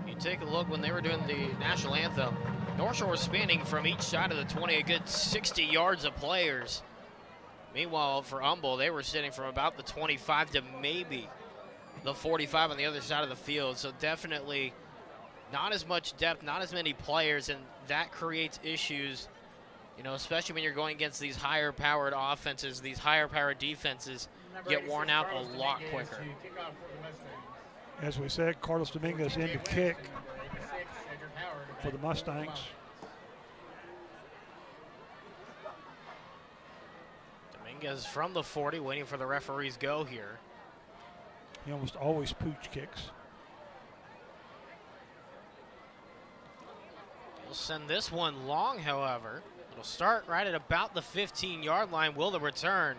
You take a look when they were doing the national anthem. North Shore was spanning from each side of the 20 a good 60 yards of players. Meanwhile, for Humboldt, they were sitting from about the 25 to maybe the 45 on the other side of the field. So definitely not as much depth, not as many players, and that creates issues, you know, especially when you're going against these higher-powered offenses, these higher-powered defenses get worn out a lot quicker. As we said, Carlos Dominguez in to kick for the Mustangs. Dominguez from the 40, waiting for the referee's go here. He almost always pooch kicks. He'll send this one long, however. It'll start right at about the 15-yard line. Will the return?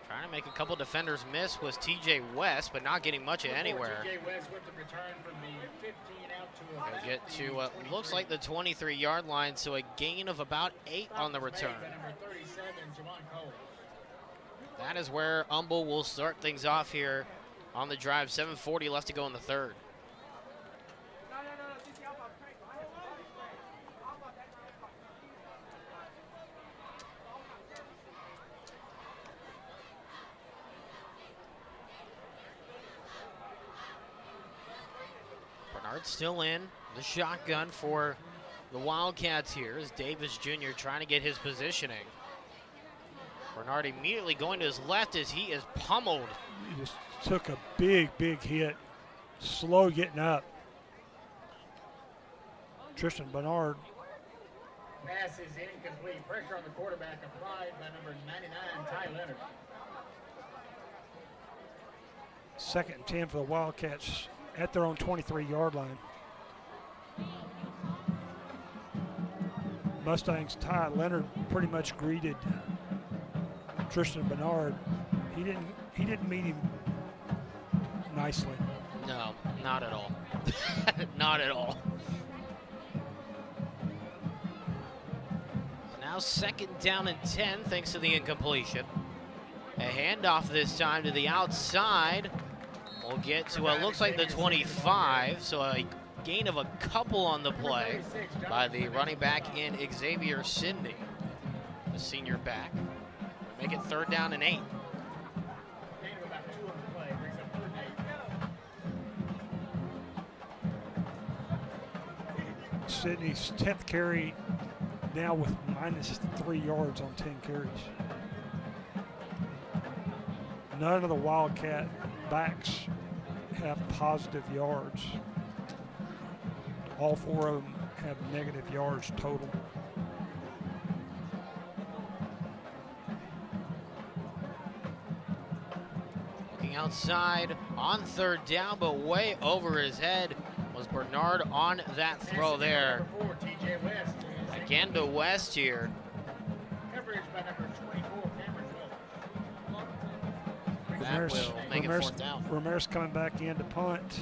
Trying to make a couple defenders miss was TJ West, but not getting much of anywhere. TJ West with the return from the 15 out to They'll get to what looks like the 23-yard line, so a gain of about 8 on the return. That is where Humboldt will start things off here on the drive. 7:40 left to go in the third. Bernard still in the shotgun for the Wildcats here as Davis Jr. trying to get his positioning. Bernard immediately going to his left as he is pummeled. He just took a big hit. Slow getting up. Tristan Bernard. Pass is incomplete. Pressure on the quarterback applied by number 99, Ty Leonard. 2nd and 10 for the Wildcats at their own 23-yard line. Mustangs Ty Leonard pretty much greeted Tristan Bernard. He didn't meet him nicely. No, not at all. Not at all. Now 2nd down and 10 thanks to the incompletion. A handoff this time to the outside. We'll get to what looks like the 25, so a gain of a couple on the play by the running back in Xavier Sidney, the senior back. Make it 3rd down and 8. Sidney's 10th carry now with -3 yards on 10 carries. None of the Wildcat backs have positive yards. All 4 of them have negative yards total. Looking outside on 3rd down, but way over his head was Bernard on that throw there. Again to West here. Coverage by number 24, Cameron Will. That will make it 4th down. Ramirez coming back in to punt.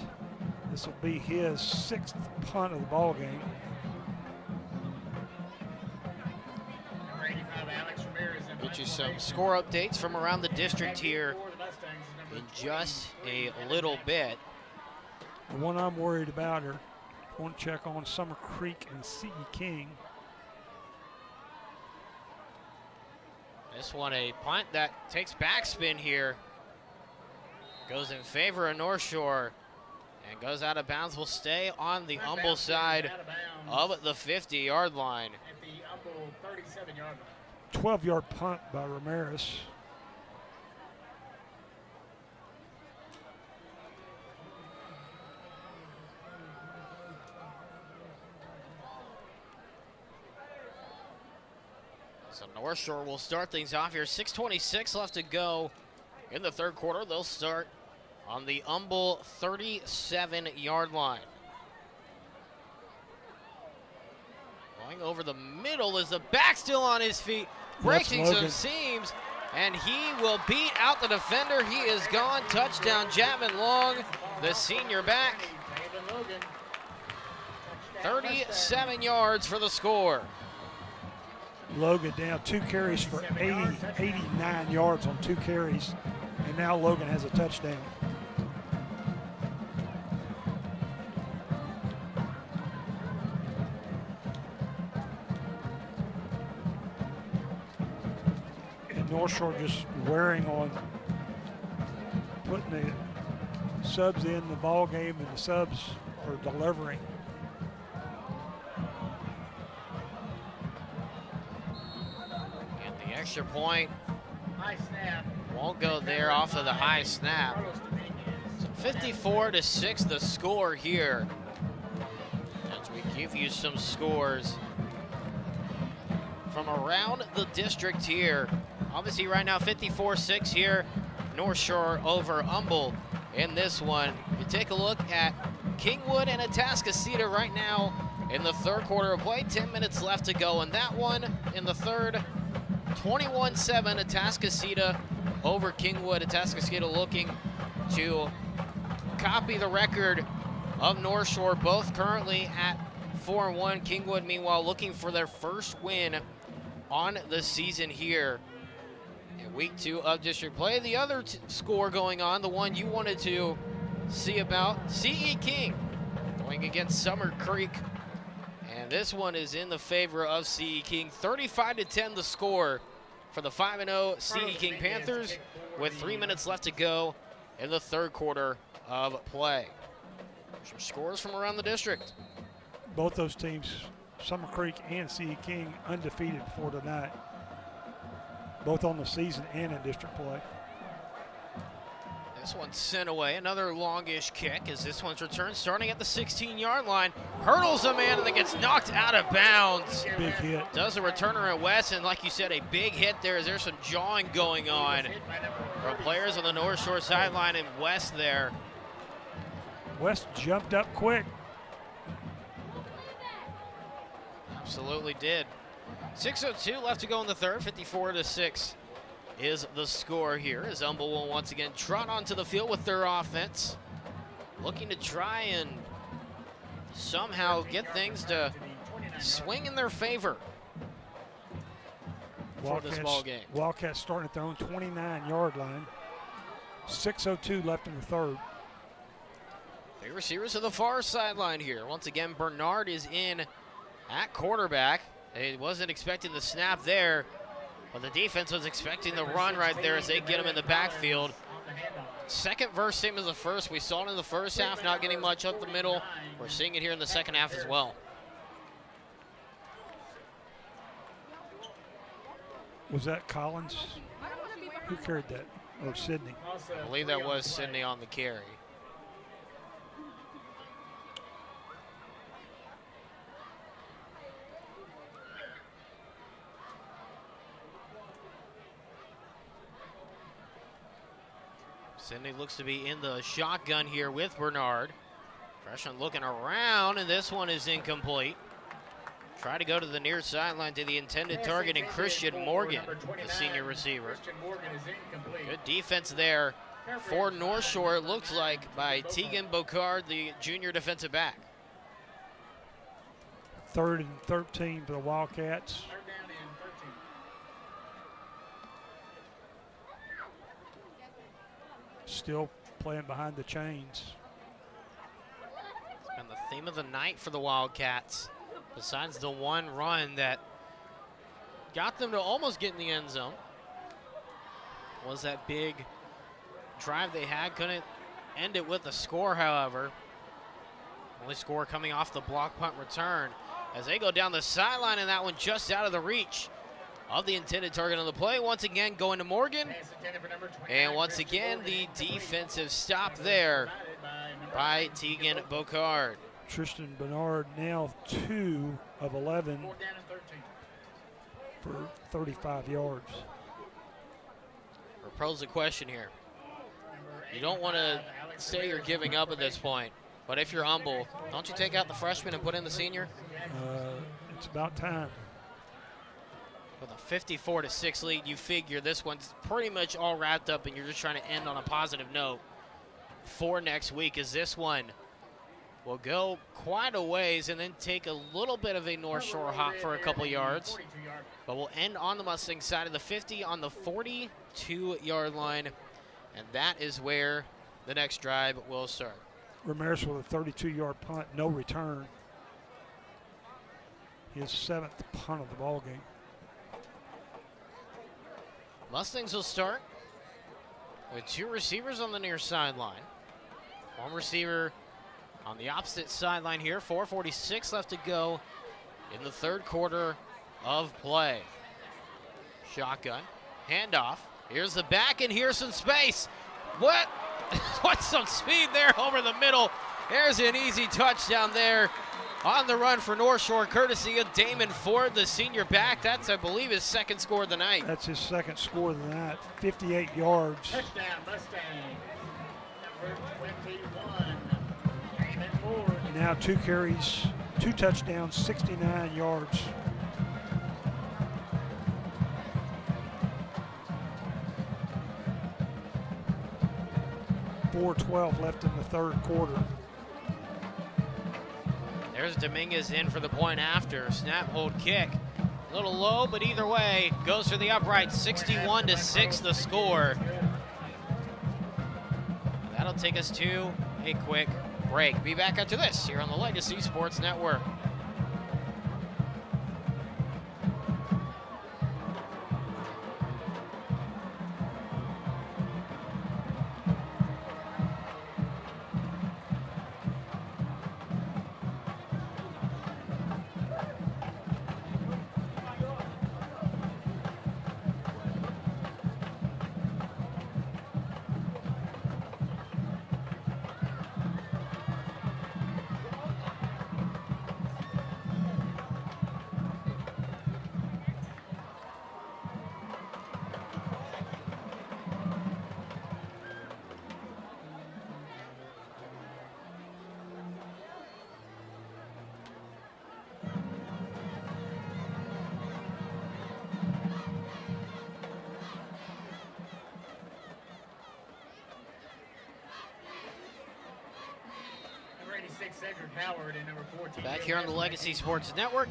This will be his 6th punt of the ball game. Get you some score updates from around the district here in just a little bit. The one I'm worried about are want to check on Summer Creek and C.E. King. This one a punt that takes backspin here. Goes in favor of North Shore and goes out of bounds. Will stay on the Humboldt side of the 50-yard line. At the Humboldt 37-yard line. 12-yard punt by Ramirez. So North Shore will start things off here. 6:26 left to go in the 3rd quarter. They'll start on the Humboldt 37-yard line. Going over the middle is the back still on his feet, breaking some seams, and he will beat out the defender. He is gone. Touchdown, Javin Long, the senior back. 37 yards for the score. Logan down 2 carries for 89 yards on 2 carries. And now Logan has a touchdown. And North Shore just wearing on putting the subs in the ball game, and the subs are delivering. And the extra point High snap. won't go there off of the high snap. So 54-6 the score here. As we give you some scores from around the district here. Obviously right now 54-6 here. North Shore over Humble in this one. You take a look at Kingwood and Atascocita right now in the third quarter of play. 10 minutes left to go in that one. In the third, 21-7 Atascocita over Kingwood. Atascocita looking to copy the record of North Shore, both currently at 4-1. Kingwood, meanwhile, looking for their first win on the season here in week 2 of district play. The other score going on, the one you wanted to see about, CE King going against Summer Creek. And this one is in the favor of CE King. 35-10 the score for the 5-0 CE King Panthers with 3 minutes left to go in the third quarter of play. Some scores from around the district. Both those teams, Summer Creek and CE King, undefeated before tonight, both on the season and in district play. This one's sent away. Another longish kick as this one's returned, starting at the 16-yard line. Hurdles a man and then gets knocked out of bounds. Big hit. Does a returner at West, and like you said, a big hit there as there's some jawing going on from players on the North Shore sideline and West there. West jumped up quick. Absolutely did. 6:02 left to go in the third. 54-6 is the score here as Humble will once again trot onto the field with their offense, looking to try and somehow get things to swing in their favor for this ball game. Wildcats starting at their own 29-yard line. 6:02 left in the third. The receivers to the far sideline here. Once again, Bernard is in at quarterback. He wasn't expecting the snap there, but the defense was expecting the run right there as they get him in the backfield. Second verse, same as the first. We saw it in the first half, not getting much up the middle. We're seeing it here in the second half as well. Was that Collins? Who carried that? Or Sydney? I believe that was Sydney on the carry. Sydney looks to be in the shotgun here with Bernard. Freshman looking around, and this one is incomplete. Try to go to the near sideline to the intended target in Christian Morgan, the senior receiver. Good defense there for North Shore, it looks like, by Tegan Bocard, the junior defensive back. 3rd and 13 for the Wildcats. Still playing behind the chains. It's been the theme of the night for the Wildcats, besides the one run that got them to almost get in the end zone. Was that big drive they had. Couldn't end it with a score, however. Only score coming off the block punt return as they go down the sideline, and that one just out of the reach of the intended target on the play. Once again, going to Morgan. And once again, the defensive stop there by Tegan Bocard. Tristan Bernard now 2 of 11 for 35 yards. We'll pose a question here. You don't want to say you're giving up at this point, but if you're Humble, don't you take out the freshman and put in the senior? It's about time. With a 54-6 lead, you figure this one's pretty much all wrapped up and you're just trying to end on a positive note for next week, as this one will go quite a ways and then take a little bit of a North Shore hop for a couple yards. But we'll end on the Mustang side of the 50 on the 42-yard line And that is where the next drive will start. Ramirez with a 32-yard punt, no return. His 7th punt of the ball game. Mustangs will start with 2 receivers on the near sideline. 1 receiver on the opposite sideline here. 4:46 left to go in the third quarter of play. Shotgun, handoff. Here's the back, and here's some space. What? What's some speed there over the middle? There's an easy touchdown there on the run for North Shore, courtesy of Damon Ford, the senior back. That's, I believe, his 2nd score of the night. That's his 2nd score of the night, 58 yards. Touchdown, Mustang. Number 21. Damon Ford. Now 2 carries, 2 touchdowns, 69 yards. .412 left in the third quarter. There's Dominguez in for the point after. Snap, hold, kick. A little low, but either way, goes for the upright. 61-6 the score. That'll take us to a quick break. Be back after this here on the Legacy Sports Network. Back here on the Legacy Sports Network.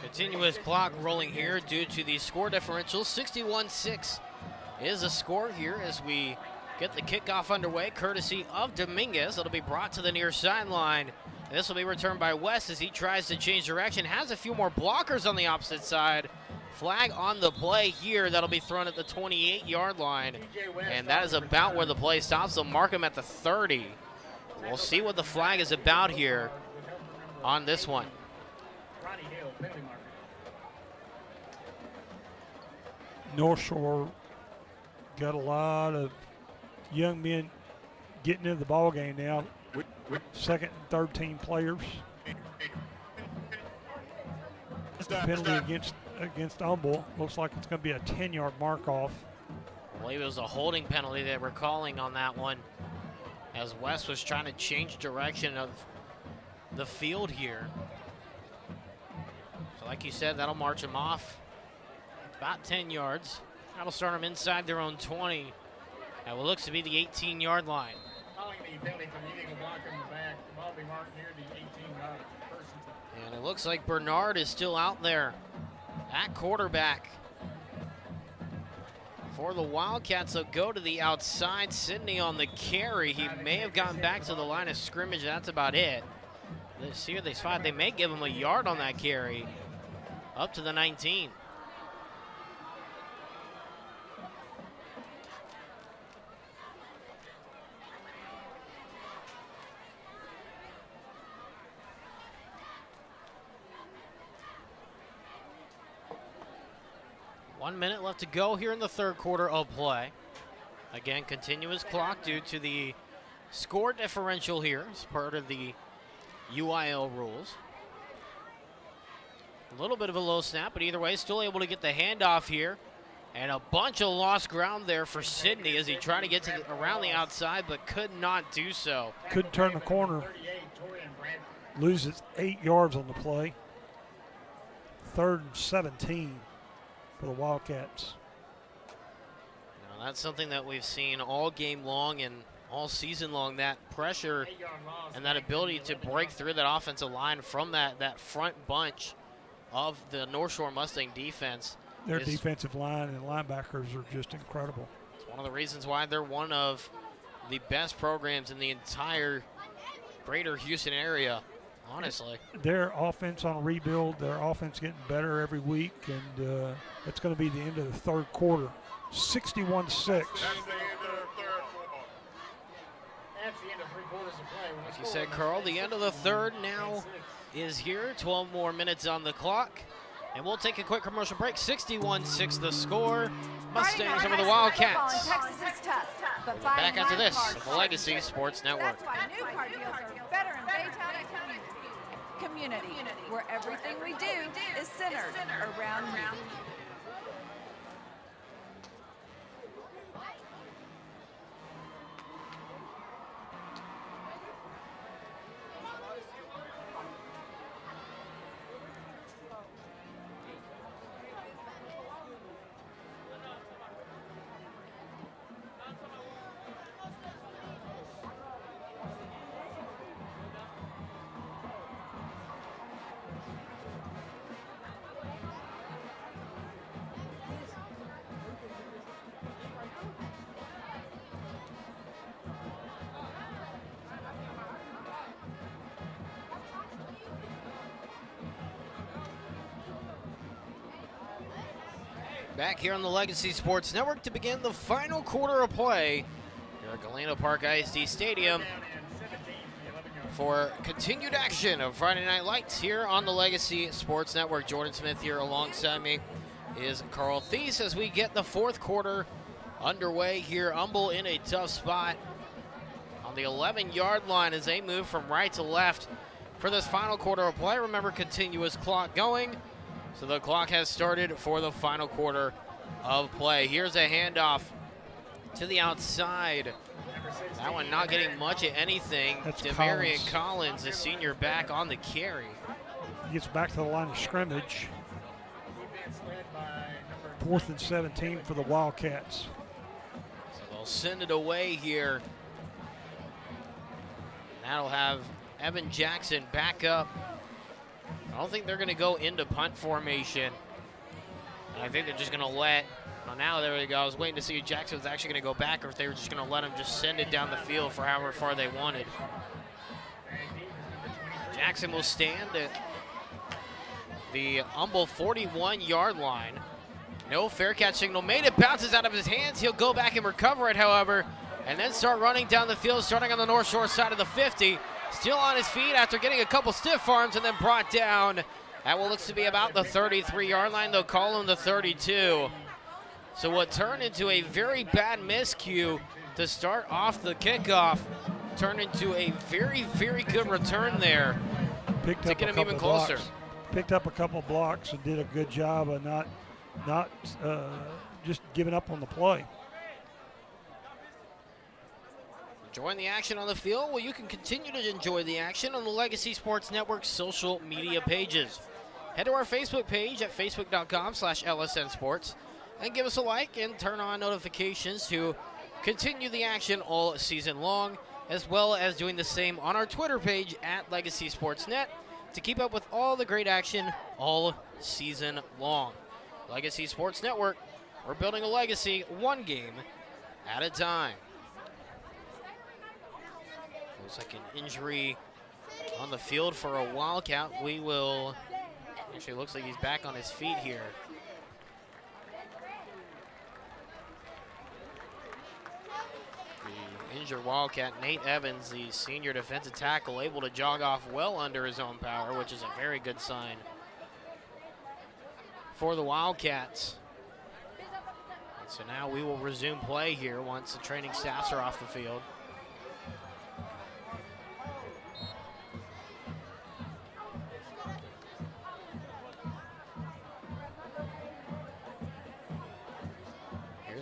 Continuous clock rolling here due to the score differential. 61-6 is the score here as we get the kickoff underway, courtesy of Dominguez. It'll be brought to the near sideline. This will be returned by West as he tries to change direction. Has a few more blockers on the opposite side. Flag on the play here. That'll be thrown at the 28-yard line. And that is about where the play stops. They'll mark him at the 30. We'll see what the flag is about here on this one. North Shore got a lot of young men getting into the ball game now. 2nd and 3rd team players. Penalty against Humble. Looks like it's going to be a 10-yard mark off. I believe it was a holding penalty that we're calling on that one, as West was trying to change direction of the field here. So like you said, that'll march them off about 10 yards. That'll start them inside their own 20 at what looks to be the 18-yard line. Calling the penalty for the illegal block in the back. The ball will be marked near the 18-yard person. And it looks like Bernard is still out there at quarterback. For the Wildcats, they'll go to the outside. Sidney on the carry. He may have gotten back to the line of scrimmage. That's about it. This here they spot. They may give him a yard on that carry. Up to the 19. One minute left to go here in the third quarter of play. Again, continuous clock due to the score differential here as part of the UIL rules. A little bit of a low snap, but either way, still able to get the handoff here. And a bunch of lost ground there for Sidney as he tried to get to around the outside, but could not do so. Couldn't turn the corner. Loses 8 yards on the play. 3rd and 17 for the Wildcats. Now, that's something that we've seen all game long and all season long, that pressure and that ability to break through that offensive line from that front bunch of the North Shore Mustang defense. Their defensive line and linebackers are just incredible. That's one of the reasons why they're one of the best programs in the entire greater Houston area, honestly. Their offense on a rebuild, their offense getting better every week, and it's going to be the end of the third quarter. 61-6. That's the end of 3 quarters of play. Like you said, Carl, the end of the third now is here. 12 more minutes on the clock. And we'll take a quick commercial break. 61-6 the score. Mustangs over the Wildcats. Back after this, the Legacy Sports Network. That's why new car deals are better in Baytown community, where everything we do is centered around you. Back here on the Legacy Sports Network to begin the final quarter of play here at Galena Park ISD Stadium for continued action of Friday Night Lights here on the Legacy Sports Network. Jordan Smith here alongside me is Carl Thies as we get the fourth quarter underway here. Humble in a tough spot on the 11-yard line as they move from right to left for this final quarter of play. Remember, continuous clock going. So the clock has started for the final quarter of play. Here's a handoff to the outside. That one not getting much of anything. That's Demarion Collins, the senior, back on the carry. He gets back to the line of scrimmage. 4th and 17 for the Wildcats. So they'll send it away here. That'll have Evan Jackson back up. I don't think they're going to go into punt formation. I think they're just going to let, well, now there we go. I was waiting to see if Jackson was actually going to go back or if they were just going to let him just send it down the field for however far they wanted. Jackson will stand at the Humble 41-yard line. No fair catch signal made. It bounces out of his hands. He'll go back and recover it, however, and then start running down the field, starting on the North Shore side of the 50. Still on his feet after getting a couple stiff arms and then brought down at what looks to be about the 33-yard line. They'll call him the 32. So what turned into a very bad miscue to start off the kickoff turned into a very, very good return there to get him even closer. Picked up a couple blocks and did a good job of not just giving up on the play. Enjoying the action on the field? Well, you can continue to enjoy the action on the Legacy Sports Network social media pages. Head to our Facebook page at facebook.com/LSN Sports and give us a like and turn on notifications to continue the action all season long, as well as doing the same on our Twitter page at Legacy Sports Net to keep up with all the great action all season long. Legacy Sports Network, we're building a legacy one game at a time. Looks like an injury on the field for a Wildcat. Actually looks like he's back on his feet here. The injured Wildcat, Nate Evans, the senior defensive tackle, able to jog off well under his own power, which is a very good sign for the Wildcats. And so now we will resume play here once the training staffs are off the field.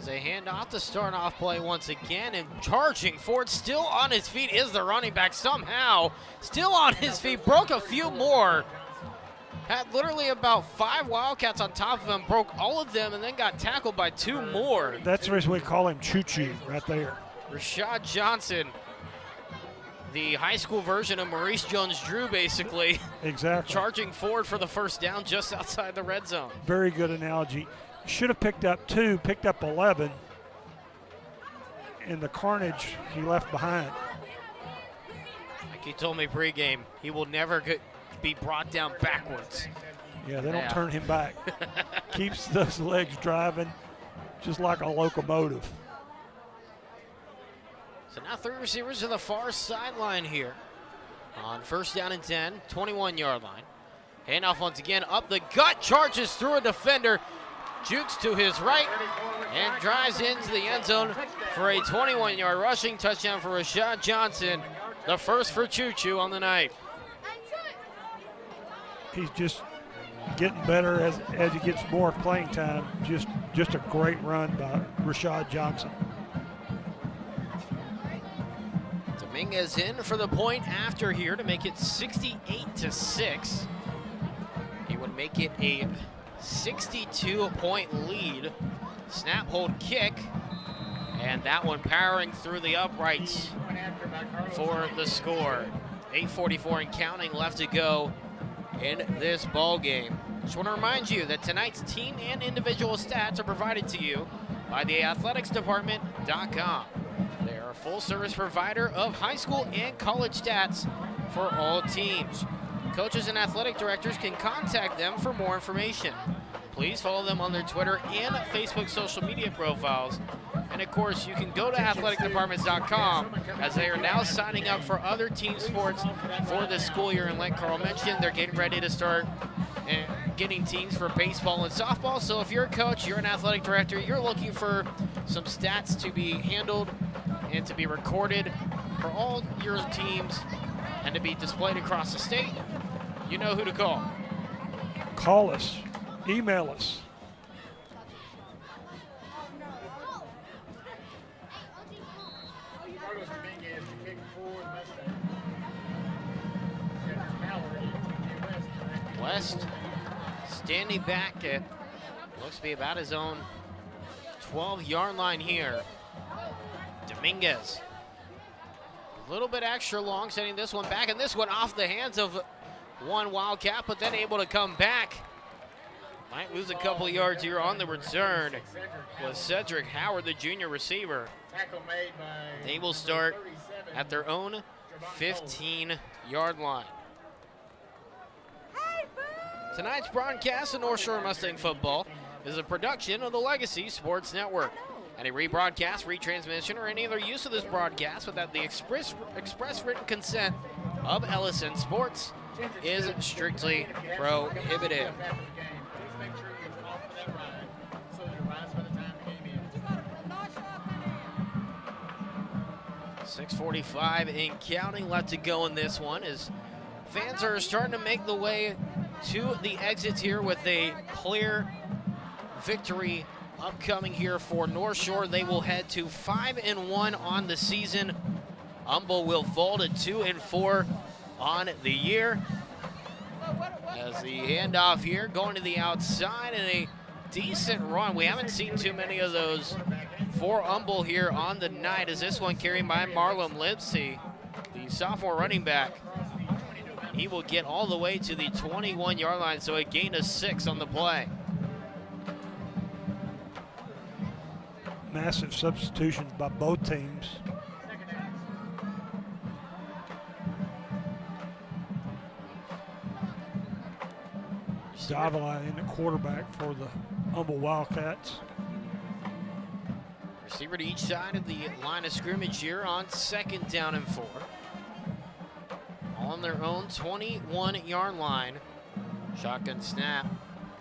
A handoff to start off play once again, and charging forward, still on his feet is the running back somehow. Still on his feet, broke a few more. Had literally about 5 Wildcats on top of him, broke all of them, and then got tackled by 2 more. That's the reason we call him Choo-Choo right there. Rashad Johnson, the high school version of Maurice Jones-Drew, basically. Exactly. Charging forward for the first down just outside the red zone. Very good analogy. Should have picked up 2, picked up 11. and the carnage he left behind. Like he told me pregame, he will never be brought down backwards. Yeah, they don't turn him back. Keeps those legs driving just like a locomotive. So now 3 receivers to the far sideline here. On 1st down and 10, 21-yard line. Handoff once again up the gut, charges through a defender, jukes to his right, and drives into the end zone for a 21-yard rushing touchdown for Rashad Johnson, the first for Choo Choo on the night. He's just getting better as he gets more playing time. Just a great run by Rashad Johnson. Dominguez in for the point after here to make it 68-6. He would make it a 62-point lead. Snap, hold, kick, and that one powering through the uprights for the score. 8:44 and counting left to go in this ball game. Just want to remind you that tonight's team and individual stats are provided to you by theathleticsdepartment.com. They are a full-service provider of high school and college stats for all teams. Coaches and athletic directors can contact them for more information. Please follow them on their Twitter and Facebook social media profiles. And of course, you can go to athleticdepartments.com as they are now signing up for other team sports for this school year. And like Carl mentioned, they're getting ready to start getting teams for baseball and softball. So if you're a coach, you're an athletic director, you're looking for some stats to be handled and to be recorded for all your teams and to be displayed across the state, you know who to call. Call us, email us. West standing back at looks to be about his own 12-yard line here. Dominguez, a little bit extra long, sending this one back, and this one off the hands of one Wildcat, but then able to come back. Might lose a couple of yards here on the return with Cedric Howard, the junior receiver. They will start at their own 15-yard line. Tonight's broadcast of North Shore Mustang football is a production of the Legacy Sports Network. Any rebroadcast, retransmission, or any other use of this broadcast without the express written consent of LSN Sports is strictly prohibited. 6:45 and counting left to go in this one as fans are starting to make the way to the exits here with a clear victory upcoming here for North Shore. They will head to 5-1 on the season. Humble will fall to 2-4 on the year. As the handoff here going to the outside and a decent run. We haven't seen too many of those for Humble here on the night, as this one carried by Marlon Lipsey, the sophomore running back. He will get all the way to the 21-yard line, so a gain of 6 on the play. Massive substitutions by both teams. Davila in the quarterback for the Humble Wildcats. Receiver to each side of the line of scrimmage here on 2nd down and 4. On their own 21-yard line. Shotgun snap.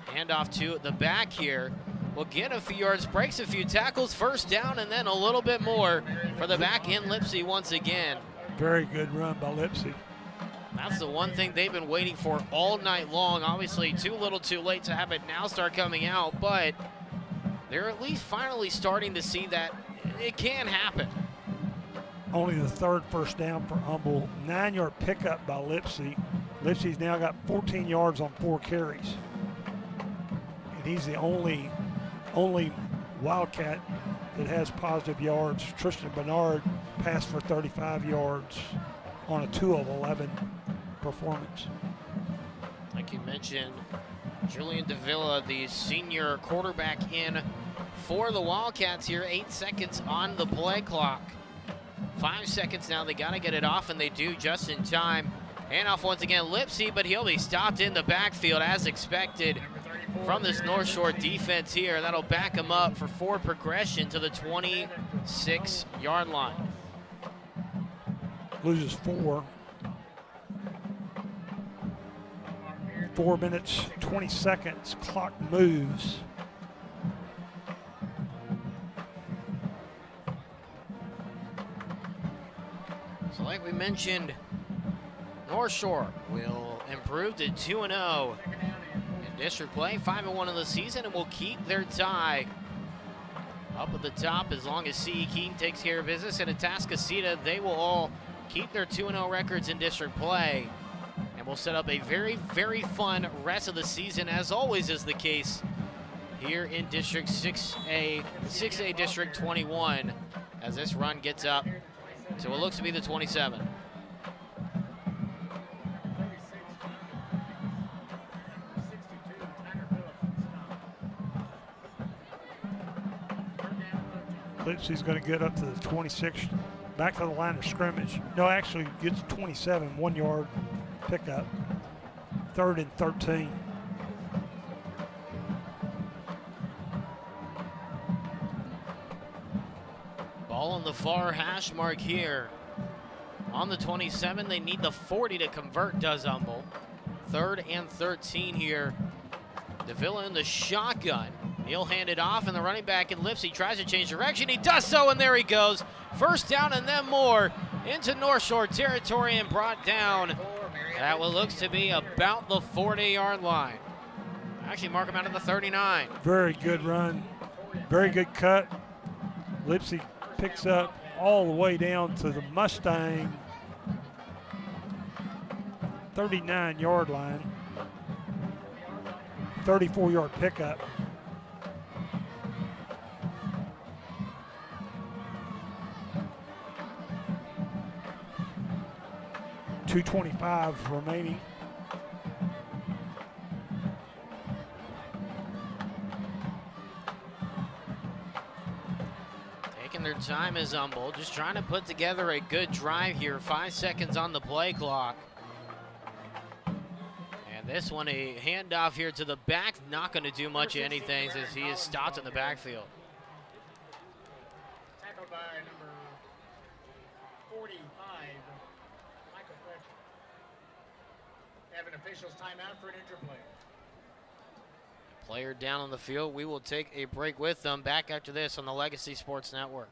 Handoff to the back here. Will get a few yards, breaks a few tackles, 1st down, and then a little bit more for the back in Lipsey once again. Very good run by Lipsey. That's the one thing they've been waiting for all night long. Obviously, too little too late to have it now start coming out, but they're at least finally starting to see that it can happen. Only the 3rd first down for Humble. 9-yard pickup by Lipsey. Lipsey's now got 14 yards on 4 carries. And he's the only Wildcat that has positive yards. Tristan Bernard passed for 35 yards on a 2 of 11 performance. Like you mentioned, Julian Davila, the senior quarterback in for the Wildcats here. 8 seconds on the play clock. 5 seconds now. They got to get it off, and they do just in time. Handoff once again, Lipsy, but he'll be stopped in the backfield as expected from this North Shore defense here. That'll back him up for forward progression to the 26-yard line. Loses 4. 4 minutes, 20 seconds. Clock moves. So like we mentioned, North Shore will improve to 2-0 in district play, 5-1 in the season, and will keep their tie up at the top as long as C.E. Keene takes care of business. And Atascocita, they will all keep their 2-0 records in district play, and will set up a very, very fun rest of the season, as always is the case here in District 6A District 21, as this run gets up to what looks to be the 27. Lipsy's going to get up to the 26, back to the line of scrimmage. No, actually gets 27, 1 yard pickup. 3rd and 13. Ball on the far hash mark here. On the 27, they need the 40 to convert, does Humble. 3rd and 13 here. Davila in the shotgun. He'll hand it off, and the running back in Lipsy tries to change direction. He does so, and there he goes. First down and then more into North Shore territory, and brought down at what looks to be about the 40-yard line. Actually mark him out at the 39. Very good run. Very good cut. Lipsy picks up all the way down to the Mustang 39-yard line. 34-yard pickup. .225 remaining. Taking their time is Humboldt, just trying to put together a good drive here. 5 seconds on the play clock. And this one, a handoff here to the back, not going to do much of anything as he is stopped in the backfield. Tackled by number 45, Michael Fletcher. Have an official's timeout for an interplay. Player down on the field. We will take a break with them. Back after this on the Legacy Sports Network.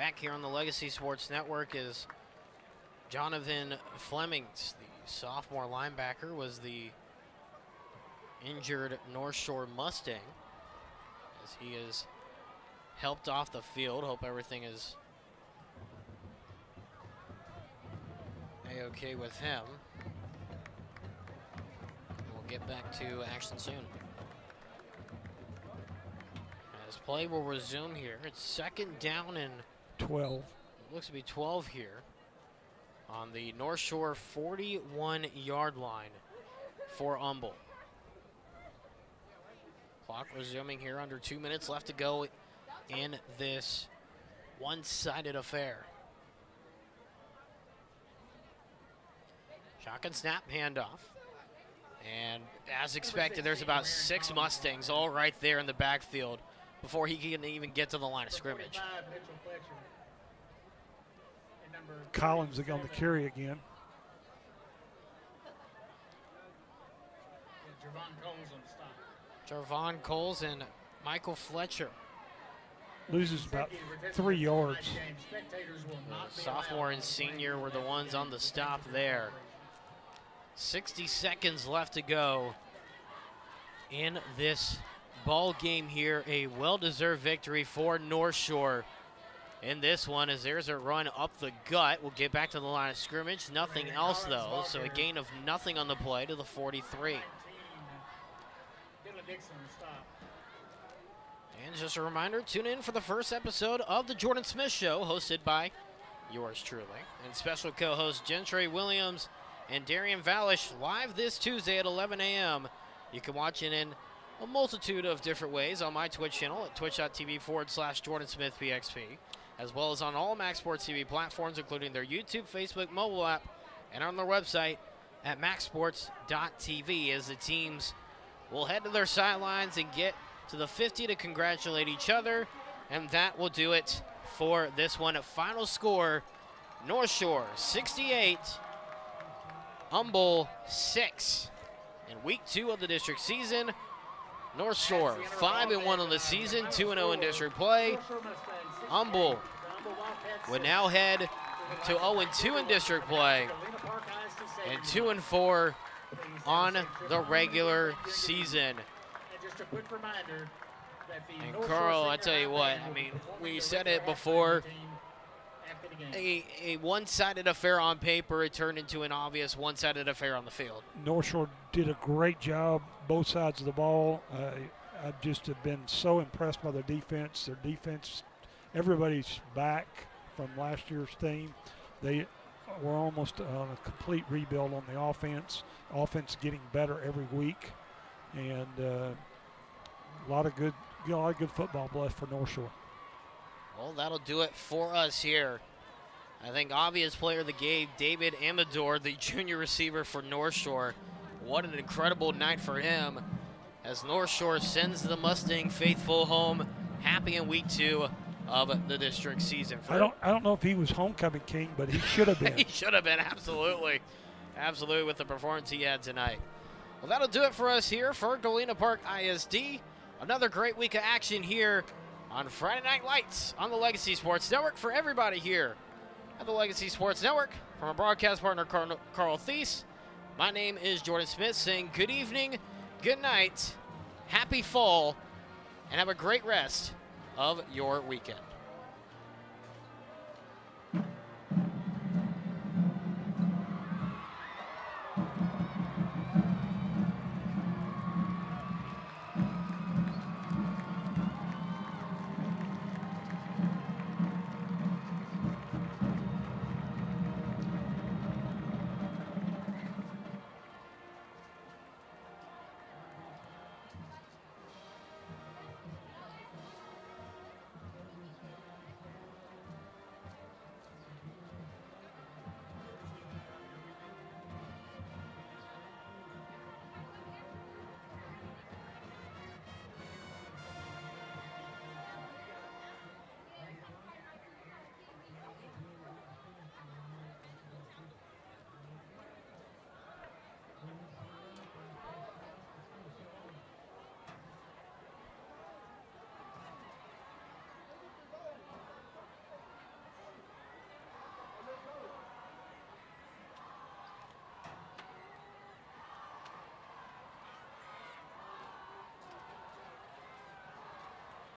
Back here on the Legacy Sports Network is Jonathan Flemings, the sophomore linebacker, was the injured North Shore Mustang, as he is helped off the field. Hope everything is a-okay with him. We'll get back to action soon. As play will resume here, it's second down and 12. It looks to be 12 here on the North Shore 41-yard line for Humble. Clock resuming here, under 2 minutes left to go in this one-sided affair. Shotgun snap, handoff. And as expected, there's about 6 Mustangs all right there in the backfield before he can even get to the line of scrimmage. Collins is on the carry again. Javon Coles and Michael Fletcher. Loses about 3 yards. The sophomore and senior were the ones on the stop there. 60 seconds left to go in this ball game here. A well-deserved victory for North Shore in this one, as there's a run up the gut. We'll get back to the line of scrimmage. Nothing else, though, so a gain of nothing on the play to the 43. And just a reminder, tune in for the first episode of The Jordan Smith Show, hosted by yours truly, and special co-hosts Gentry Williams and Darian Valish, live this Tuesday at 11 a.m. You can watch it in a multitude of different ways on my Twitch channel at twitch.tv/JordanSmithPXP, as well as on all Max Sports TV platforms, including their YouTube, Facebook, mobile app, and on their website at maxsports.tv, as the teams will head to their sidelines and get to the 50 to congratulate each other. And that will do it for this one. A final score, North Shore 68, Humble 6. In week 2 of the district season, North Shore 5-1 on the season, 2-0 in district play. Humble would now head to 0-2 in district play and 2-4 on the regular season. And Carl, I tell you what, I mean, we said it before, a one-sided affair on paper, it turned into an obvious one-sided affair on the field. North Shore did a great job, both sides of the ball. I just have been so impressed by their defense. Their defense, everybody's back from last year's team. They were almost on a complete rebuild on the offense. Offense getting better every week, and a lot of good football left for North Shore. Well, that'll do it for us here. I think obvious player of the game, David Amador, the junior receiver for North Shore. What an incredible night for him, as North Shore sends the Mustang faithful home happy in week 2 of the district season. I don't know if he was homecoming king, but he should have been. He should have been, absolutely. Absolutely, with the performance he had tonight. Well, that'll do it for us here for Galena Park ISD. Another great week of action here on Friday Night Lights on the Legacy Sports Network. For everybody here at the Legacy Sports Network, from our broadcast partner, Carl Thies, my name is Jordan Smith, saying good evening, good night, happy fall, and have a great rest of your weekend.